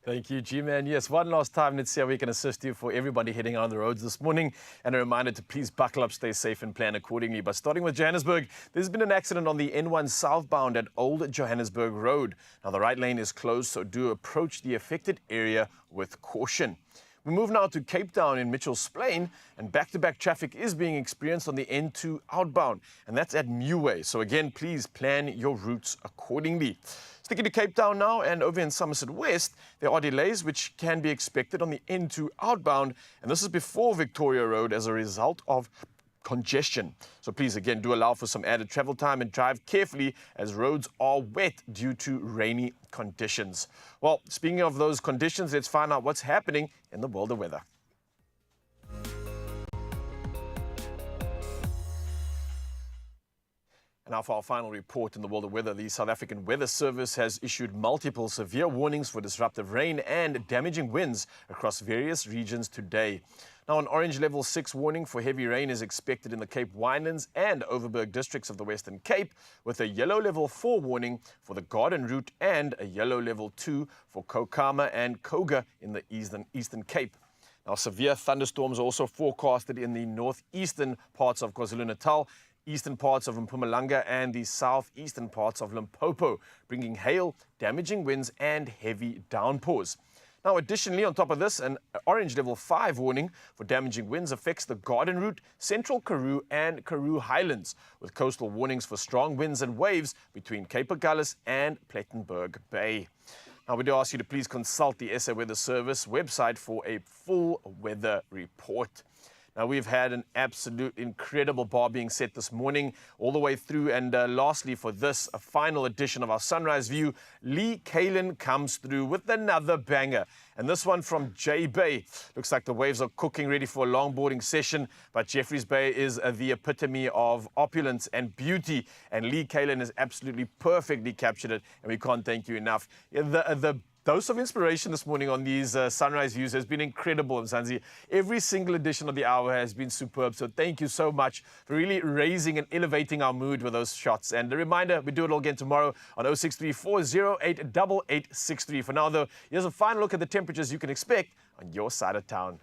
Thank you, G-Man. Yes, one last time, let's see how we can assist you for everybody heading on the roads this morning. And a reminder to please buckle up, stay safe and plan accordingly. But starting with Johannesburg, there's been an accident on the N1 southbound at Old Johannesburg Road. Now, the right lane is closed, so do approach the affected area with caution. We move now to Cape Town in Mitchell's Plain, and back-to-back traffic is being experienced on the N2 outbound, and that's at Newway. So again, please plan your routes accordingly. Sticking to Cape Town now, and over in Somerset West, there are delays which can be expected on the N2 outbound, and this is before Victoria Road as a result of congestion. So please, again, do allow for some added travel time and drive carefully as roads are wet due to rainy conditions. Well, speaking of those conditions, let's find out what's happening in the world of weather. And now for our final report in the world of weather, the South African Weather Service has issued multiple severe warnings for disruptive rain and damaging winds across various regions today. Now, an orange level 6 warning for heavy rain is expected in the Cape Winelands and Overberg districts of the Western Cape, with a yellow level 4 warning for the Garden Route and a yellow level 2 for Kokama and Koga in the Eastern Cape. Now, severe thunderstorms are also forecasted in the northeastern parts of KwaZulu-Natal, eastern parts of Mpumalanga and the southeastern parts of Limpopo, bringing hail, damaging winds and heavy downpours. Now, additionally, on top of this, an orange level 5 warning for damaging winds affects the Garden Route, Central Karoo and Karoo Highlands, with coastal warnings for strong winds and waves between Cape Agulhas and Plettenberg Bay. Now, we do ask you to please consult the SA Weather Service website for a full weather report. Now, we've had an absolute incredible bar being set this morning all the way through. And lastly, for this a final edition of our Sunrise View, Lee Kalen comes through with another banger. And this one from J Bay. Looks like the waves are cooking, ready for a longboarding session. But Jeffreys Bay is the epitome of opulence and beauty. And Lee Kalen has absolutely perfectly captured it. And we can't thank you enough. The dose of inspiration this morning on these sunrise views has been incredible, Mzansi. Every single edition of the hour has been superb. So thank you so much for really raising and elevating our mood with those shots. And a reminder, we do it all again tomorrow on 063-408-8863. For now, though, here's a final look at the temperatures you can expect on your side of town.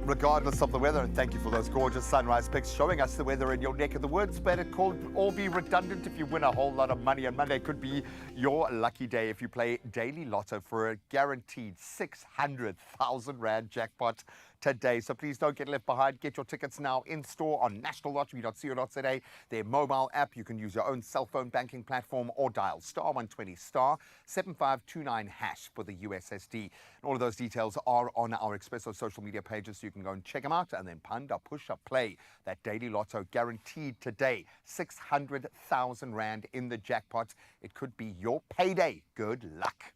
regardless of the weather. And thank you for those gorgeous sunrise pics showing us the weather in your neck of the woods. But it could all be redundant if you win a whole lot of money. And Monday could be your lucky day if you play Daily Lotto for a guaranteed 600,000 Rand jackpot today. So please don't get left behind. Get your tickets now in store on nationallottery.co.za, their mobile app. You can use your own cell phone banking platform or dial *120 *7529# for the USSD. And all of those details are on our Expresso social media pages, so you can go and check them out. And then Panda, push up, play that Daily Lotto guaranteed today. 600,000 Rand in the jackpot. It could be your payday. Good luck.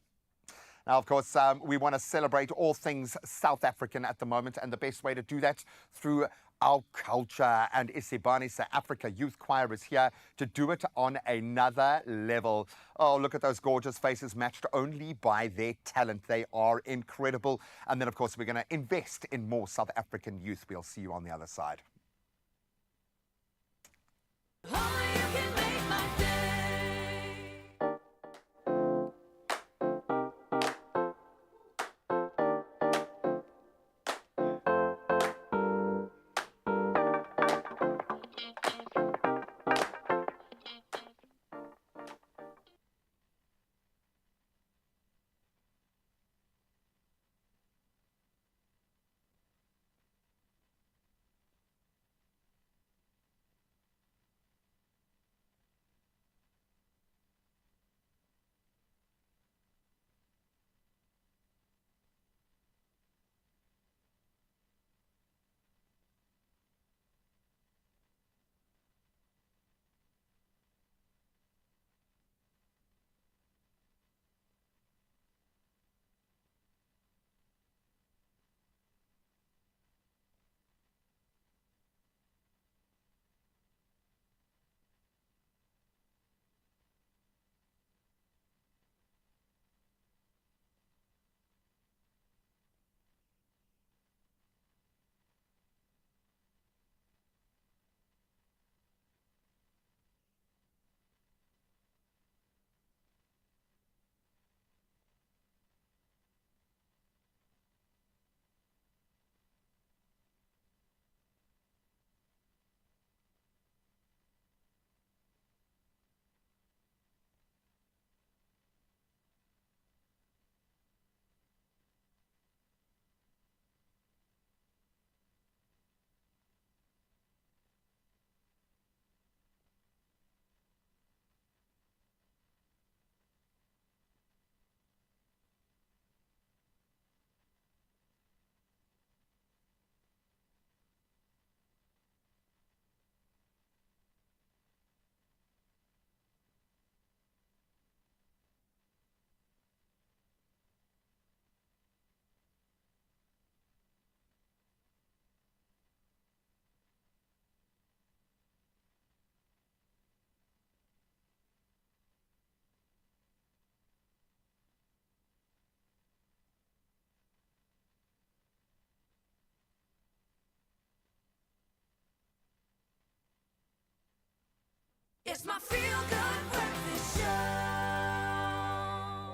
Now, of course, we want to celebrate all things South African at the moment, and the best way to do that through our culture. And Isibani South Africa Youth Choir is here to do it on another level. Oh, look at those gorgeous faces, matched only by their talent. They are incredible. And then, of course, we're going to invest in more South African youth. We'll see you on the other side. It's my feel-good breakfast show.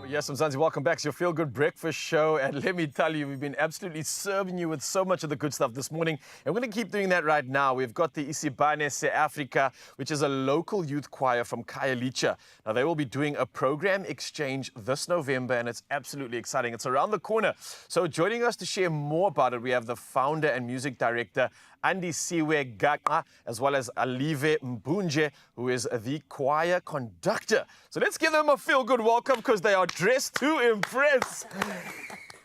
Yes, Mzansi, welcome back to your Feel Good Breakfast Show. And let me tell you, we've been absolutely serving you with so much of the good stuff this morning. And we're going to keep doing that right now. We've got the Isibane South Africa, which is a local youth choir from Khayelitsha. Now, they will be doing a program exchange this November, and it's absolutely exciting. It's around the corner. So joining us to share more about it, we have the founder and music director, Andy Siwe Gaka, as well as Alive Mbunje, who is the choir conductor. So let's give them a feel-good welcome because they are dressed to impress.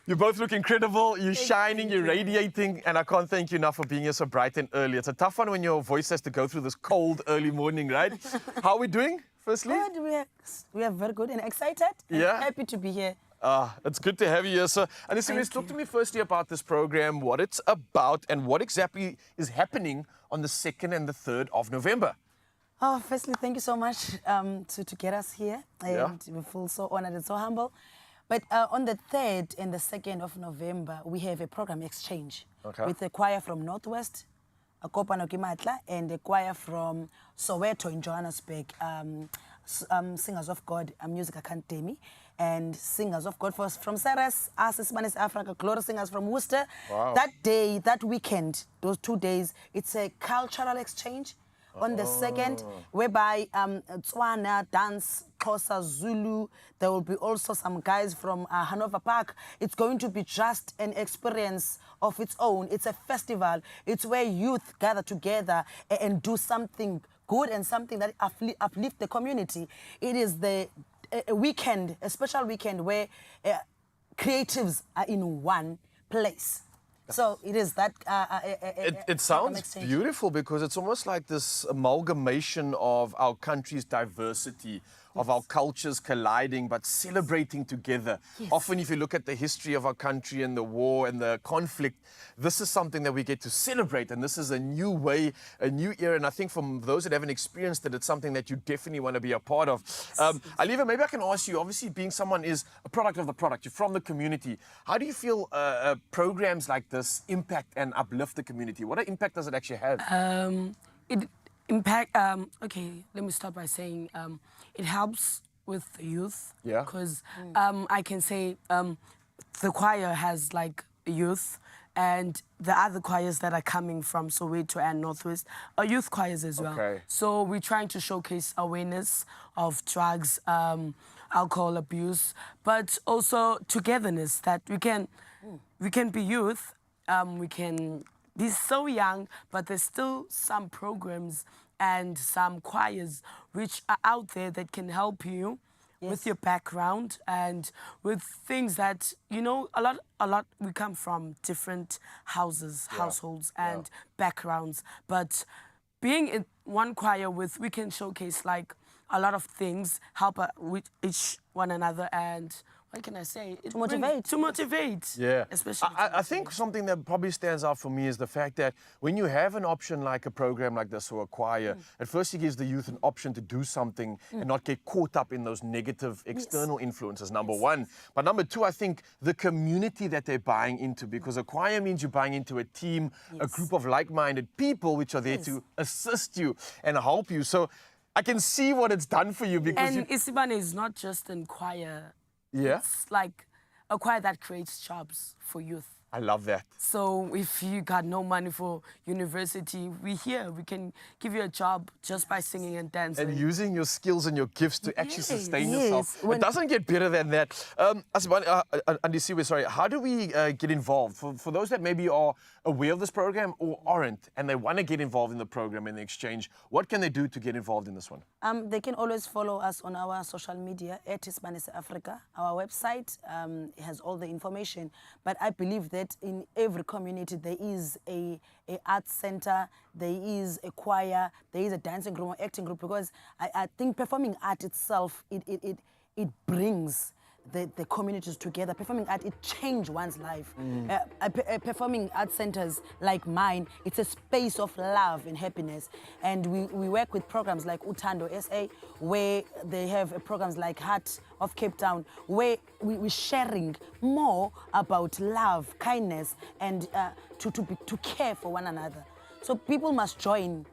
You both look incredible. You're shining, you're radiating, and I can't thank you enough for being here so bright and early. It's a tough one when your voice has to go through this cold early morning, right? How are we doing, firstly? Good. We are very good and excited. Yeah? And happy to be here. It's good to have you here, sir. And let's talk to me firstly about this program, what it's about, and what exactly is happening on the 2nd and the 3rd of November. Oh, firstly, thank you so much to get us here. And we feel so honored and so humble. But on the 3rd and the 2nd of November, we have a program exchange with a choir from Northwest, a Kopano Kimatla, and a choir from Soweto in Johannesburg, Singers of God Music Academy. and singers of God from Ceres, us Spanish Africa, Glory singers from Worcester. Wow. That day, that weekend, those 2 days, it's a cultural exchange. On the second, whereby Tswana, dance, Xhosa, Zulu, there will be also some guys from Hanover Park. It's going to be just an experience of its own. It's a festival. It's where youth gather together and do something good and something that uplift the community. It is a weekend, a special weekend where creatives are in one place. So it is that. It sounds beautiful because it's almost like this amalgamation of our country's diversity, of our cultures colliding but celebrating together. Yes. Often if you look at the history of our country and the war and the conflict, this is something that we get to celebrate, and this is a new way, a new era, and I think for those that haven't experienced it, it's something that you definitely want to be a part of. Aliva, maybe I can ask you, obviously being someone is a product of the product, you're from the community, how do you feel programs like this impact and uplift the community? What impact does it actually have? Okay, let me start by saying it helps with the youth. Yeah. Because I can say the choir has like youth, and the other choirs that are coming from Soweto and Northwest are youth choirs as well. Okay. So we're trying to showcase awareness of drugs, alcohol abuse, but also togetherness, that we can be youth, we can be so young, but there's still some programs and some choirs which are out there that can help you with your background and with things that, you know, a lot we come from different households and backgrounds, but being in one choir we can showcase like a lot of things, help with each one another, and what can I say? To motivate. Yeah. Especially. I think something that probably stands out for me is the fact that when you have an option like a program like this or a choir, at first it gives the youth an option to do something and not get caught up in those negative external influences, number one. But number two, I think the community that they're buying into, because a choir means you're buying into a team, a group of like-minded people which are there to assist you and help you. So I can see what it's done for you, because and Isibane is not just a choir. Yeah. It's like a choir that creates jobs for youth. I love that. So if you got no money for university, we can give you a job just by singing and dancing. And using your skills and your gifts to actually sustain yourself. It doesn't get better than that. Andisiwe, sorry, how do we get involved? For those that maybe are aware of this program or aren't, and they want to get involved in the program and the exchange, what can they do to get involved in this one? They can always follow us on our social media at Spanish Africa. Our website has all the information. But I believe that in every community there is a art center, there is a choir, there is a dancing group or acting group, because I think performing art itself, it brings the communities together. Performing art, it changes one's life. Performing art centers like mine, it's a space of love and happiness. And we work with programs like Utando SA, where they have programs like Heart of Cape Town, where we're sharing more about love, kindness, and to care for one another. So people must join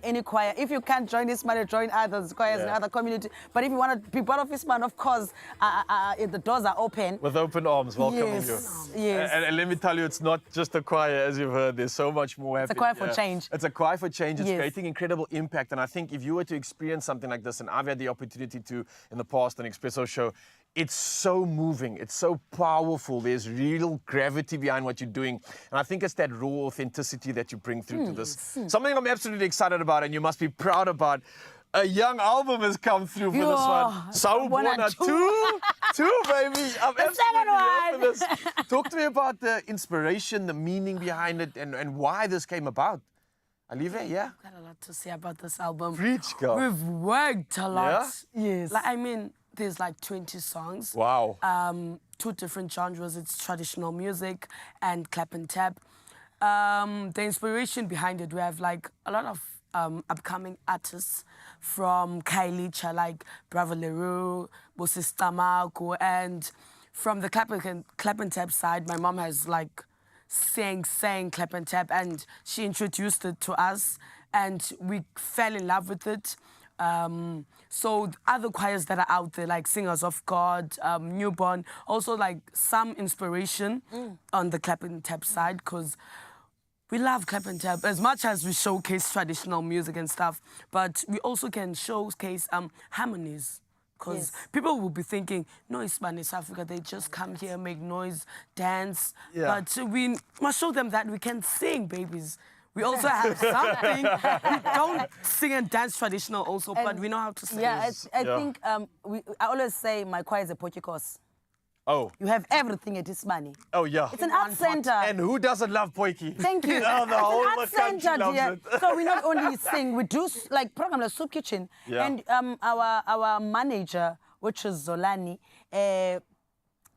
any choir. If you can't join Isman, join others, choirs in other community. But if you want to be part of Isman, of course, the doors are open. With open arms, welcoming you. Yes. And let me tell you, it's not just a choir, as you've heard. There's so much more happening. It's a choir for change. It's a choir for change. It's creating incredible impact. And I think if you were to experience something like this, and I've had the opportunity to in the past on Expresso show, it's so moving, it's so powerful. There's real gravity behind what you're doing. And I think it's that raw authenticity that you bring through to this. Something I'm absolutely excited about, and you must be proud about. A young album has come through for this one. Sawubona 2, baby. I'm absolutely here for this. Talk to me about the inspiration, the meaning behind it, and why this came about. Aliva, yeah? I've got a lot to say about this album. Preach, girl. We've worked a lot. Yeah? Yes. Like, I mean, there's like 20 songs. Wow. 2 different genres. It's traditional music and clap and tap. The inspiration behind it, we have like a lot of upcoming artists from Kailicha, like Bravo Leroux, Bosistamago, and from the clap and tap side, my mom has like sang clap and tap, and she introduced it to us, and we fell in love with it. So other choirs that are out there, like Singers of God, Newborn, also like some inspiration on the clap and tap side, because we love clap and tap as much as we showcase traditional music and stuff, but we also can showcase harmonies. Because people will be thinking, no, it's Spanish Africa, they just come here, make noise, dance. Yeah. But we must show them that we can sing, babies. We also have something. We don't sing and dance traditional also, but we know how to sing. Yeah, I think I always say my choir is a Portuguese. Oh. You have everything at Ismani. Oh, yeah. It's an art center. And who doesn't love Poiki? Thank you. Oh, the whole It's an art country center, loves dear. it. So we not only sing, we do like program like Soup Kitchen. Yeah. And our manager, which is Zolani,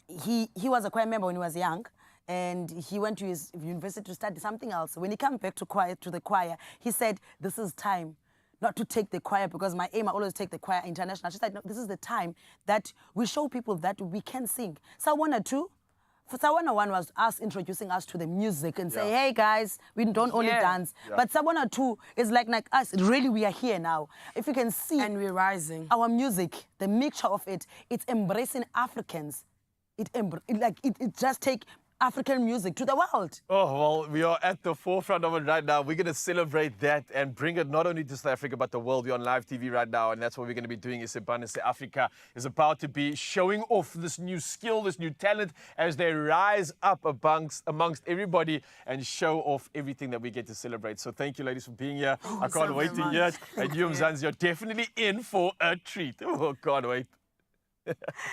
he was a choir member when he was young. And he went to his university to study something else. When he came back to the choir, he said, this is time not to take the choir, because my aim, I always take the choir international. She said, no, this is the time that we show people that we can sing. Sawana 2, for Sawana 1 was us introducing us to the music and say, hey guys, we don't only dance. But Sawana 2 is like us, really we are here now. If you can see. And we're rising. Our music, the mixture of it, it's embracing Africans. It just take African music to the world. Oh, well, we are at the forefront of it right now. We're going to celebrate that and bring it not only to South Africa, but the world. We're on live TV right now, and that's what we're going to be doing. Isibane Africa is about to be showing off this new skill, this new talent, as they rise up amongst everybody and show off everything that we get to celebrate. So thank you, ladies, for being here. I can't wait to hear it. And you, Mzansi, you're definitely in for a treat. Oh, can't wait.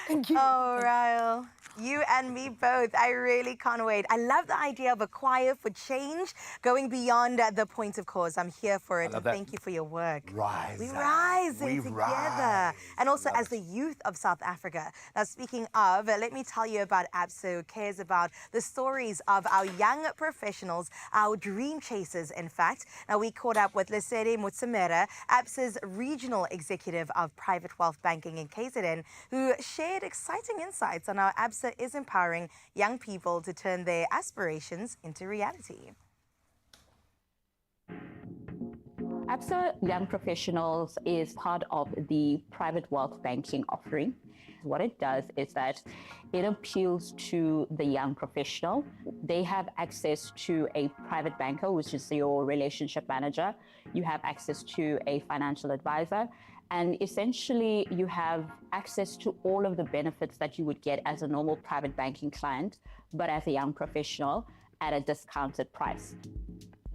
Thank you. Oh, Ryle, you and me both. I really can't wait. I love the idea of a choir for change, going beyond the point of cause. I'm here for it, and thank you for your work. Rising. We're rising We together. rise. And also as the youth of South Africa. Now, speaking of, let me tell you about ABSA, who cares about the stories of our young professionals, our dream chasers, in fact. Now, we caught up with Lesedi Mutsamera, ABSA's regional executive of private wealth banking in KZN, who shared exciting insights on how ABSA is empowering young people to turn their aspirations into reality. ABSA Young Professionals is part of the private wealth banking offering. What it does is that it appeals to the young professional. They have access to a private banker, which is your relationship manager. You have access to a financial advisor. And essentially, you have access to all of the benefits that you would get as a normal private banking client, but as a young professional at a discounted price.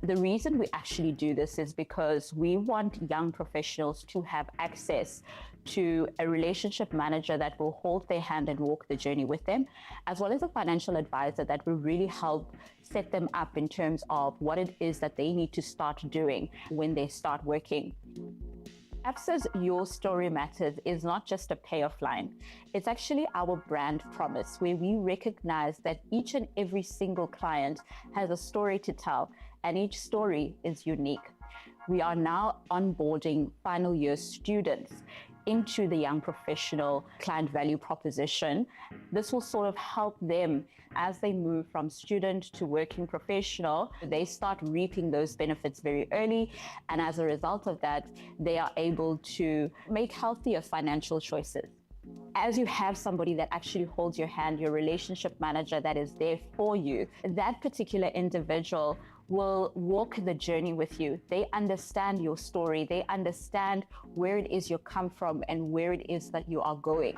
The reason we actually do this is because we want young professionals to have access to a relationship manager that will hold their hand and walk the journey with them, as well as a financial advisor that will really help set them up in terms of what it is that they need to start doing when they start working. ABSA's Your Story Matters is not just a payoff line. It's actually our brand promise, where we recognize that each and every single client has a story to tell, and each story is unique. We are now onboarding final year students into the young professional client value proposition. This will sort of help them as they move from student to working professional. They start reaping those benefits very early, and as a result of that, they are able to make healthier financial choices. As you have somebody that actually holds your hand, your relationship manager that is there for you, that particular individual will walk the journey with you. They understand your story. They understand where it is you come from and where it is that you are going.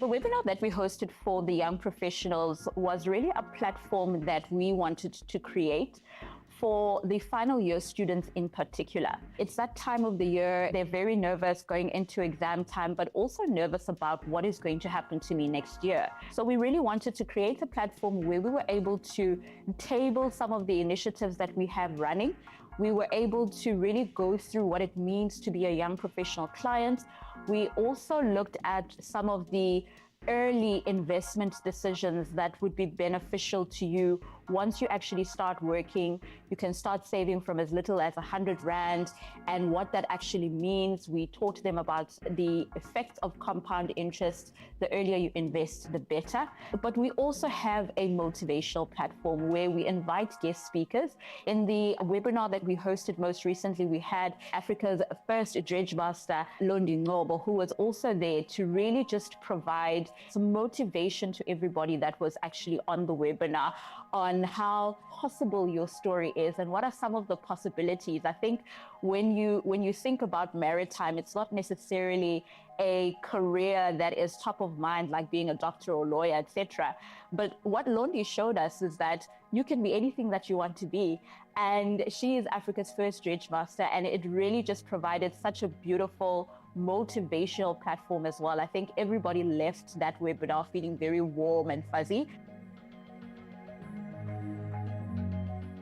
The webinar that we hosted for the young professionals was really a platform that we wanted to create for the final year students in particular. It's that time of the year, they're very nervous going into exam time, but also nervous about what is going to happen to me next year. So we really wanted to create a platform where we were able to table some of the initiatives that we have running. We were able to really go through what it means to be a young professional client. We also looked at some of the early investment decisions that would be beneficial to you once you actually start working, you can start saving from as little as 100 Rand, and what that actually means. We taught them about the effects of compound interest. The earlier you invest, the better. But we also have a motivational platform where we invite guest speakers. In the webinar that we hosted most recently, we had Africa's first dredge master, Londi Ngobo, who was also there to really just provide some motivation to everybody that was actually on the webinar on how possible your story is and what are some of the possibilities. I think when you think about maritime, it's not necessarily a career that is top of mind, like being a doctor or lawyer, etc. But what Londi showed us is that you can be anything that you want to be. And she is Africa's first dredge master, and it really just provided such a beautiful motivational platform as well. I think everybody left that webinar feeling very warm and fuzzy.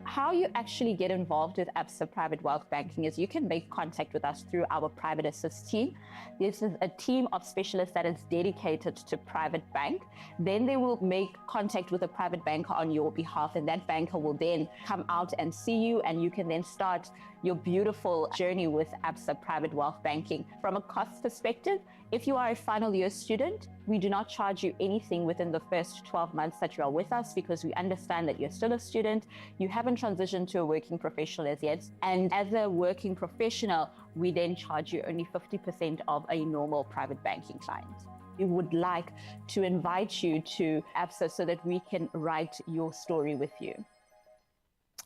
How you actually get involved with Absa Private Wealth Banking is you can make contact with us through our Private Assist team. This is a team of specialists that is dedicated to private bank. Then they will make contact with a private banker on your behalf, and that banker will then come out and see you, and you can then start your beautiful journey with Absa Private Wealth Banking. From a cost perspective, if you are a final year student, we do not charge you anything within the first 12 months that you are with us, because we understand that you're still a student, you haven't transitioned to a working professional as yet. And as a working professional, we then charge you only 50% of a normal private banking client. We would like to invite you to Absa so that we can write your story with you.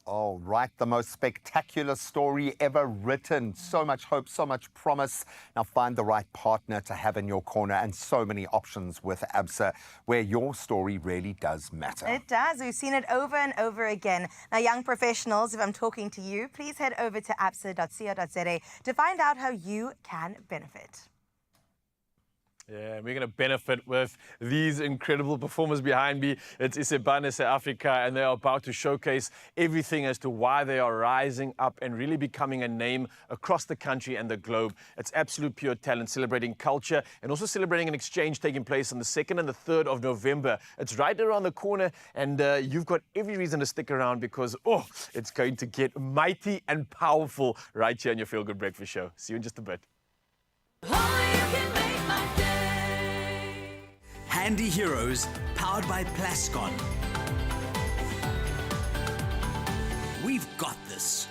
Oh, right. The most spectacular story ever written. So much hope, so much promise. Now find the right partner to have in your corner, and so many options with Absa, where your story really does matter. It does. We've seen it over and over again. Now, young professionals, if I'm talking to you, please head over to absa.co.za to find out how you can benefit. Yeah, we're going to benefit with these incredible performers behind me. It's Isebane South Africa, and they're about to showcase everything as to why they are rising up and really becoming a name across the country and the globe. It's absolute pure talent, celebrating culture and also celebrating an exchange taking place on the 2nd and the 3rd of November. It's right around the corner, and you've got every reason to stick around because, oh, it's going to get mighty and powerful right here on your Feel Good Breakfast Show. See you in just a bit. Handy Heroes, powered by Plascon. We've got this.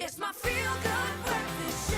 It's my Feel Good Breakfast Show.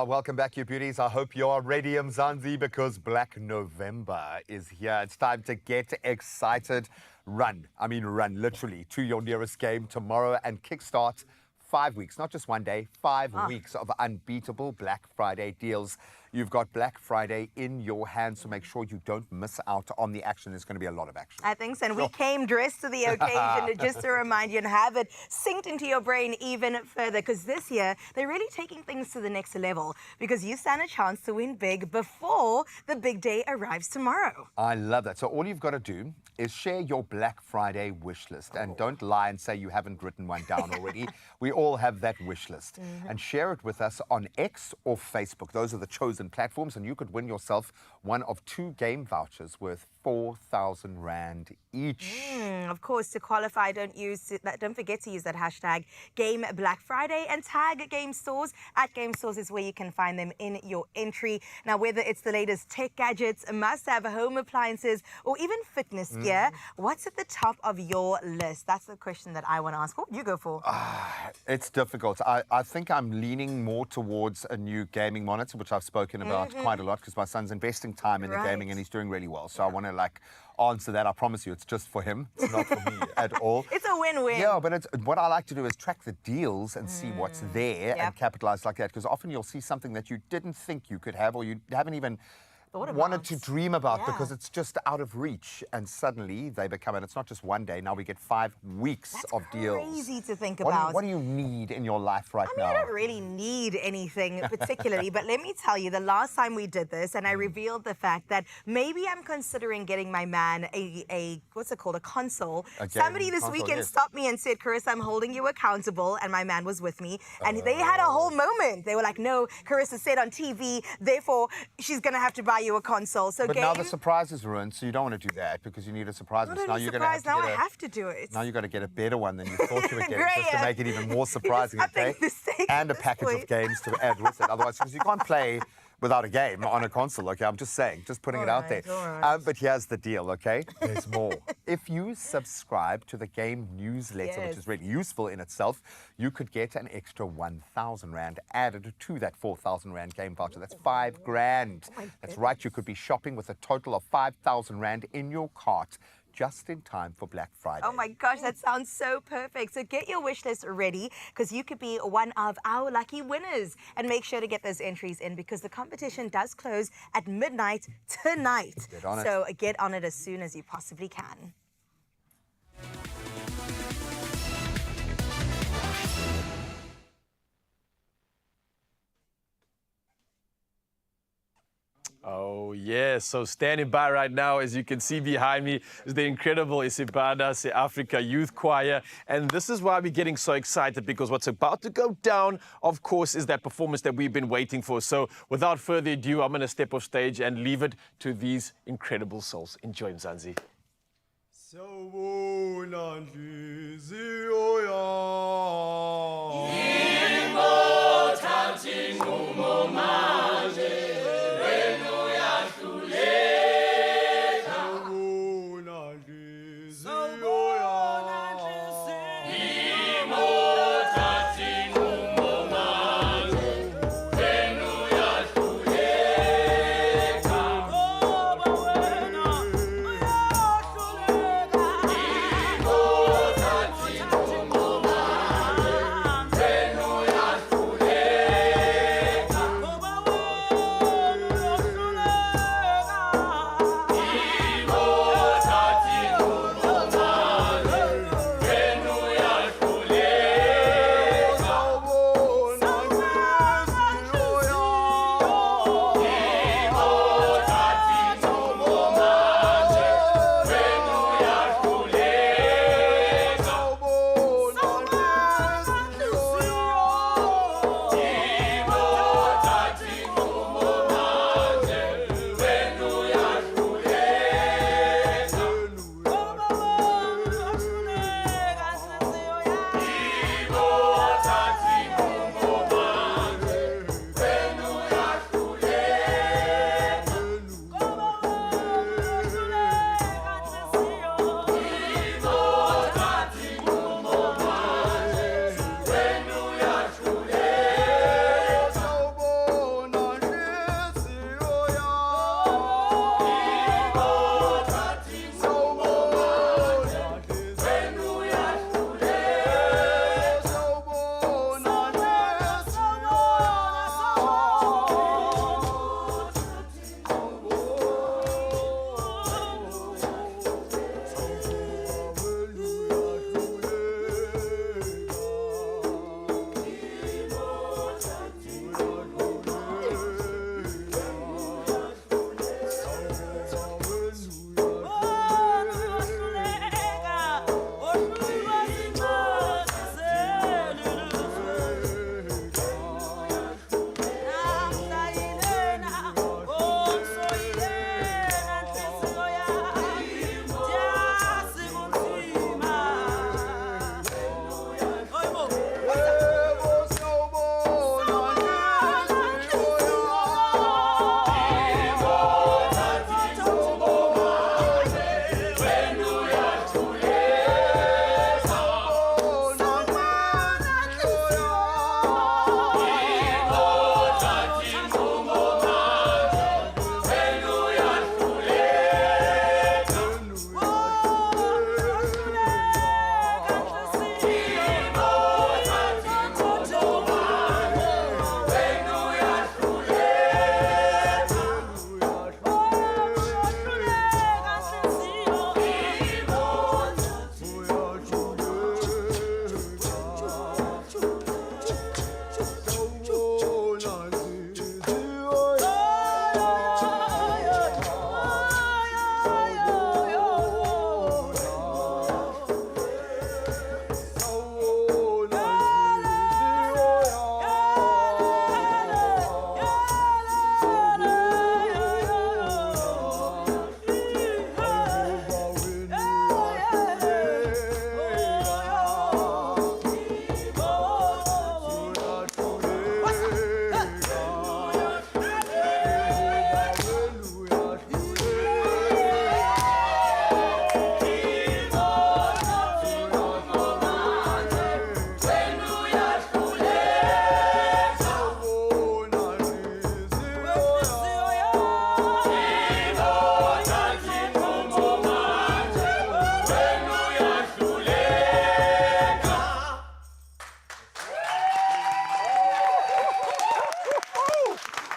Welcome back, you beauties. I hope you are ready, Mzansi, because Black November is here. It's time to get excited. Run, literally, to your nearest game tomorrow and kickstart 5 weeks, not just one day, 5 weeks of unbeatable Black Friday deals. You've got Black Friday in your hands, so make sure you don't miss out on the action. There's going to be a lot of action. I think so. And we came dressed to the occasion just to remind you and have it synced into your brain even further. Because this year, they're really taking things to the next level, because you stand a chance to win big before the big day arrives tomorrow. I love that. So all you've got to do is share your Black Friday wish list. And don't lie and say you haven't written one down already. We all have that wish list. And share it with us on X or Facebook. Those are the chosen and platforms, and you could win yourself one of 2 game vouchers worth 4,000 Rand each. Of course, to qualify, don't forget to use that hashtag Game Black Friday and tag Game Stores. At Game Stores is where you can find them in your entry. Now, whether it's the latest tech gadgets, must-have home appliances, or even fitness gear, what's at the top of your list? That's the question that I want to ask. What would you go for? It's difficult. I think I'm leaning more towards a new gaming monitor, which I've spoken about quite a lot because my son's investing time in the gaming and he's doing really well. So I want to answer that. I promise you, it's just for him. It's not for me at all. It's a win-win. Yeah, but what I like to do is track the deals and see what's there and capitalize like that, because often you'll see something that you didn't think you could have or you haven't even wanted to dream about because it's just out of reach, and suddenly they become, and it's not just one day, now we get 5 weeks of deals. Crazy to think about. What do you need in your life right now? I don't really need anything particularly, but let me tell you, the last time we did this, and I revealed the fact that maybe I'm considering getting my man a what's it called, a console. Somebody this weekend stopped me and said, Carissa, I'm holding you accountable, and my man was with me, and they had a whole moment. They were like, no, Carissa said on TV, therefore she's going to have to buy you a console. So but now the surprise is ruined, so you don't want to do that because you need a surprise. Not now you're going to have to now I have to do it. Now you've got to get a better one than you thought you were getting, just to make it even more surprising, okay? And a package of games to add with it. Otherwise, because you can't play without a game on a console, okay? I'm just saying, just putting it out there. But here's the deal, okay? There's more. If you subscribe to the game newsletter, which is really useful in itself, you could get an extra 1,000 Rand added to that 4,000 Rand game voucher. That's 5 grand. That's right, you could be shopping with a total of 5,000 Rand in your cart, just in time for Black Friday. Oh my gosh, that sounds so perfect. So get your wish list ready because you could be one of our lucky winners. And make sure to get those entries in because the competition does close at midnight tonight. Get on it. So get on it as soon as you possibly can. Oh, yes. So standing by right now, as you can see behind me, is the incredible Isibana Se Africa Youth Choir. And this is why we're getting so excited, because what's about to go down, of course, is that performance that we've been waiting for. So without further ado, I'm going to step off stage and leave it to these incredible souls. Enjoy, Mzansi.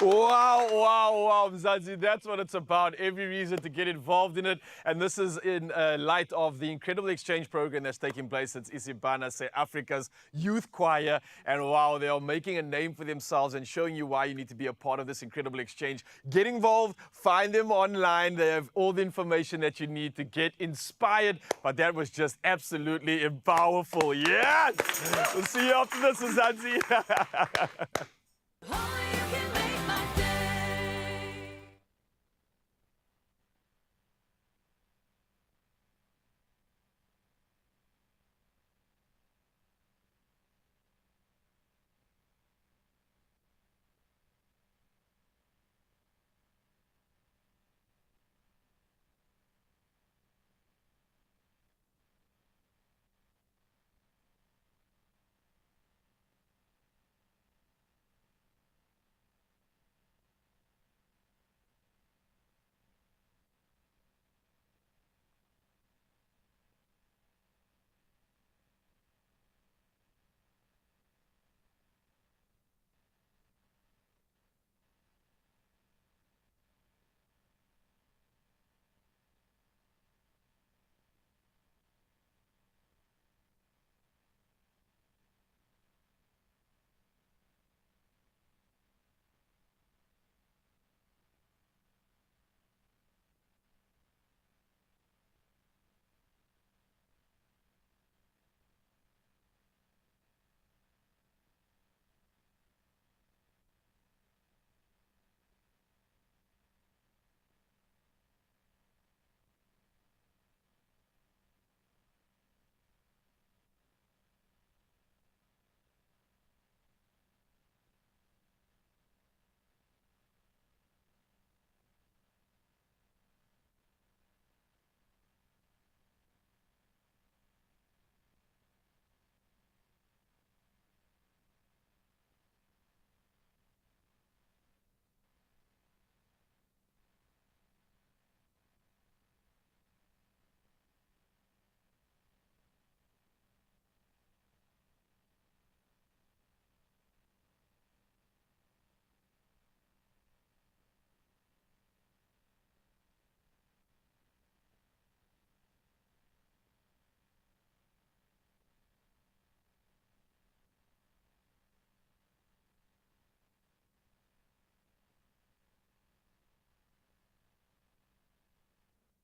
Wow, wow, wow, Mzansi, that's what it's about. Every reason to get involved in it. And this is in light of the incredible exchange program that's taking place at Isibana, South Africa's youth choir. And wow, they are making a name for themselves and showing you why you need to be a part of this incredible exchange. Get involved, find them online. They have all the information that you need to get inspired. But that was just absolutely powerful. Yes! We'll see you after this, Mzansi.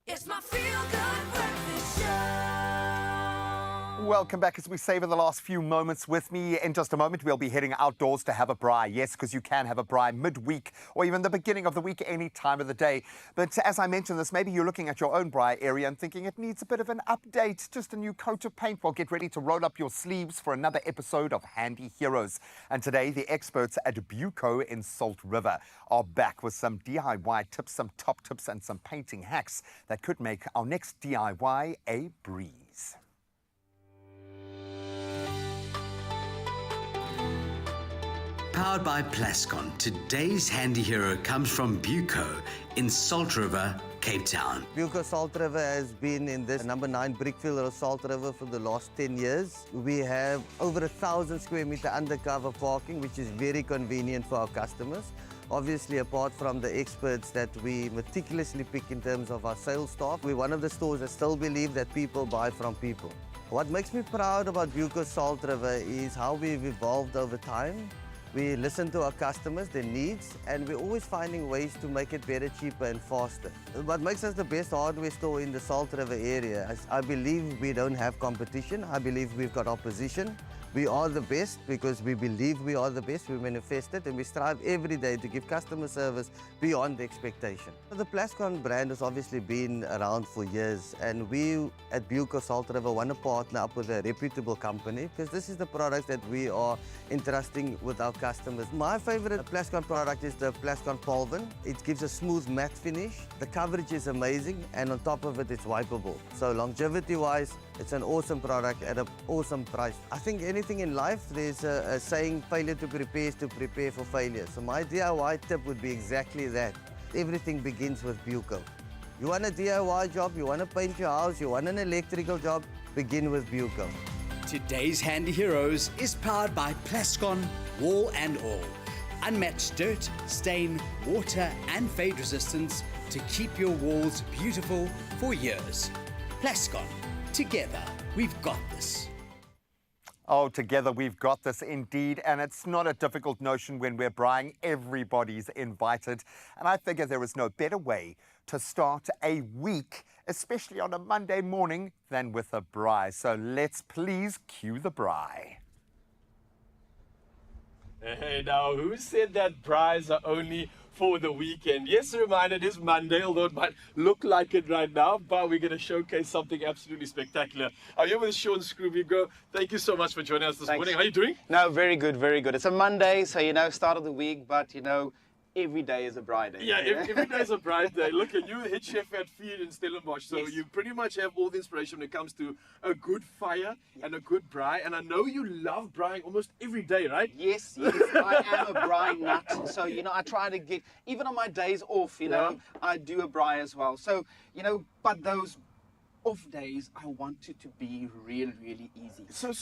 It's my feel-good breakfast show. Welcome back as we savor the last few moments with me. In just a moment, we'll be heading outdoors to have a braai. Yes, because you can have a braai midweek or even the beginning of the week, any time of the day. But as I mentioned this, maybe you're looking at your own braai area and thinking it needs a bit of an update, just a new coat of paint. Well, get ready to roll up your sleeves for another episode of Handy Heroes. And today, the experts at Buco in Salt River are back with some DIY tips, some top tips and some painting hacks that could make our next DIY a breeze. Powered by Plascon, today's handy hero comes from Buco in Salt River, Cape Town. Buco Salt River has been in this number 9 brickfield of Salt River for the last 10 years. We have over 1,000 square meter undercover parking, which is very convenient for our customers. Obviously, apart from the experts that we meticulously pick in terms of our sales staff, we're one of the stores that still believe that people buy from people. What makes me proud about Buco Salt River is how we've evolved over time. We listen to our customers, their needs, and we're always finding ways to make it better, cheaper and faster. What makes us the best hardware store in the Salt River area is I believe we don't have competition. I believe we've got opposition. We are the best because we believe we are the best. We manifest it and we strive every day to give customer service beyond expectation. The Plascon brand has obviously been around for years, and we at Buco Salt River want to partner up with a reputable company because this is the product that we are entrusting with our customers. My favorite Plascon product is the Plascon Polven. It gives a smooth matte finish. The coverage is amazing, and on top of it, it's wipeable. So longevity-wise, it's an awesome product at an awesome price. I think anything in life, there's a saying, failure to prepare is to prepare for failure. So my DIY tip would be exactly that. Everything begins with Buco. You want a DIY job, you want to paint your house, you want an electrical job, begin with Buco. Today's Handy Heroes is powered by Plascon, Wall and All. Unmatched dirt, stain, water and fade resistance to keep your walls beautiful for years. Plascon. Together, we've got this. Oh, together we've got this indeed, and it's not a difficult notion when we're braaiing. Everybody's invited, and I figure there is no better way to start a week, especially on a Monday morning, than with a braai. So let's please cue the braai. Hey, now, who said that braais are only for the weekend? Yes, a reminder, it is Monday, although it might look like it right now, but we're going to showcase something absolutely spectacular. I'm here with Sean Scroobigo. Thank you so much for joining us this morning. How are you doing? No, very good, very good. It's a Monday, so, start of the week, but, every day is a braai day. Yeah, every day is a braai day. Look at you, head chef at Feed in Stellenbosch. So you pretty much have all the inspiration when it comes to a good fire and a good braai. And I know you love braaiing almost every day, right? Yes, I am a braai nut. So, I try to get, even on my days off, I do a braai as well. So, but those off days, I want it to be really, really easy. So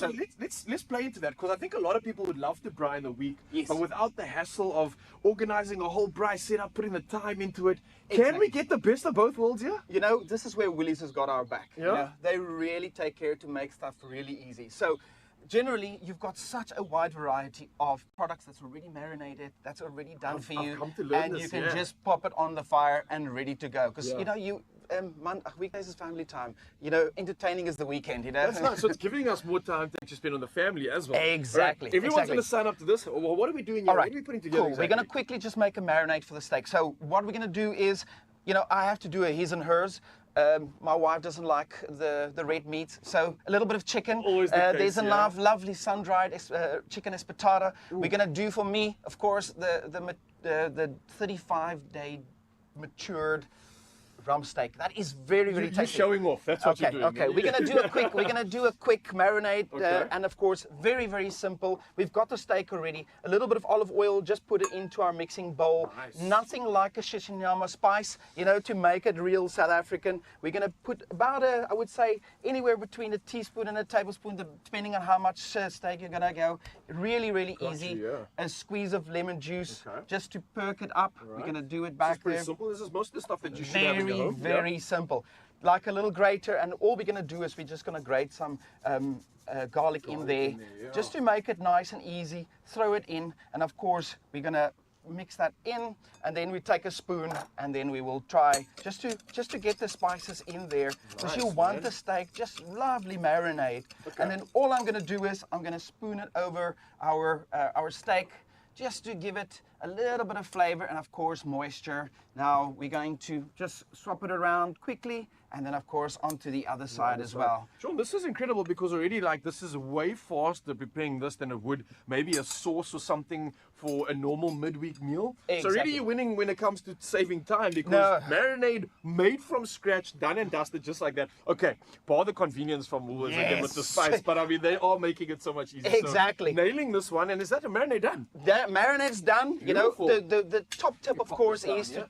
let's play into that, because I think a lot of people would love to braai in the week, but without the hassle of organizing a whole braai setup, putting the time into it. Can we get the best of both worlds here? This is where Willys has got our back. They really take care to make stuff really easy. So generally, you've got such a wide variety of products that's already marinated, that's already done for you, and you can just pop it on the fire and ready to go. Because weekdays is family time. Entertaining is the weekend. That's nice. So it's giving us more time to actually spend on the family as well. Exactly. Right. Everyone's going to sign up to this. Well, what are we doing here? All right. What are we putting together? Cool. Exactly? We're going to quickly just make a marinade for the steak. So what we're going to do is, I have to do a his and hers. My wife doesn't like the red meat, so a little bit of chicken. Always the case, there's enough lovely sun-dried chicken espetata. We're going to do, for me, of course, the 35-day matured rump steak. That is very, very tasty. You're showing off. That's what you're doing. Okay. We're gonna do a quick marinade, and of course, very, very simple. We've got the steak already. A little bit of olive oil. Just put it into our mixing bowl. Nice. Nothing like a shishinyama spice, to make it real South African. We're gonna put about I would say, anywhere between a teaspoon and a tablespoon, depending on how much steak you're gonna go. Really, really easy. A squeeze of lemon juice, just to perk it up. We're gonna do it back there. Pretty simple. This is most of the stuff that you should have. Very simple. Like a little grater, and all we're going to do is we're just going to grate some garlic in there, just to make it nice and easy. Throw it in, and of course we're going to mix that in, and then we take a spoon, and then we will try just to get the spices in there, because you want the steak just lovely marinade. And then all I'm going to do is I'm going to spoon it over our steak, just to give it a little bit of flavor and, of course, moisture. Now we're going to just swap it around quickly, and then, of course, onto the other side as well. John, this is incredible, because already, this is way faster preparing this than it would maybe a sauce or something for a normal midweek meal. Exactly. So really you're winning when it comes to saving time, because marinade made from scratch, done and dusted just like that. Okay, bar the convenience from Woolworths again with the spice, but I mean, they are making it so much easier. Exactly. So, nailing this one, and is that a marinade done? That marinade's done. The top tip, of course, is to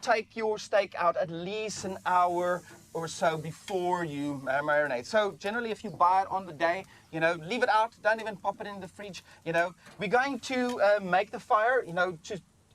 take your steak out at least an hour or so before you marinate. So generally, if you buy it on the day, leave it out. Don't even pop it in the fridge. We're going to make the fire,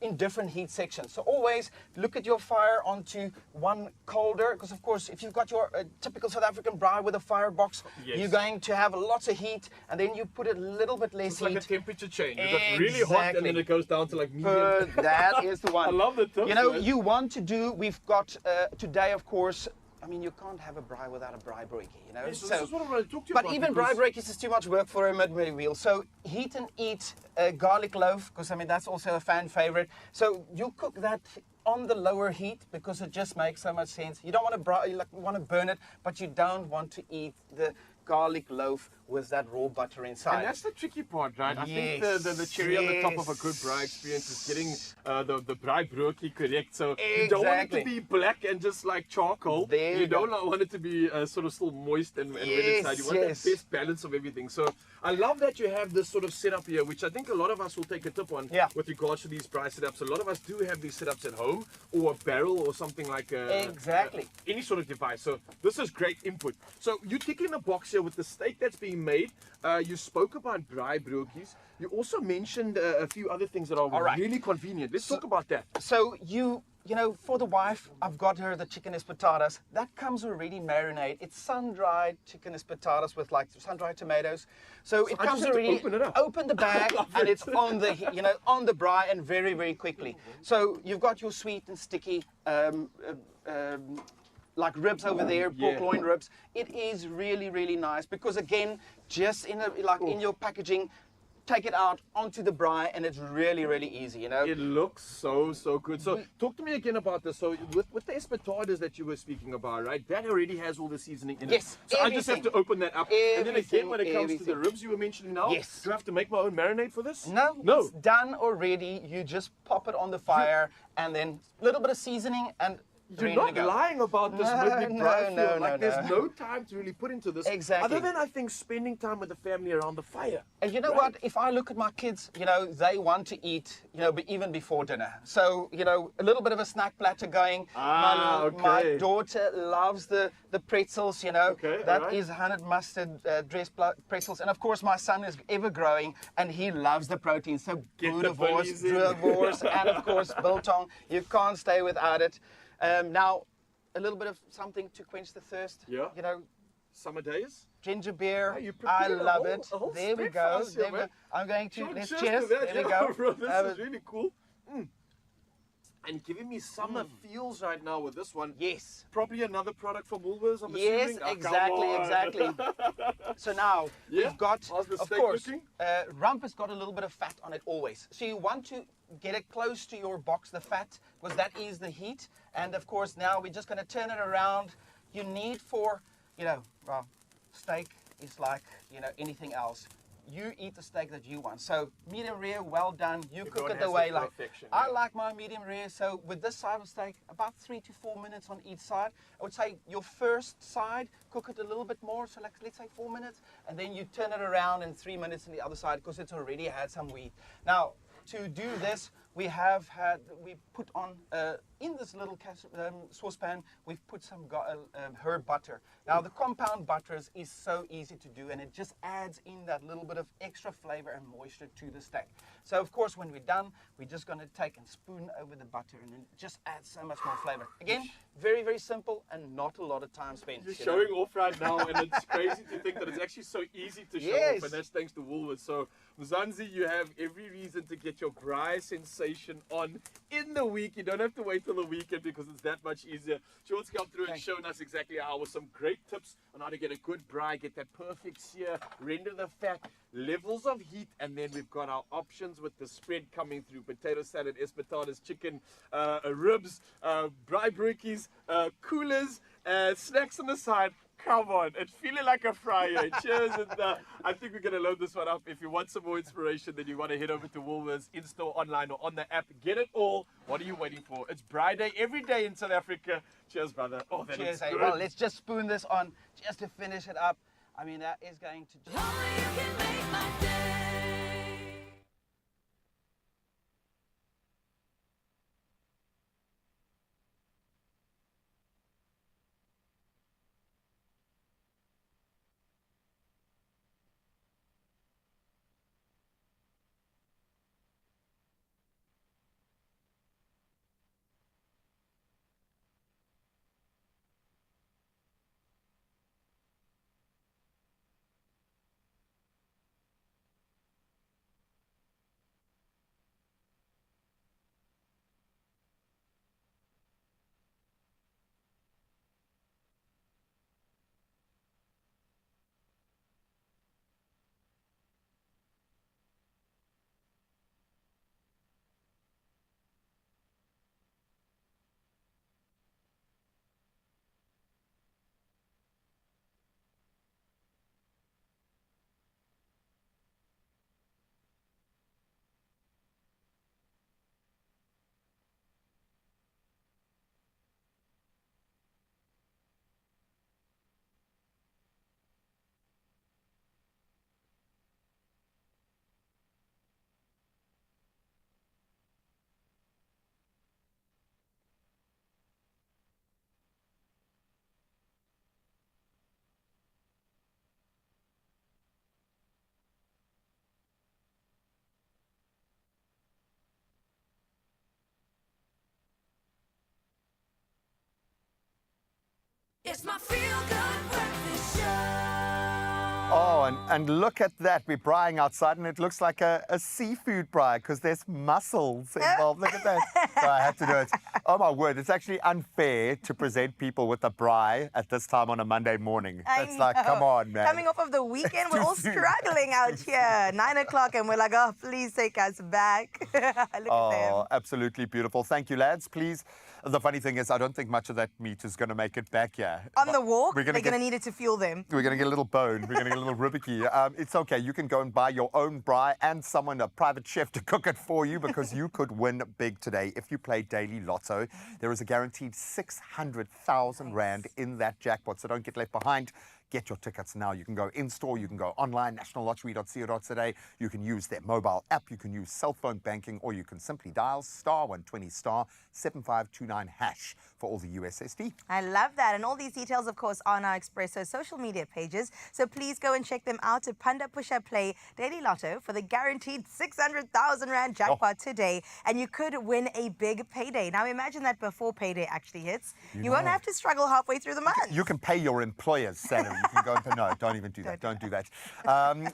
in different heat sections. So always look at your fire onto one colder, because of course, if you've got your typical South African braai with a firebox, you're going to have lots of heat, and then you put a little bit less heat. It's like a temperature change. You've got really hot, and then it goes down to medium. That is the one. I love the tips. You want to do, we've got today, of course, I mean, you can't have a braai without a braai broodjie, Yes, so this is what I want to talk to you about. But even braai broodjies is too much work for a midday meal. So heat and eat garlic loaf, because I mean that's also a fan favorite. So you cook that on the lower heat, because it just makes so much sense. You don't want to you want to burn it, but you don't want to eat the garlic loaf with that raw butter inside. And that's the tricky part, right? I think the cherry on the top of a good braai experience is getting the braai broodjie correct. So you don't want it to be black and just like charcoal. You don't want it to be sort of still moist and red inside. You want that best balance of everything. So I love that you have this sort of setup here, which I think a lot of us will take a tip on with regards to these braai setups. A lot of us do have these setups at home, or a barrel, or something like any sort of device. So this is great input. So you tick in the box here with the steak that's being made. You spoke about braai broodjies. You also mentioned a few other things that are really convenient. Let's talk about that. So you know, for the wife, I've got her the chicken espetadas. That comes already marinated. It's sun-dried chicken espetadas with like sun-dried tomatoes. So it I comes just have to already. open it up. Open the bag and it's on the on the braai and very, very quickly. So you've got your sweet and sticky like ribs over there, pork loin ribs. It is really, really nice because again, just in in your packaging, take it out onto the braai and it's really, really easy, you know. It looks so good. So talk to me again about this. So with the espetadas that you were speaking about, right? That already has all the seasoning in it. Yes. So I just have to open that up. And then again, when it comes to the ribs you were mentioning now, yes. Do I have to make my own marinade for this? No. It's done already. You just pop it on the fire and then a little bit of seasoning and you're not lying about this midweek braai feel. Like there's no time to really put into this. Exactly. Other than I think spending time with the family around the fire. And you know what? If I look at my kids, you know, they want to eat, you know, even before dinner. So, you know, a little bit of a snack platter going. My daughter loves the pretzels, you know. That is 100 mustard dressed pretzels. And of course, my son is ever growing and he loves the protein. So, boerewors, and of course, biltong. You can't stay without it. Now, a little bit of something to quench the thirst. Yeah. You know, summer days. Ginger beer. I love it. There we go. There we go. I'm going to. Let's cheers. There we go. Bro, this is really cool. And giving me summer feels right now with this one. Yes. Probably another product from Woolworths, I'm yes, assuming. Exactly. So now we've got, of course, rump has got a little bit of fat on it always. So you want to get it close to your box, the fat, because that is the heat. And of course, now we're just going to turn it around. You need for, you know, well, steak is like, you know, anything else. You eat the steak that you want. So medium rare, well done. You cook it the way like I like my medium rare. So with this side of steak, about 3 to 4 minutes on each side. I would say your first side, cook it a little bit more. So like let's say 4 minutes, and then you turn it around in 3 minutes on the other side because it's already had some wheat. Now to do this, we put on in this little saucepan, we've put some herb butter. Now the compound butters is so easy to do and it just adds in that little bit of extra flavor and moisture to the steak. So of course when we're done, we're just going to take and spoon over the butter and it just adds so much more flavor. Again, very, very simple and not a lot of time spent. You're showing off right now and it's crazy to think that it's actually so easy to show off, and that's thanks to Woolworths. So Mzansi, you have every reason to get your braai sensation on in the week. You don't have to wait till the weekend because it's that much easier. George's come through and shown us exactly how, with some great tips on how to get a good braai, get that perfect sear, render the fat, levels of heat, and then we've got our options with the spread coming through: potato salad, espetadas, chicken, ribs, braai broodjies, coolers, snacks on the side. Come on, it's feeling like a Friday. Cheers, and I think we're going to load this one up. If you want some more inspiration, then you want to head over to Woolworths, in-store, online, or on the app. Get it all. What are you waiting for? It's Braai Day every day in South Africa. Cheers, brother. Oh, that Cheers, is good. Well, let's just spoon this on just to finish it up. I mean, that is going to... It's my feel-good breakfast show. Oh, and look at that. We're braaiing outside, and it looks like a seafood braai because there's mussels involved. Look at that. So I had to do it. Oh, my word. It's actually unfair to present people with a braai at this time on a Monday morning. It's like, come on, man. Coming off of the weekend, we're all struggling out here. 9 o'clock, and we're like, oh, please take us back. Look at them. Oh, absolutely beautiful. Thank you, lads. Please. The funny thing is, I don't think much of that meat is going to make it back here. On the walk, they're going to need it to fuel them. We're going to get a little bone. We're going to get a little ribbicky. It's okay. You can go and buy your own braai and someone, a private chef, to cook it for you because you could win big today. If you play Daily Lotto, there is a guaranteed 600,000 Rand in that jackpot, so don't get left behind. Get your tickets now. You can go in-store, you can go online, nationallottery.co.za. You can use their mobile app, you can use cell phone banking, or you can simply dial *120 *7529# for all the USSD. I love that. And all these details, of course, on our Expresso social media pages. So please go and check them out at Panda Pusha Play Daily Lotto for the guaranteed 600,000 Rand jackpot today. And you could win a big payday. Now imagine that before payday actually hits. You won't have to struggle halfway through the month. You can pay your employer's salary. You can go and pay. No, don't even do that. Don't do that.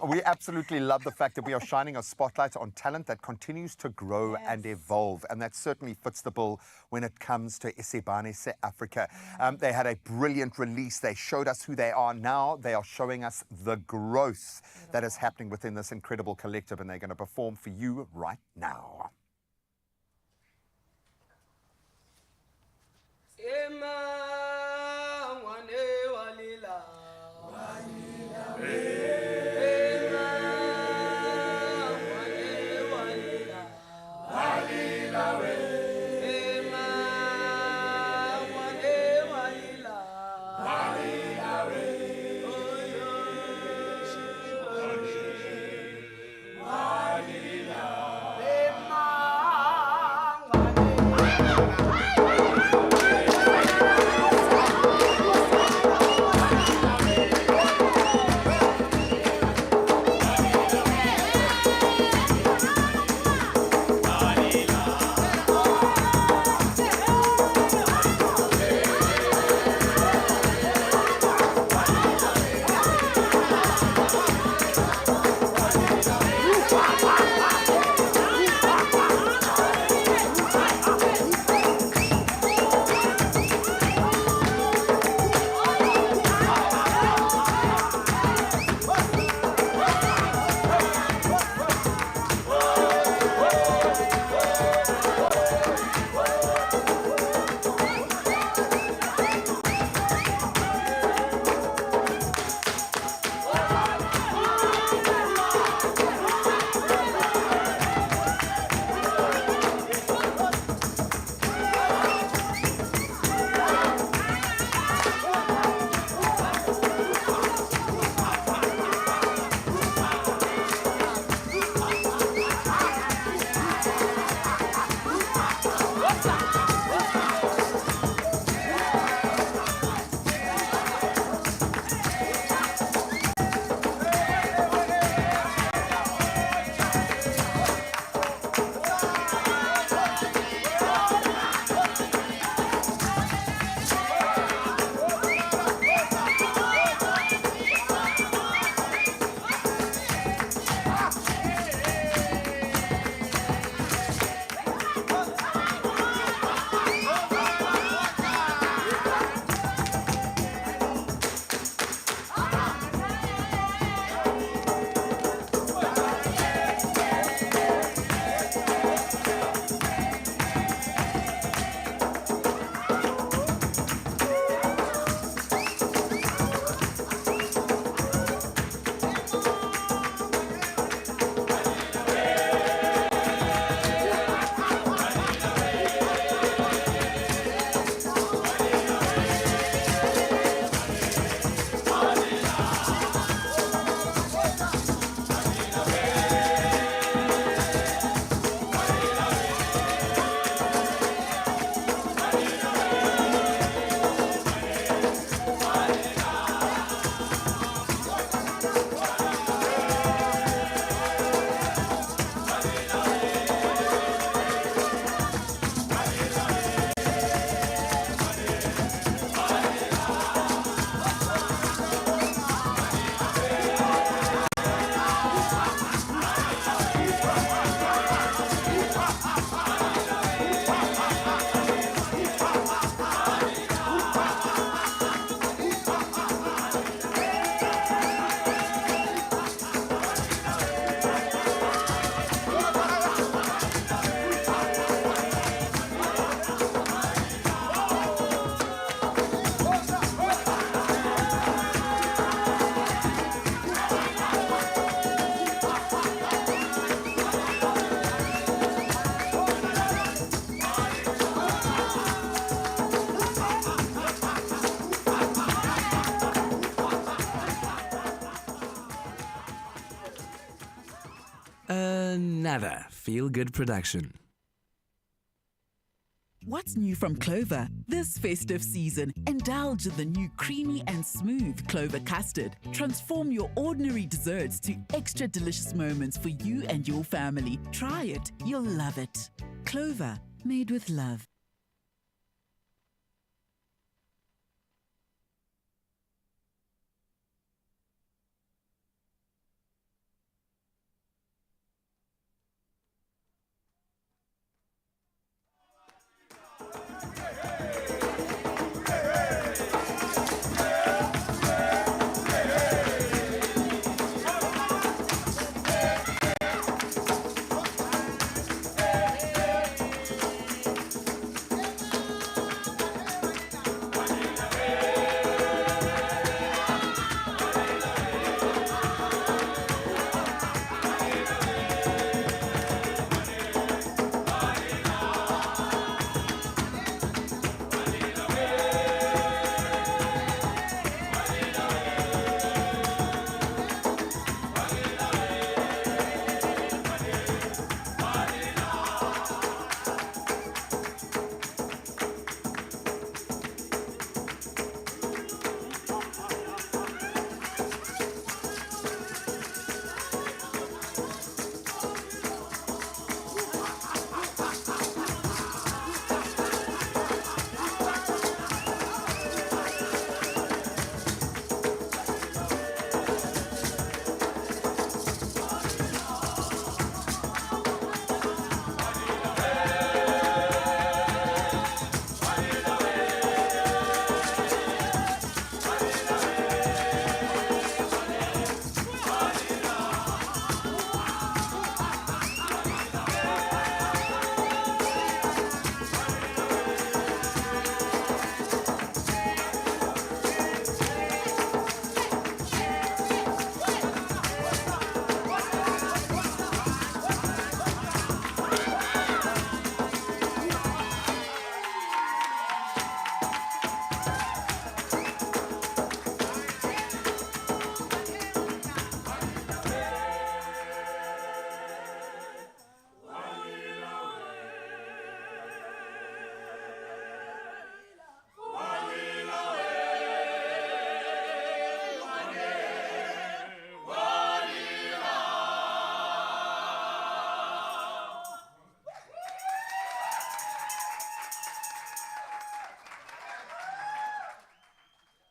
We absolutely love the fact that we are shining a spotlight on talent that continues to grow and evolve. And that certainly fits the bill when it comes to Isebane South Africa. They had a brilliant release. They showed us who they are. Now they are showing us the growth that is happening within this incredible collective, and they're going to perform for you right now. another feel-good production. What's new from Clover? This festive season, indulge in the new creamy and smooth Clover custard. Transform your ordinary desserts to extra delicious moments for you and your family. Try it, you'll love it. Clover, made with love.